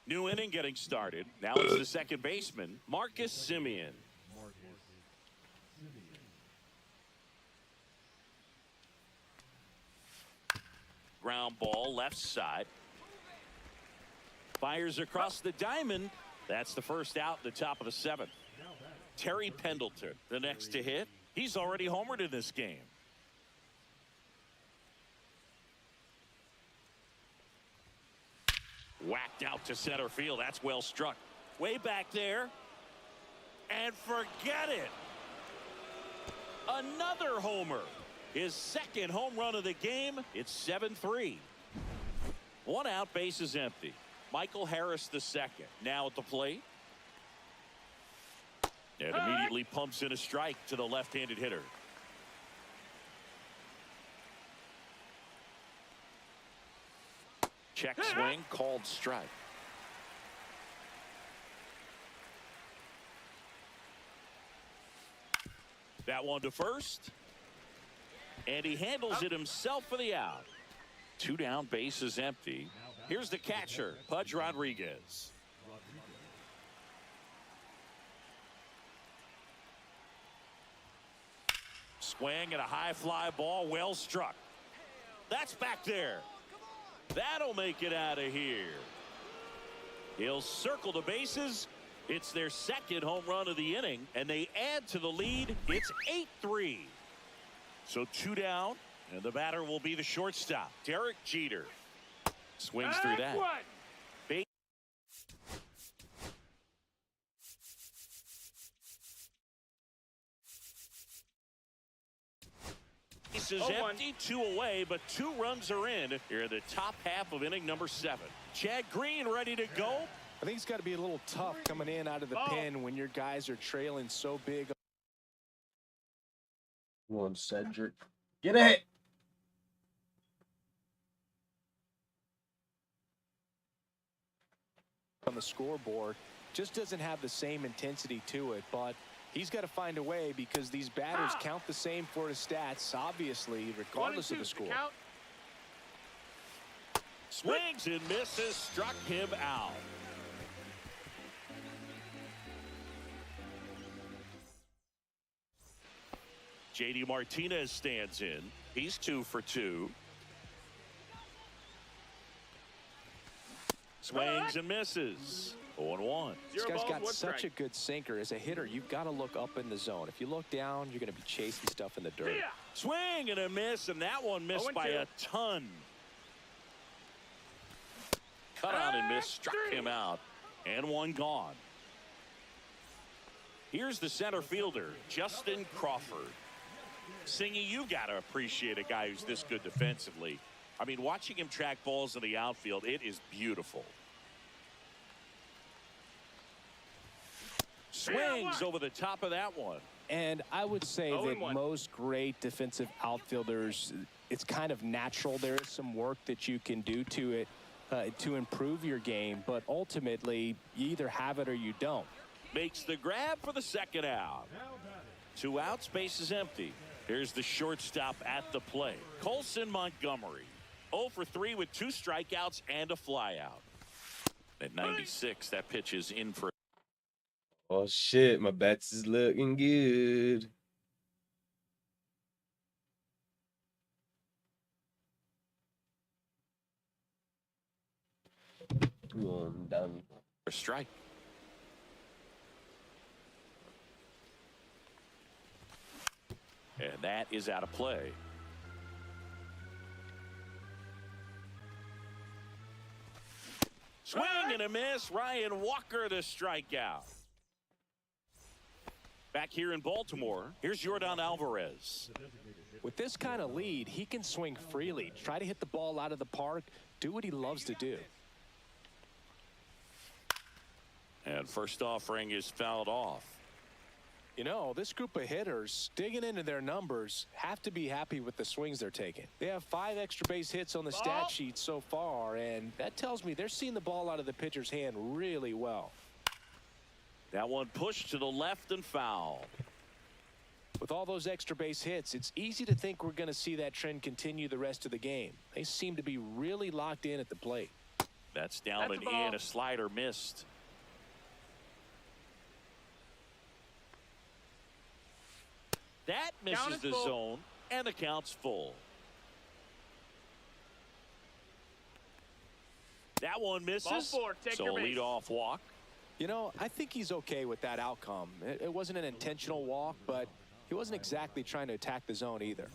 New inning getting started. Now it's the second baseman, Marcus Simeon. Ground ball left side. Fires across the diamond. That's the first out in the top of the 7th. Terry Pendleton, the next to hit. He's already homered in this game. Whacked out to center field. That's well struck. Way back there. And forget it. Another homer. His second home run of the game. It's 7-3. 1 out, base is empty. Michael Harris the second. Now at the plate. And immediately pumps in a strike to the left-handed hitter. Check swing, called strike. That one to first. And he handles it himself for the out. 2 down, base is empty. Here's the catcher, Pudge Rodriguez. Swing and a high fly ball, well struck. That's back there. That'll make it out of here. He'll circle the bases. It's their second home run of the inning, and they add to the lead. It's 8-3. So 2 down, and the batter will be the shortstop, Derek Jeter. Swings through that. bases empty, 2 away, but 2 runs are in here in the top half of inning number 7. Chad Green ready to go. I think it's got to be a little tough coming in out of the pen when your guys are trailing so big. Come on, Cedric. Get it! On the scoreboard, just doesn't have the same intensity to it, but he's got to find a way because these batters count the same for his stats, obviously, regardless of the score. Swings and misses, struck him out. JD Martinez stands in. He's 2 for 2. Swings and misses. 0-1. This guy's got such a good sinker. As a hitter, you've got to look up in the zone. If you look down, you're going to be chasing stuff in the dirt. Swing and a miss, and that one missed by a ton. Cut out and missed, struck him out, and 1 gone. Here's the center fielder, Justin Crawford. Singy, you got to appreciate a guy who's this good defensively. I mean, watching him track balls in the outfield, it is beautiful. Swings over the top of that one. And I would say that most great defensive outfielders, it's kind of natural. There is some work that you can do to it to improve your game, but ultimately you either have it or you don't. Makes the grab for the second out. 2 outs, base is empty. Here's the shortstop at the plate, Colson Montgomery. 0 for 3 with 2 strikeouts and a flyout. At 96, that pitch is in for. Oh shit, my bats is looking good. Come on, done. A strike. And that is out of play. Swing and a miss. Ryan Walker the strikeout. Back here in Baltimore, here's Yordan Alvarez. With this kind of lead, he can swing freely, try to hit the ball out of the park, do what he loves to do. And first offering is fouled off. You know, this group of hitters, digging into their numbers, have to be happy with the swings they're taking. They have 5 extra base hits on the stat sheet so far, and that tells me they're seeing the ball out of the pitcher's hand really well. That one pushed to the left and foul. With all those extra base hits, it's easy to think we're going to see that trend continue the rest of the game. They seem to be really locked in at the plate. That's down and in. A slider missed. That misses the zone, and the count's full. That one misses, so a leadoff walk. You know, I think he's okay with that outcome. It wasn't an intentional walk, but he wasn't exactly trying to attack the zone either.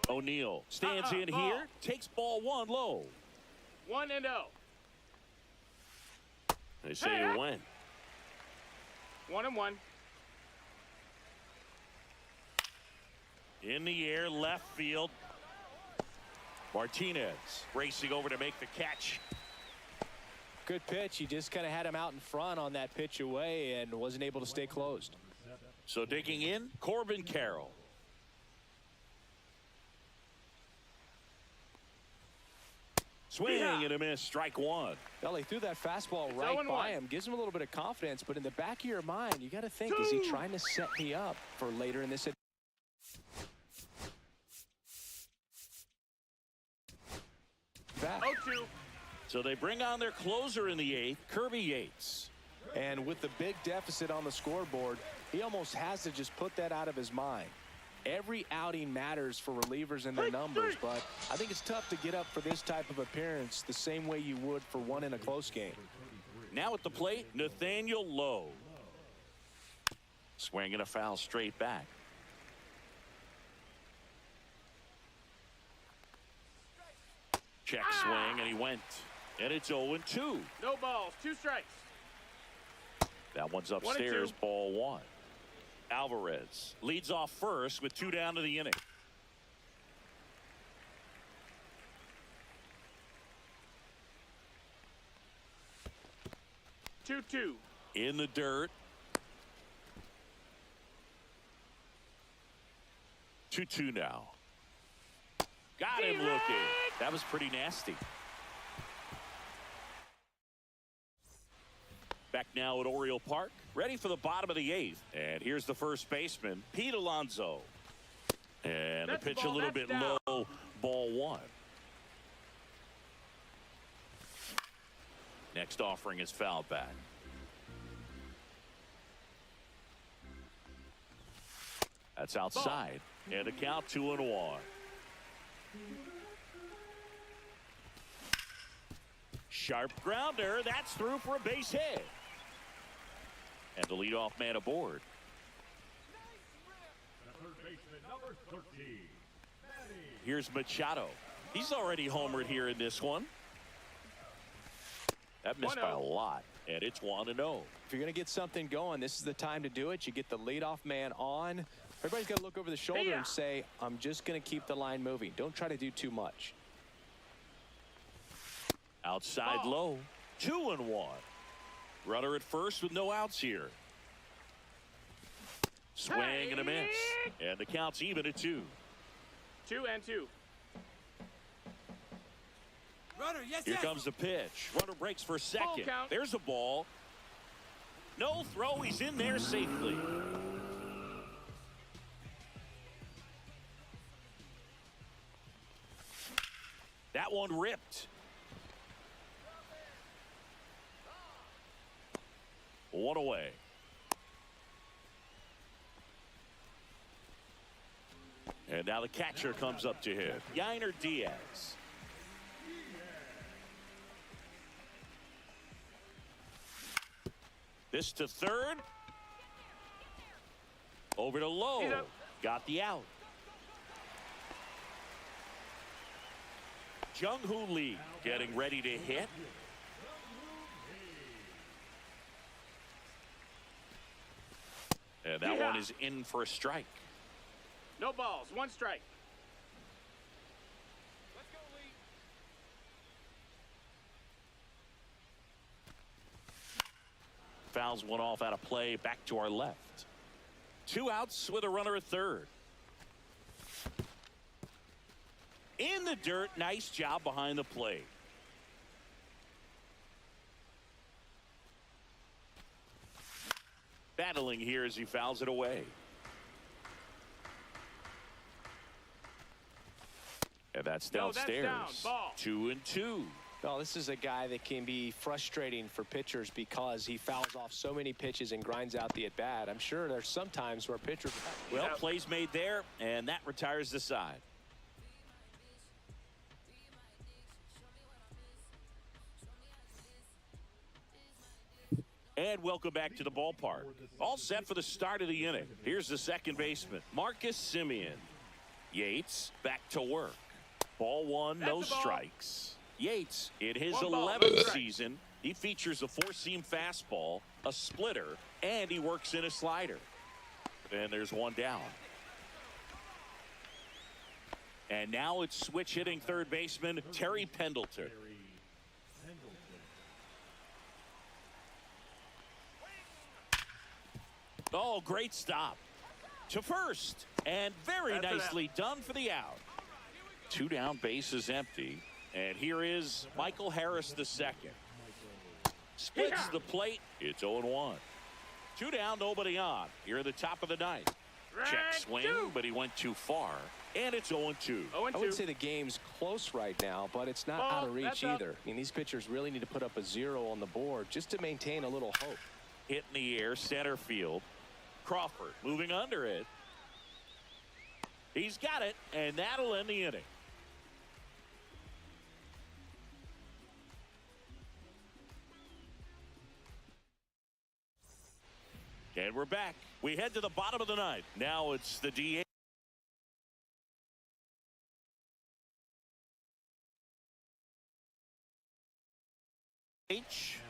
O'Neal stands in here, takes ball 1 low. 1-0. They say it went. 1-1. In the air, left field. Martinez racing over to make the catch. Good pitch. He just kind of had him out in front on that pitch away and wasn't able to stay closed. So digging in, Corbin Carroll. Swing and a miss, strike 1. Well, he threw that fastball right by him, gives him a little bit of confidence, but in the back of your mind, you got to think, is he trying to set me up for later in this? Back. 0-2. So they bring on their closer in the 8th, Kirby Yates. And with the big deficit on the scoreboard, he almost has to just put that out of his mind. Every outing matters for relievers and their numbers, but I think it's tough to get up for this type of appearance the same way you would for one in a close game. Now at the plate, Nathaniel Lowe. Swinging a foul straight back. Check swing, and he went. And it's 0-2. No balls, 2 strikes. That one's upstairs, ball 1. Alvarez leads off first with 2 down to the inning. Two. In the dirt. 2-2 now. Got him looking. That was pretty nasty. Back now at Oriole Park, ready for the bottom of the 8th. And here's the first baseman, Pete Alonso. And the pitch a little bit low, ball 1. Next offering is fouled back. That's outside. And a count 2-1. Sharp grounder. That's through for a base hit. And the leadoff man aboard. The third baseman, number 13. Here's Machado. He's already homered here in this one. That missed by a lot. And it's 1-0. If you're going to get something going, this is the time to do it. You get the leadoff man on. Everybody's got to look over the shoulder and say, I'm just going to keep the line moving. Don't try to do too much. Outside low. 2-1. Runner at first with no outs here. Swing and a miss. And the count's even at 2. 2-2. Runner, yes, Here comes the pitch. Runner breaks for second. Count. There's a ball. No throw. He's in there safely. That one ripped. 1 away. And now the catcher comes up to him. Yainer Diaz. This to third. Over to low. Got the out. Jung-Hoo Lee getting ready to hit. And that one is in for a strike. No balls, 1 strike. Let's go, Lee. Fouls one off out of play. Back to our left. 2 outs with a runner at third. In the dirt. Nice job behind the plate. Battling here as he fouls it away. And that's downstairs. That's down. Ball. 2-2. Well, this is a guy that can be frustrating for pitchers because he fouls off so many pitches and grinds out the at-bat. I'm sure there's some times where pitchers... Well, plays made there, and that retires the side. And welcome back to the ballpark. All set for the start of the inning. Here's the second baseman, Marcus Semien. Yates back to work. Ball 1, no strikes. Yates, in his 11th season, he features a 4-seam fastball, a splitter, and he works in a slider. And there's 1 down. And now it's switch hitting third baseman Terry Pendleton. Oh, great stop to first, and very nicely done for the out. 2 down, base is empty, and here is Michael Harris the second. Splits the plate. It's 0-1. 2 down, nobody on. Here at the top of the 9th. Check swing, but he went too far, and it's 0-2. I would say the game's close right now, but it's not out of reach either. I mean, these pitchers really need to put up a 0 on the board just to maintain a little hope. Hit in the air, center field. Crawford moving under it. He's got it, and that'll end the inning. And we're back. We head to the bottom of the 9th. Now it's the DH.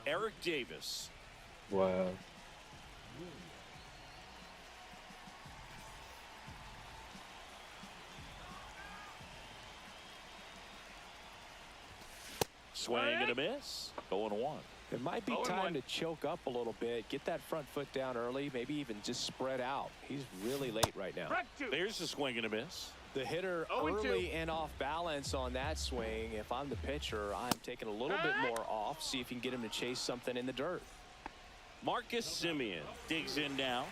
Eric Davis. Wow. Swing and a miss. 0-1. It might be time to choke up a little bit, get that front foot down early, maybe even just spread out. He's really late right now. There's a swing and a miss. The hitter early and off balance on that swing. If I'm the pitcher, I'm taking a little bit more off, see if you can get him to chase something in the dirt. Marcus Semien digs in now.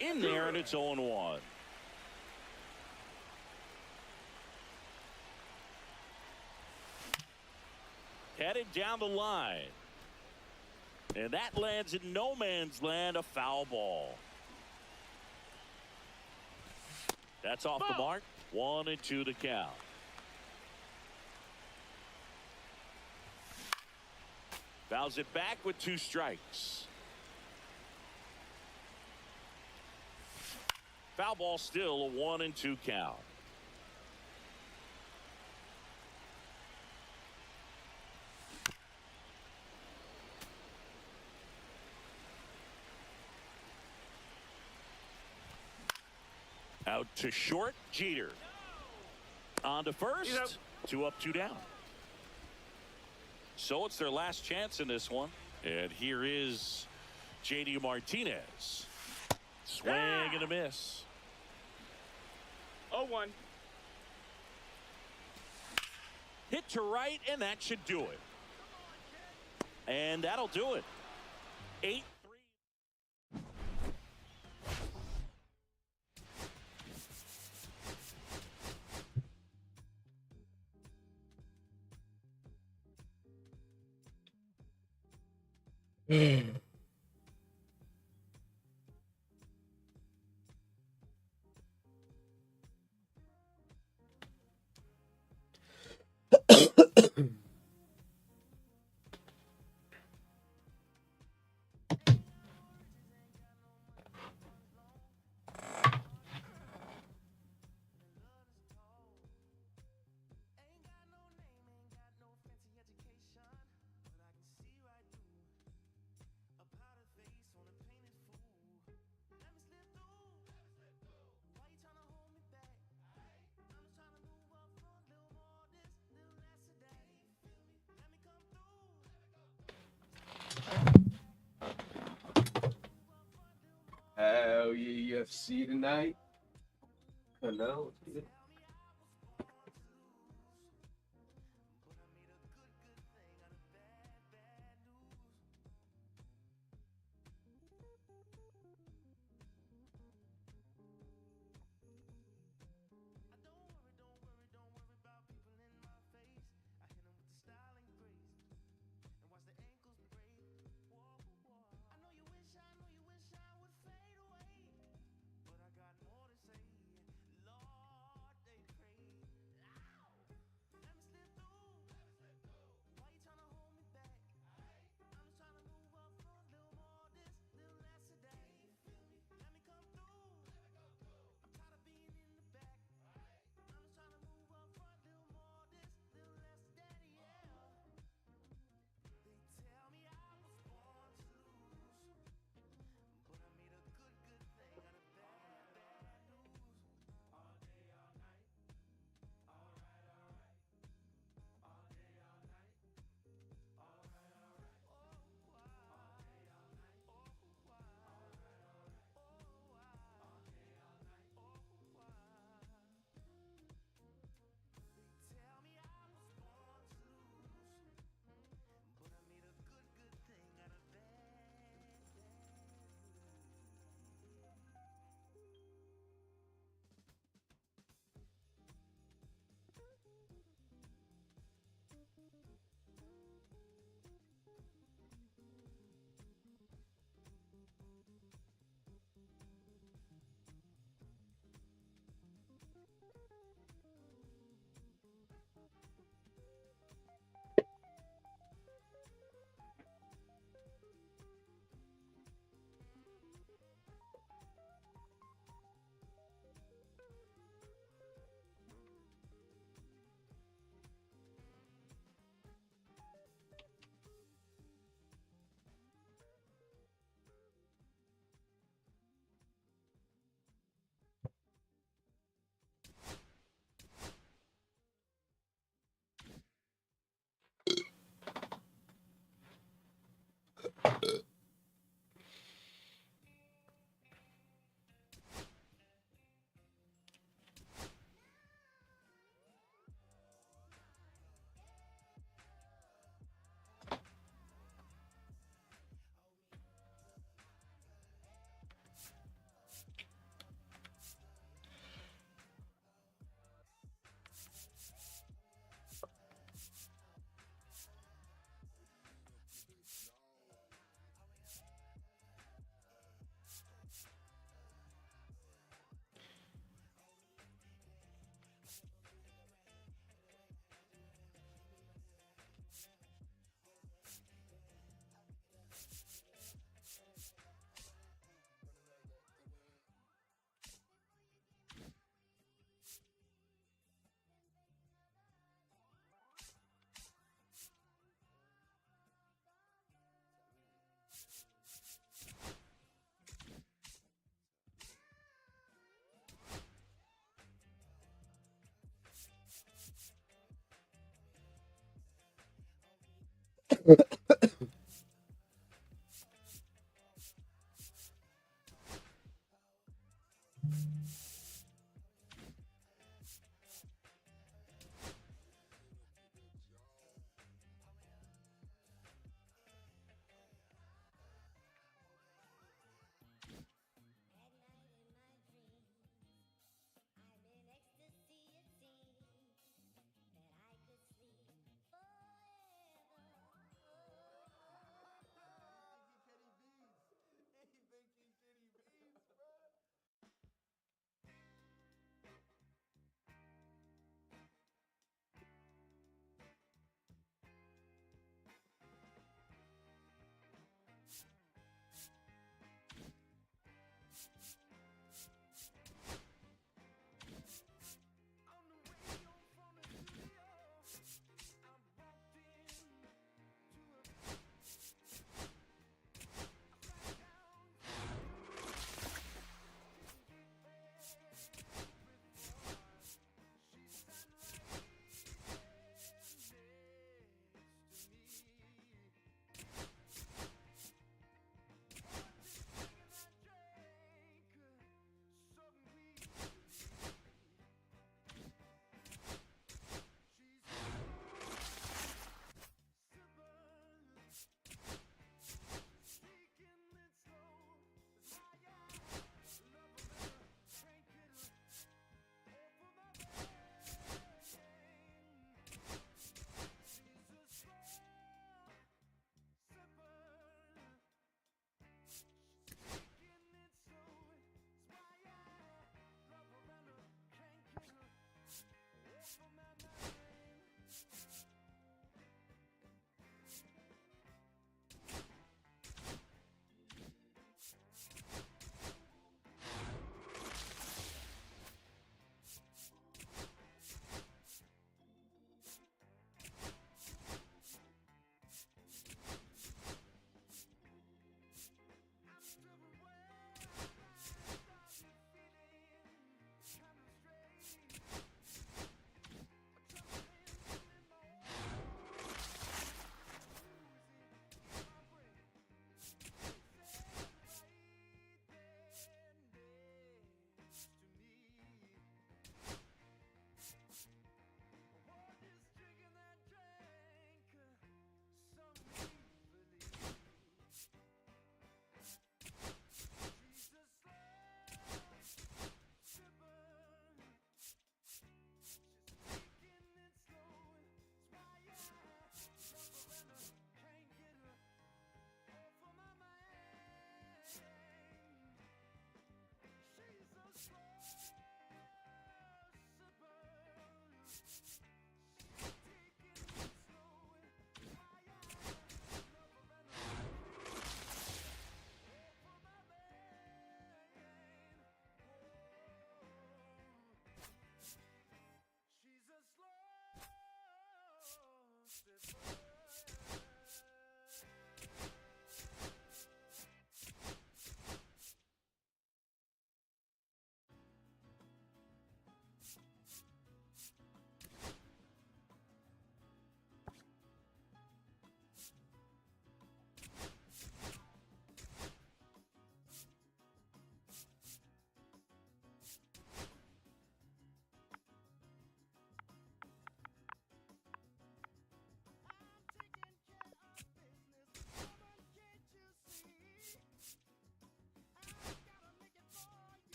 In there, and it's 0-1. Headed down the line. And that lands in no man's land, a foul ball. That's off the mark. 1-2 the count. Fouls it back with 2 strikes. Foul ball, still a 1-2 count. Out to short, Jeter. On to first. 2 up, 2 down. So it's their last chance in this one. And here is J.D. Martinez. Swing and a miss. 0-1. Hit to right, and that should do it. And that'll do it. 8-3. Hell yeah, UFC tonight. I know.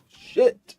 Shit.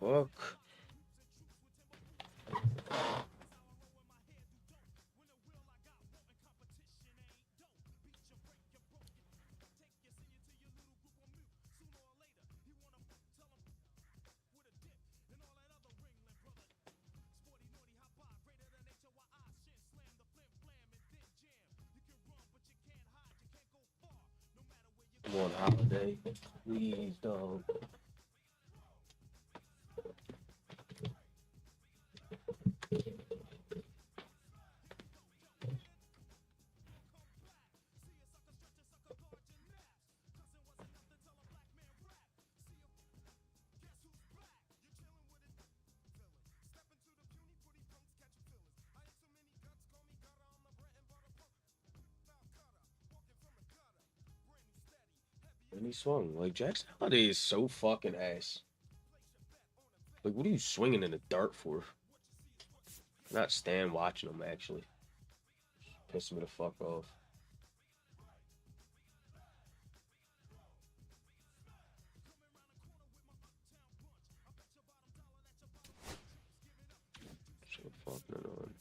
Fuck. I'm on holiday. Please don't. And he swung. Like, Jackson Holiday is so fucking ass. Like, what are you swinging in the dart for? Not stand watching him, actually. Pissing me the fuck off. So fucking annoying.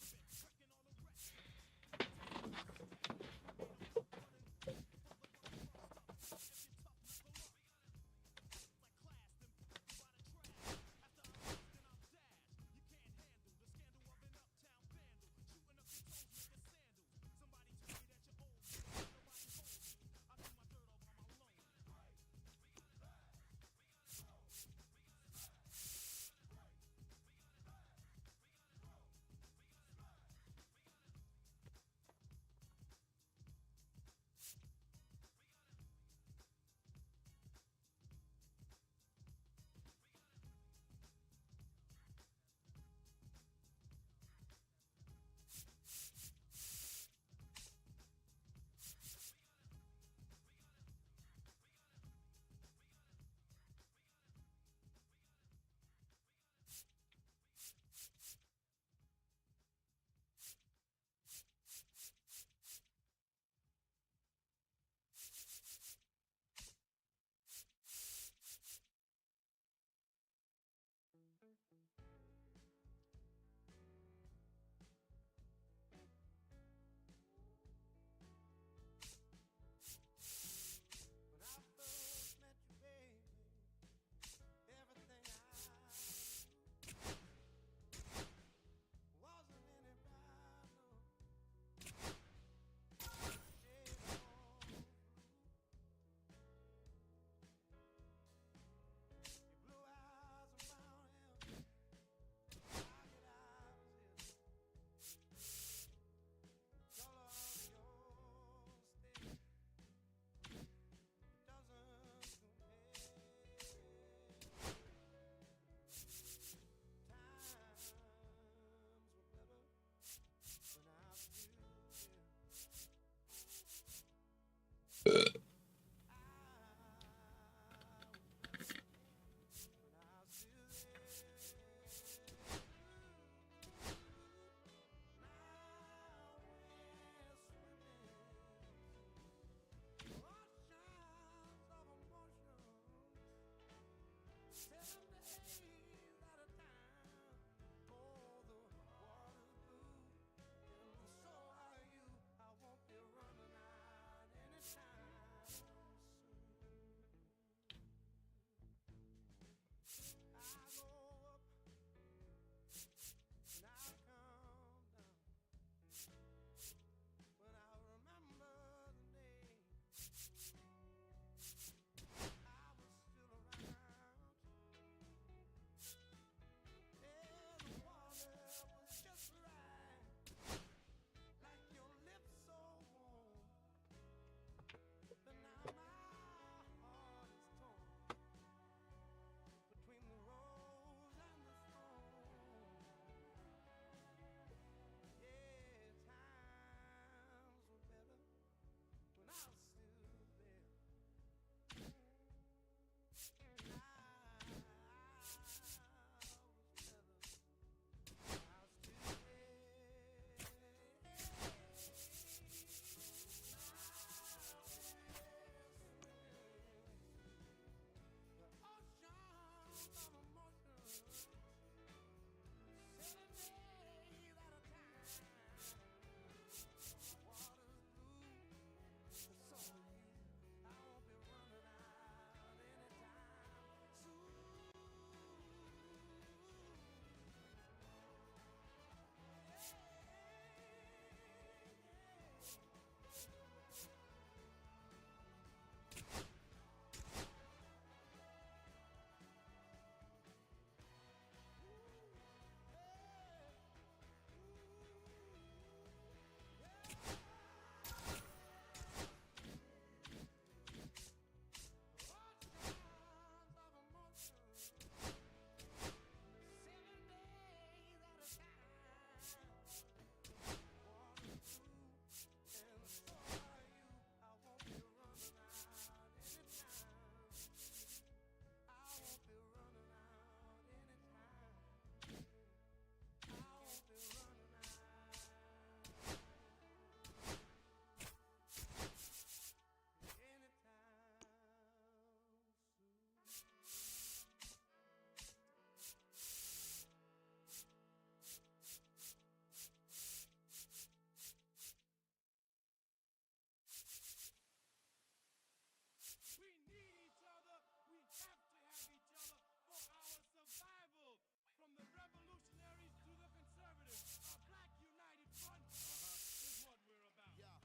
We need each other. We have to have each other for our survival. From the revolutionaries to the conservatives, a black united front is what we're about. Yeah.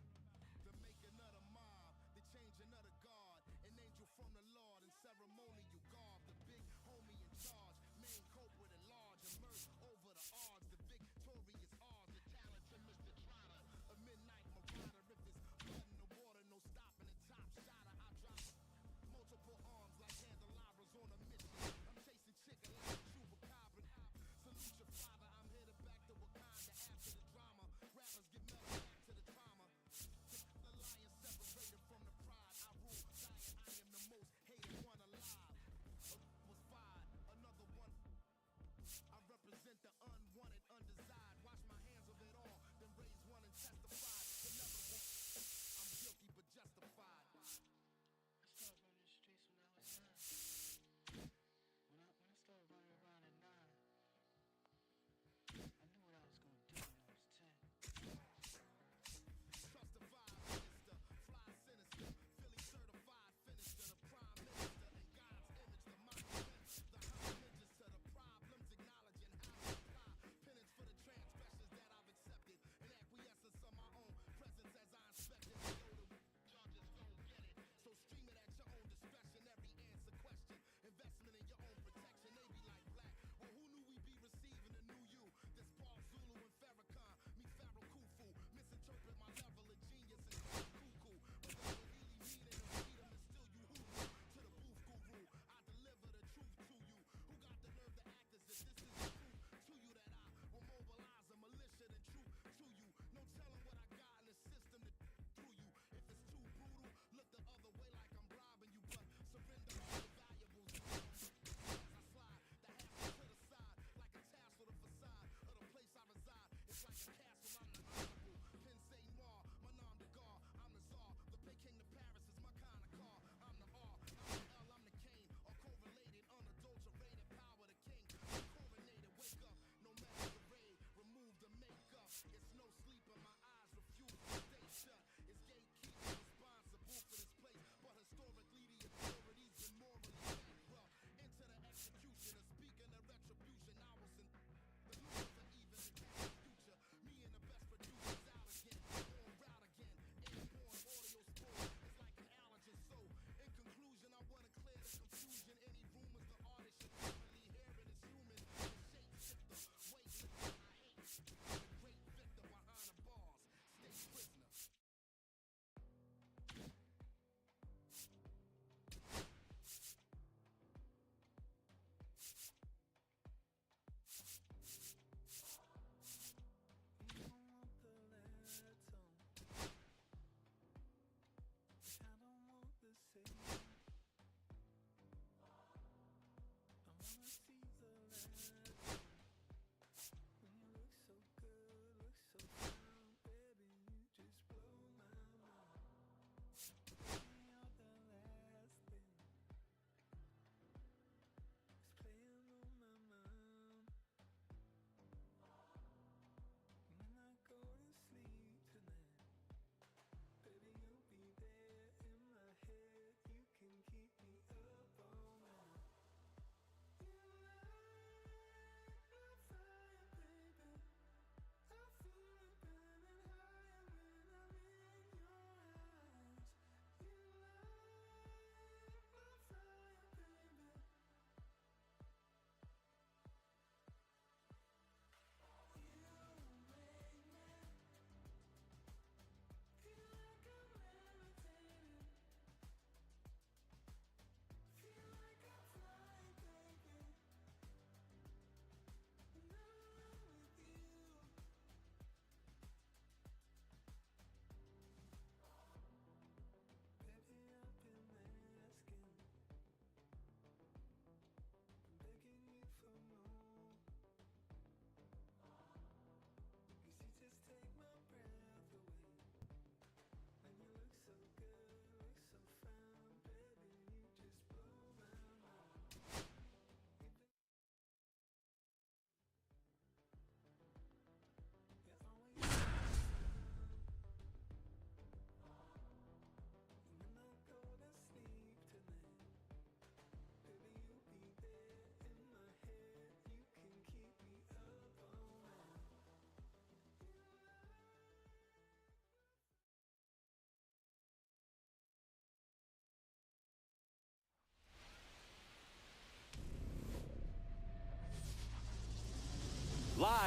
The making of the mob, the changing of the guard, an angel from the Lord in ceremonial garb, the big homie in charge, main culprit at large, emerge over the odds, the victorious odds, the talented Mr. Trotter, a midnight marauder. If there's blood in the water, no stopping the top shotter, I drop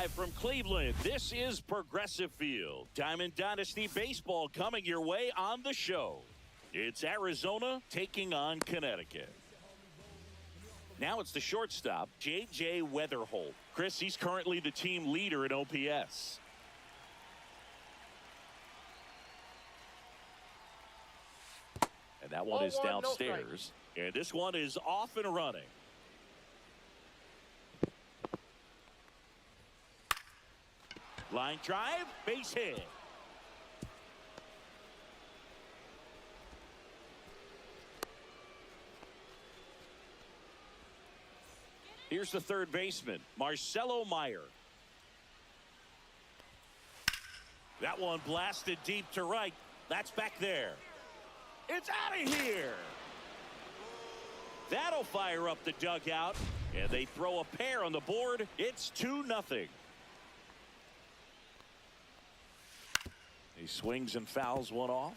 Live from Cleveland, this is Progressive Field. Diamond Dynasty Baseball coming your way on the show. It's Arizona taking on Connecticut. Now it's the shortstop, J.J. Weatherholt. Chris, he's currently the team leader in OPS. And that one is downstairs. And this one is off and running. Line drive, base hit. Here's the third baseman, Marcelo Meyer. That one blasted deep to right. That's back there. It's out of here. That'll fire up the dugout. And they throw a pair on the board. It's 2-0. He swings and fouls one off.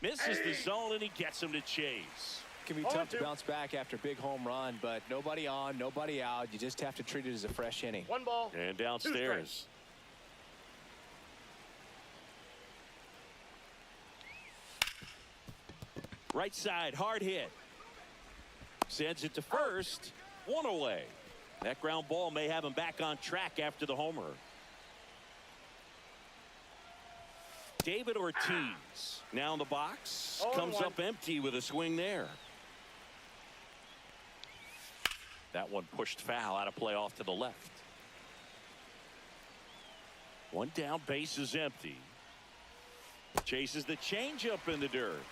Misses the zone, and he gets him to chase. Can be tough to bounce back after a big home run, but nobody on, nobody out. You just have to treat it as a fresh inning. 1 ball. And downstairs. Right side, hard hit. Sends it to first. 1 away. That ground ball may have him back on track after the homer. David Ortiz now in the box. Comes up empty with a swing there. That one pushed foul, out of play off to the left. One down, base is empty. Chases the changeup in the dirt.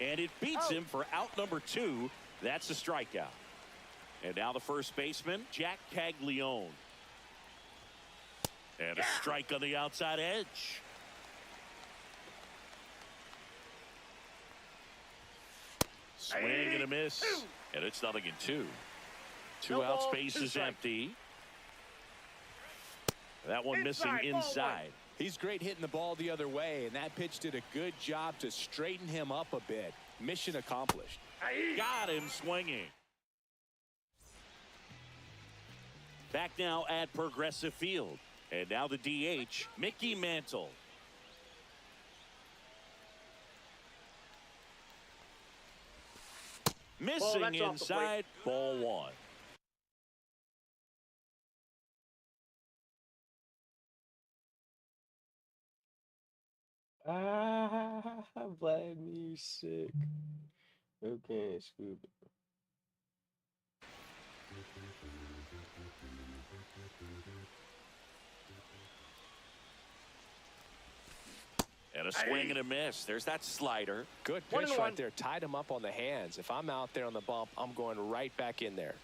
And it beats him for out number 2. That's a strikeout. And now the first baseman, Jack Caglione. And a strike on the outside edge. Swing and a miss. And it's 0-2. 2 outs, base is empty. That one missing inside. He's great hitting the ball the other way, and that pitch did a good job to straighten him up a bit. Mission accomplished. Got him swinging. Back now at Progressive Field. And now the DH, Mickey Mantle. Missing inside, ball 1. Vladimir sick. Okay, scoop it. And a swing and a miss. There's that slider. Good pitch right there. Tied him up on the hands. If I'm out there on the bump, I'm going right back in there.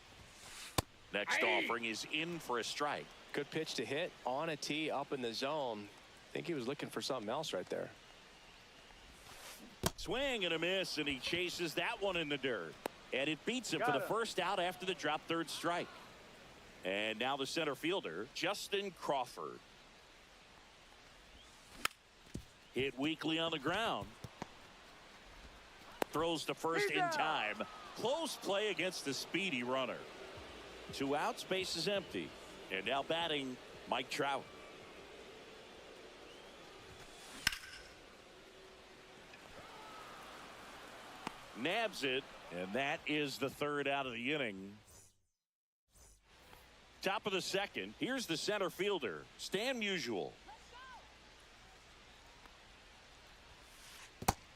Next offering is in for a strike. Good pitch to hit on a tee up in the zone. I think he was looking for something else right there. Swing and a miss, and he chases that one in the dirt. And it beats him for the first out after the drop third strike. And now the center fielder, Justin Crawford. Hit weakly on the ground. Throws to first in time. Close play against the speedy runner. 2 outs, base is empty. And now batting, Mike Trout. Nabs it, and that is the 3rd out of the inning. Top of the 2nd. Here's the center fielder, Stan Musial.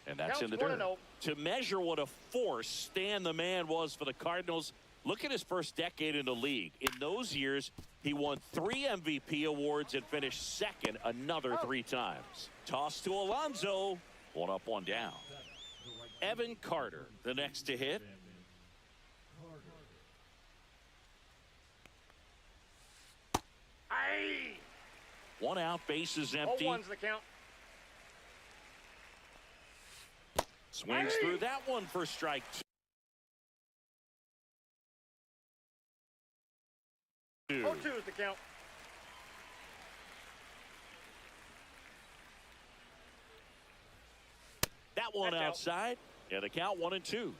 And that's in the dirt. To measure what a force Stan the Man was for the Cardinals, look at his first decade in the league. In those years, he won 3 MVP awards and finished 2nd another 3 times. Toss to Alonso. 1 up, 1 down. Evan Carter, the next to hit. One out, base is empty. 0-1's the count. Swings through that one for strike 2. 0-2 is the count. That one outside. And the count 1-2.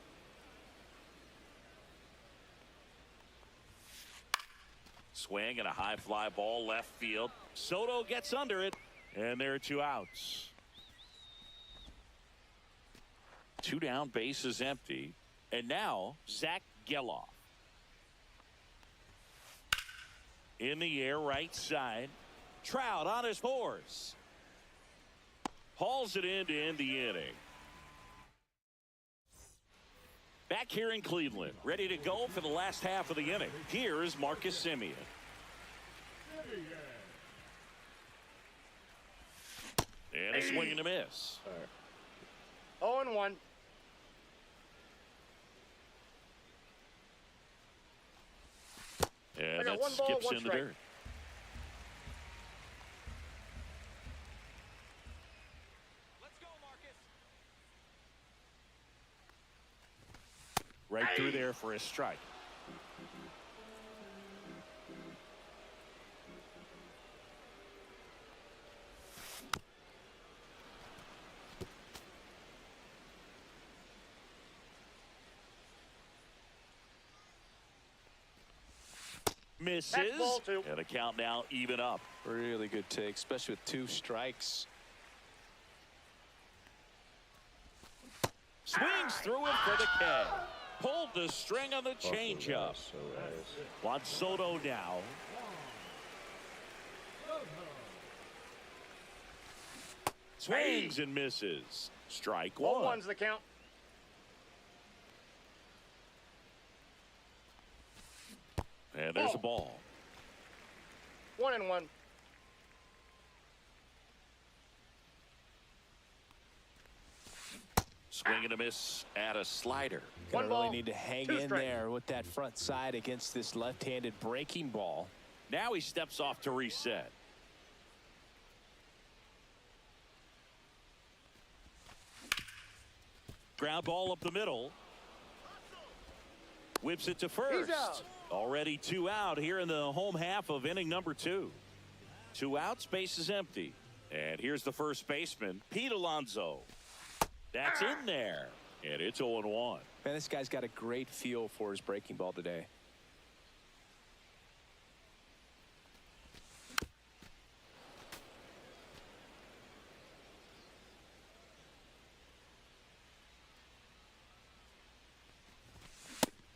Swing and a high fly ball left field. Soto gets under it, and there are 2 outs. 2 down, bases empty. And now, Zach Geloff. In the air, right side. Trout on his horse. Hauls it in to end the inning. Back here in Cleveland, ready to go for the last half of the inning. Here is Marcus Semien. And a swing and a miss. 0-1. And that skips in the dirt. Let's go, Marcus. Right through there for a strike. Misses. And a count now even up. Really good take, especially with 2 strikes. Swings through it for the K. Pulled the string on the changeup. Juan Soto now. Swings and misses. Strike 1. 0-1's the count. And there's a ball. 1-1. Swing and a miss at a slider. Gonna One really ball, need to hang 2 in strikes. there with that front side against this left-handed breaking ball. Now he steps off to reset. Ground ball up the middle. Whips it to first. He's out. Already 2 out here in the home half of inning number 2. 2 outs, base is empty. And here's the first baseman, Pete Alonso. That's in there. And it's 0-1. Man, this guy's got a great feel for his breaking ball today.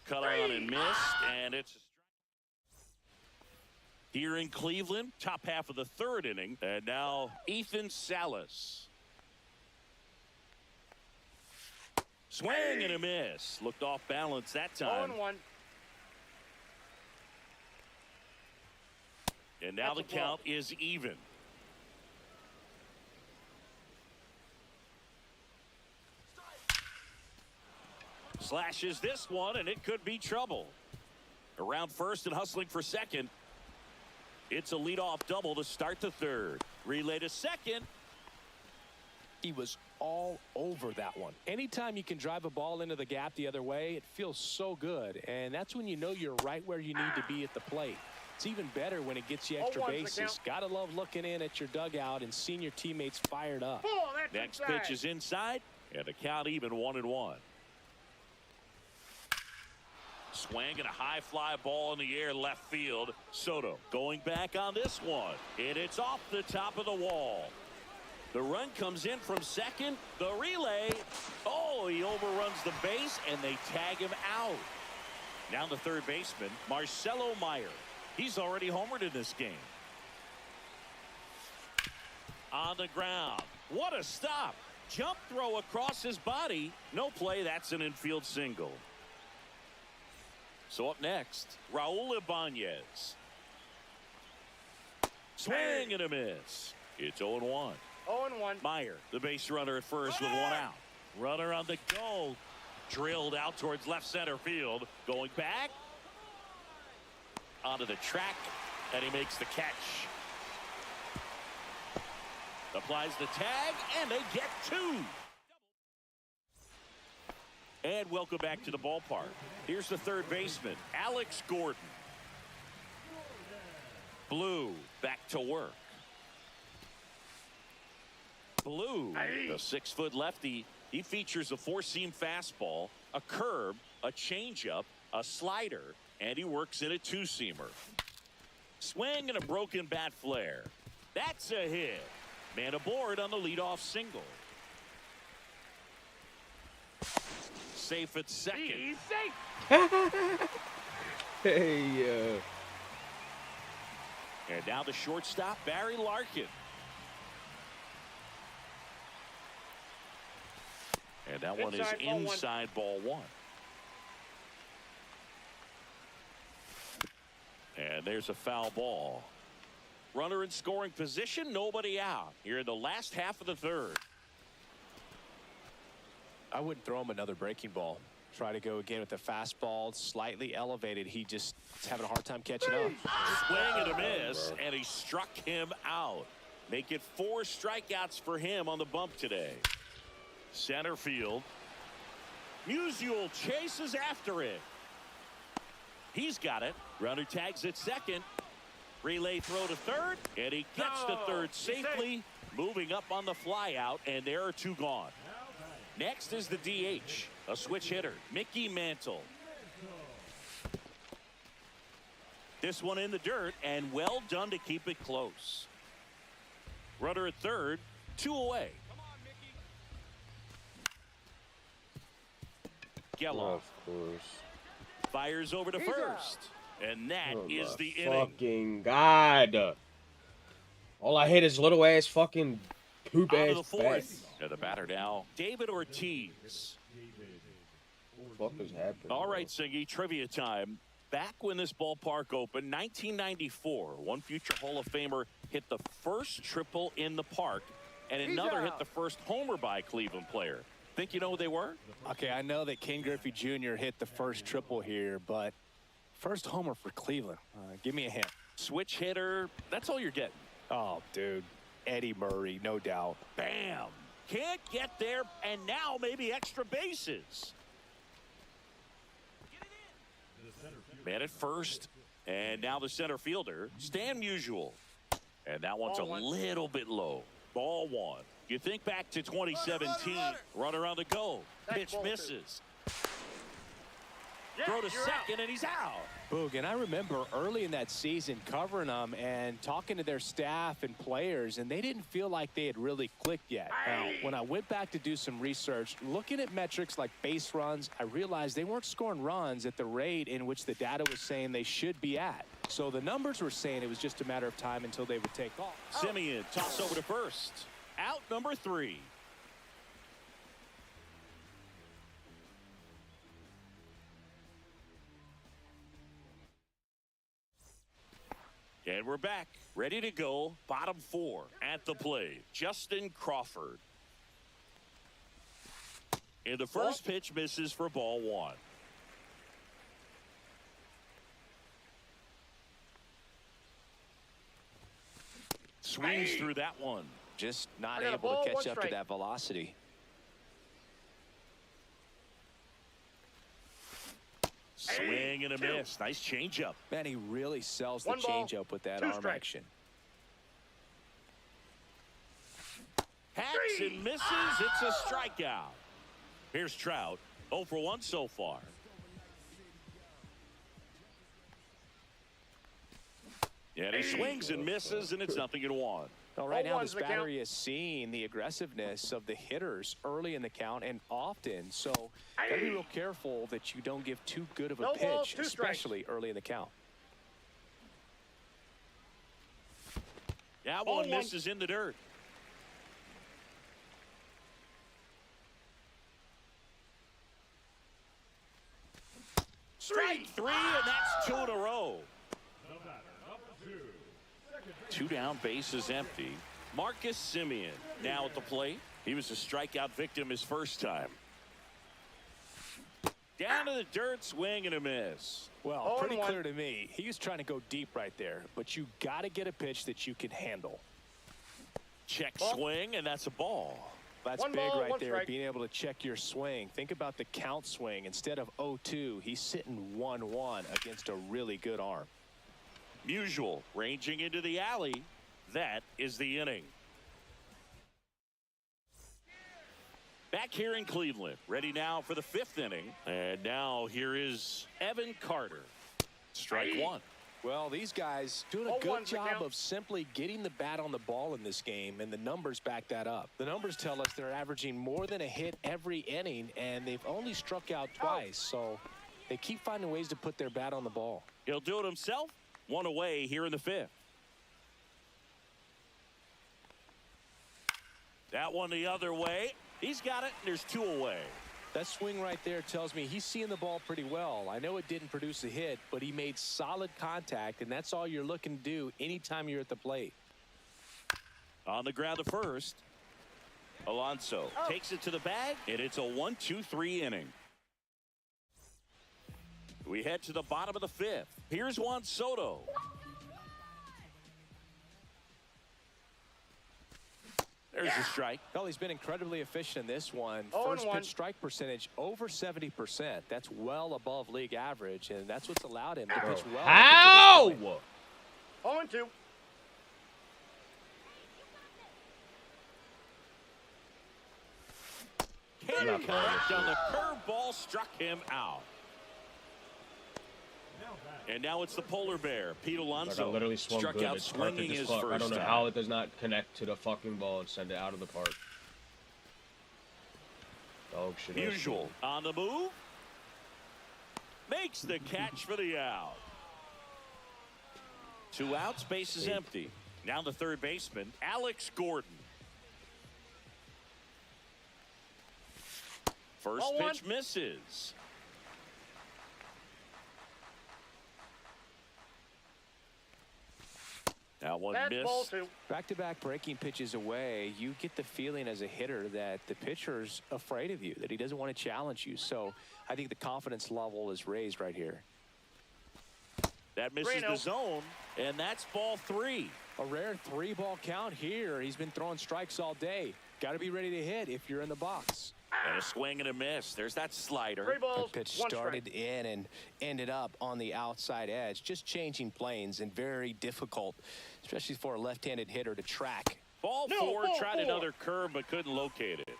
Cut on and missed, and it's a strike. Here in Cleveland, top half of the 3rd inning, and now Ethan Salas. Swing and a miss. Looked off balance that time. 0-1. And now That's the a ball. count is even. Slashes this one, and it could be trouble. Around first and hustling for second. It's a leadoff double to start the 3rd. Relay to second. He was all over that one. Anytime you can drive a ball into the gap the other way, it feels so good. And that's when you know you're right where you need to be at the plate. It's even better when it gets you extra 0-1's the bases. count. Gotta love looking in at your dugout and seeing your teammates fired up. Oh, that's Next inside. pitch is inside, and the count even 1-1. Swing and a high fly ball in the air left field. Soto going back on this one, and it's off the top of the wall. The run comes in from second. The relay. Oh, he overruns the base, and they tag him out. Now the 3rd baseman, Marcelo Meyer. He's already homered in this game. On the ground. What a stop. Jump throw across his body. No play. That's an infield single. So up next, Raul Ibanez. Swing and a miss. It's 0-1. 0-1. Meyer, the base runner at first with 1 out. Runner on the go. Drilled out towards left center field. Going back. Onto the track. And he makes the catch. Applies the tag. And they get 2. And welcome back to the ballpark. Here's the 3rd baseman, Alex Gordon. Blue back to work. Blue, the 6-foot lefty. He features a 4-seam fastball, a curve, a changeup, a slider, and he works in a 2-seamer. swing and a broken bat flare. That's a hit. Man aboard on the leadoff single. Safe at second. He's safe. Hey, And now the shortstop, Barry Larkin. And that one is inside ball one. And there's a foul ball. Runner in scoring position, nobody out. Here in the last half of the third. I wouldn't throw him another breaking ball. Try to go again with the fastball, slightly elevated. He just is having a hard time catching up. Swing and a miss, and he struck him out. Make it 4 strikeouts for him on the bump today. Center field. Musial chases after it. He's got it. Runner tags at second. Relay throw to third, and he gets to third safely, moving up on the fly out, and there are 2 gone. Next is the DH, a switch hitter, Mickey Mantle. This one in the dirt, and well done to keep it close. Runner at third, 2 away. Geloff. of course. Fires over to first. And that is the inning. Fucking God. All I hit is little ass fucking poop On to ass the bat. fourth. And the batter now, David Ortiz. What the fuck is happening? All right, Singy, trivia time. Back when this ballpark opened, 1994, one future Hall of Famer hit the first triple in the park, and another hit the first homer by a Cleveland player. Think you know who they were? Okay, I know that Ken Griffey Jr. hit the first triple here, but first homer for Cleveland. Give me a hint. Switch hitter. That's all you're getting. Oh, dude. Eddie Murray, no doubt. Bam. Can't get there, and now maybe extra bases. Man at first, and now the center fielder, Stan Musial. And that one's a little bit low. Ball 1. You think back to 2017, runner on the go. Pitch misses. Throw to second, and he's out. Boog, and I remember early in that season covering them and talking to their staff and players, and they didn't feel like they had really clicked yet. Now, when I went back to do some research, looking at metrics like base runs, I realized they weren't scoring runs at the rate in which the data was saying they should be at. So the numbers were saying it was just a matter of time until they would take off. Simeon, toss over to first. Out number 3. And we're back, ready to go. Bottom 4 at the plate. Justin Crawford. And the first pitch misses for ball 1. Swings through that one. Just not able to catch up to that velocity. Swing and a miss. Nice changeup. Man, he really sells the changeup with that arm action. Hacks and misses. It's a strikeout. Here's Trout. 0 for 1 so far. And he swings and misses, and it's 0-1. Well, right now this battery is seeing the aggressiveness of the hitters early in the count and often. So gotta be real careful that you don't give too good of a pitch, especially early in the count. That one misses in the dirt. Strike 3, and that's 2 in a row. 2 down, base is empty. Marcus Simeon now at the plate. He was a strikeout victim his first time. Down to the dirt, swing and a miss. Well, pretty clear to me. He was trying to go deep right there, but you got to get a pitch that you can handle. Check swing, and that's a ball. That's big right there, being able to check your swing. Think about the count swing. Instead of 0-2, he's sitting 1-1 against a really good arm. Musial ranging into the alley. That is the inning. Back here in Cleveland, ready now for the 5th inning. And now here is Evan Carter. Strike 1. Well, these guys doing a good job of simply getting the bat on the ball in this game, and the numbers back that up. The numbers tell us they're averaging more than a hit every inning, and they've only struck out twice, so they keep finding ways to put their bat on the ball. He'll do it himself. One away here in the fifth. That one the other way. He's got it. There's 2 away. That swing right there tells me he's seeing the ball pretty well. I know it didn't produce a hit, but he made solid contact, and that's all you're looking to do anytime you're at the plate. On the ground to first. Alonso takes it to the bag, and it's a 1-2-3 inning. We head to the bottom of the fifth. Here's Juan Soto. There's a strike. Well, he's been incredibly efficient in this one. First pitch strike percentage over 70%. That's well above league average, and that's what's allowed him to pitch well. How? 0-2. Can't correct on the curveball, struck him out. And now it's the polar bear, Pete Alonso. Like I literally swung struck good. out It's swinging his first I don't know time. how it does not connect to the fucking ball and send it out of the park. Dog shit. Usual on the move. Makes the catch for the out. 2 outs, base is empty. Now the third baseman, Alex Gordon. First pitch misses. That one missed. Back-to-back breaking pitches away, you get the feeling as a hitter that the pitcher's afraid of you, that he doesn't want to challenge you. So I think the confidence level is raised right here. That misses the zone, and that's ball 3. A rare 3-ball count here. He's been throwing strikes all day. Got to be ready to hit if you're in the box. And a swing and a miss. There's that slider. That pitch started in and ended up on the outside edge. Just changing planes and very difficult, especially for a left-handed hitter to track. Ball 4, tried another curve but couldn't locate it.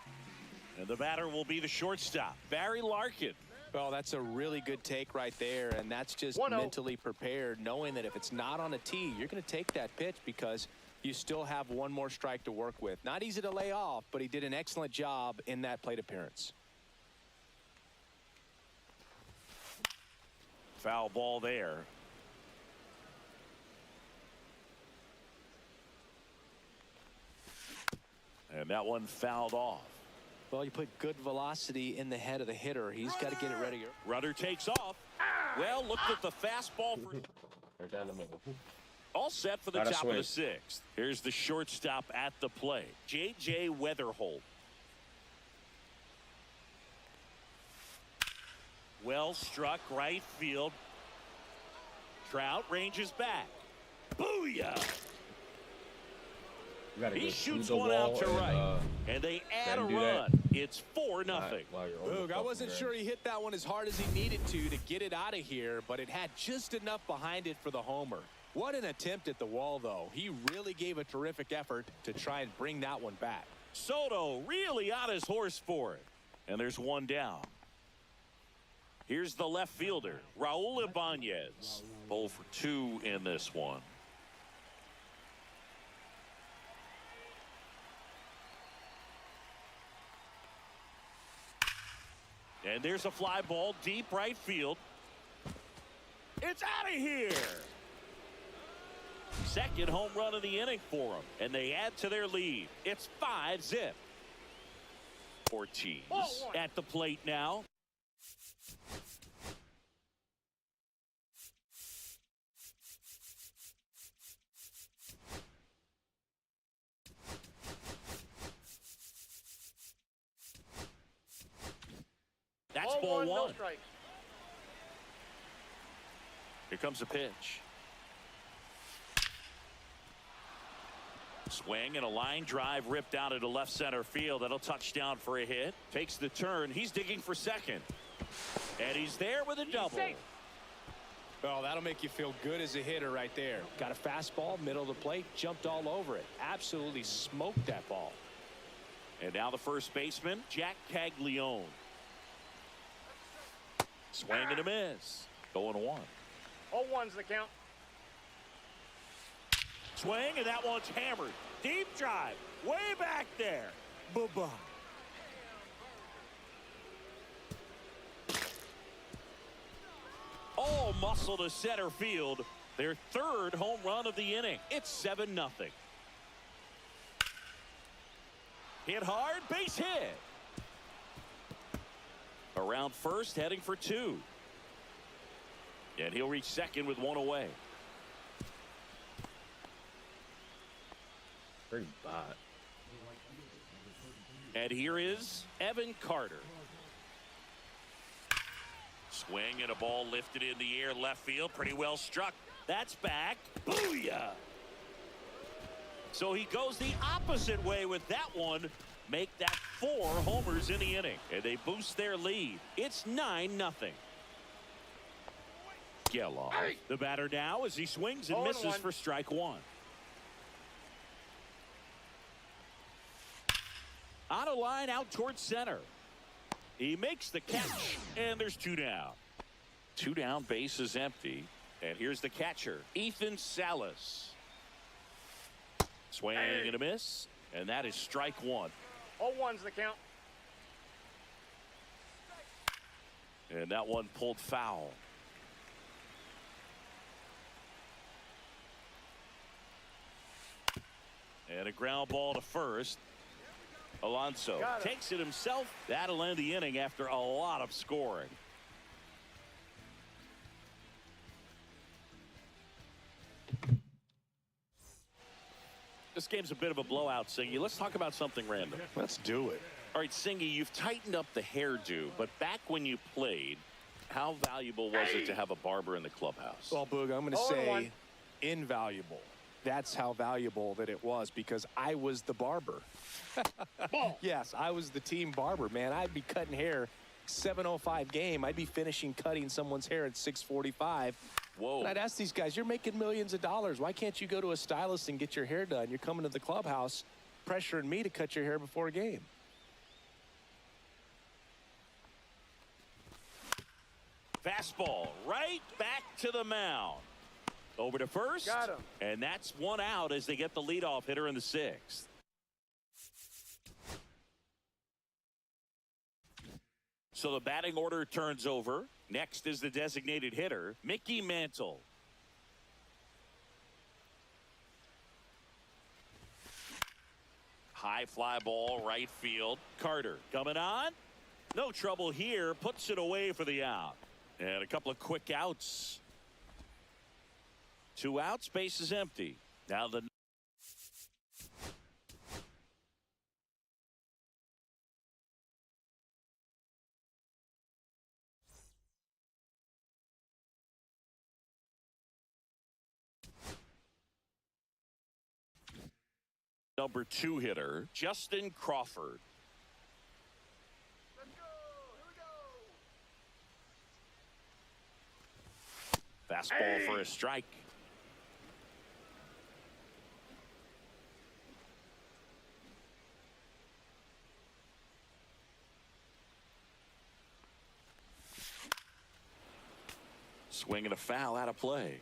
And the batter will be the shortstop, Barry Larkin. Well, that's a really good take right there, and that's just mentally prepared, knowing that if it's not on a tee, you're going to take that pitch because you still have one more strike to work with. Not easy to lay off, but he did an excellent job in that plate appearance. Foul ball there. And that one fouled off. Well, you put good velocity in the head of the hitter. He's got to get it ready. Runner takes off. Well, looked at the fastball. Right down the middle. All set for the top of the 6th. Here's the shortstop at the plate, J.J. Weatherholt. Well struck right field. Trout ranges back. Booyah! He shoots one out to right, and they add a run. It's 4-0. Boog, I wasn't sure he hit that one as hard as he needed to get it out of here, but it had just enough behind it for the homer. What an attempt at the wall, though. He really gave a terrific effort to try and bring that one back. Soto really on his horse for it. And there's one down. Here's the left fielder, Raul Ibanez. 0 for 2 in this one. And there's a fly ball deep right field. It's out of here. Second home run of the inning for them, and they add to their lead. It's 5-zip. Ortiz at the plate now. That's ball 1. No strikes. Here comes a pitch. Swing and a line drive ripped out into left center field. That'll touch down for a hit. Takes the turn. He's digging for second. And he's there with a double. Well, that'll make you feel good as a hitter right there. Got a fastball, middle of the plate, jumped all over it. Absolutely smoked that ball. And now the first baseman, Jack Caglione. Swing and a miss. 0-1. 0-1's the count. Swing, and that one's hammered. Deep drive, way back there. Bye-bye. All muscle to center field. Their third home run of the inning. It's 7-0. Hit hard, base hit. Around first, heading for 2. And he'll reach second with 1 away. Pretty bad. And here is Evan Carter. Swing and a ball lifted in the air left field. Pretty well struck. That's back. Booyah! So he goes the opposite way with that one. Make that 4 homers in the inning. And they boost their lead. It's 9-0. Geloff, the batter now as he swings and misses for strike 1. On a line out towards center. He makes the catch, and there's 2 down. 2 down, base is empty. And here's the catcher, Ethan Salas. Swing and a miss, and that is strike 1. 0-1's the count. And that one pulled foul. And a ground ball to first. Alonso takes it himself. That'll end the inning after a lot of scoring. This game's a bit of a blowout, Singy. Let's talk about something random. Let's do it. All right, Singy, you've tightened up the hairdo, but back when you played, how valuable was it to have a barber in the clubhouse? Well, Boog, I'm going to say invaluable. That's how valuable that it was because I was the barber. Yes, I was the team barber, man. I'd be cutting hair 7:05 game. I'd be finishing cutting someone's hair at 6:45. Whoa. And I'd ask these guys, you're making millions of dollars. Why can't you go to a stylist and get your hair done? You're coming to the clubhouse pressuring me to cut your hair before a game. Fastball right back to the mound. Over to first. Got him. And that's 1 out as they get the leadoff hitter in the 6th. So the batting order turns over. Next is the designated hitter, Mickey Mantle. High fly ball, right field. Carter coming on. No trouble here. Puts it away for the out. And a couple of quick outs. 2 outs, base is empty. Now the number 2 hitter, Justin Crawford. Let's go. Here we go. Fastball for a strike. Swing and a foul out of play.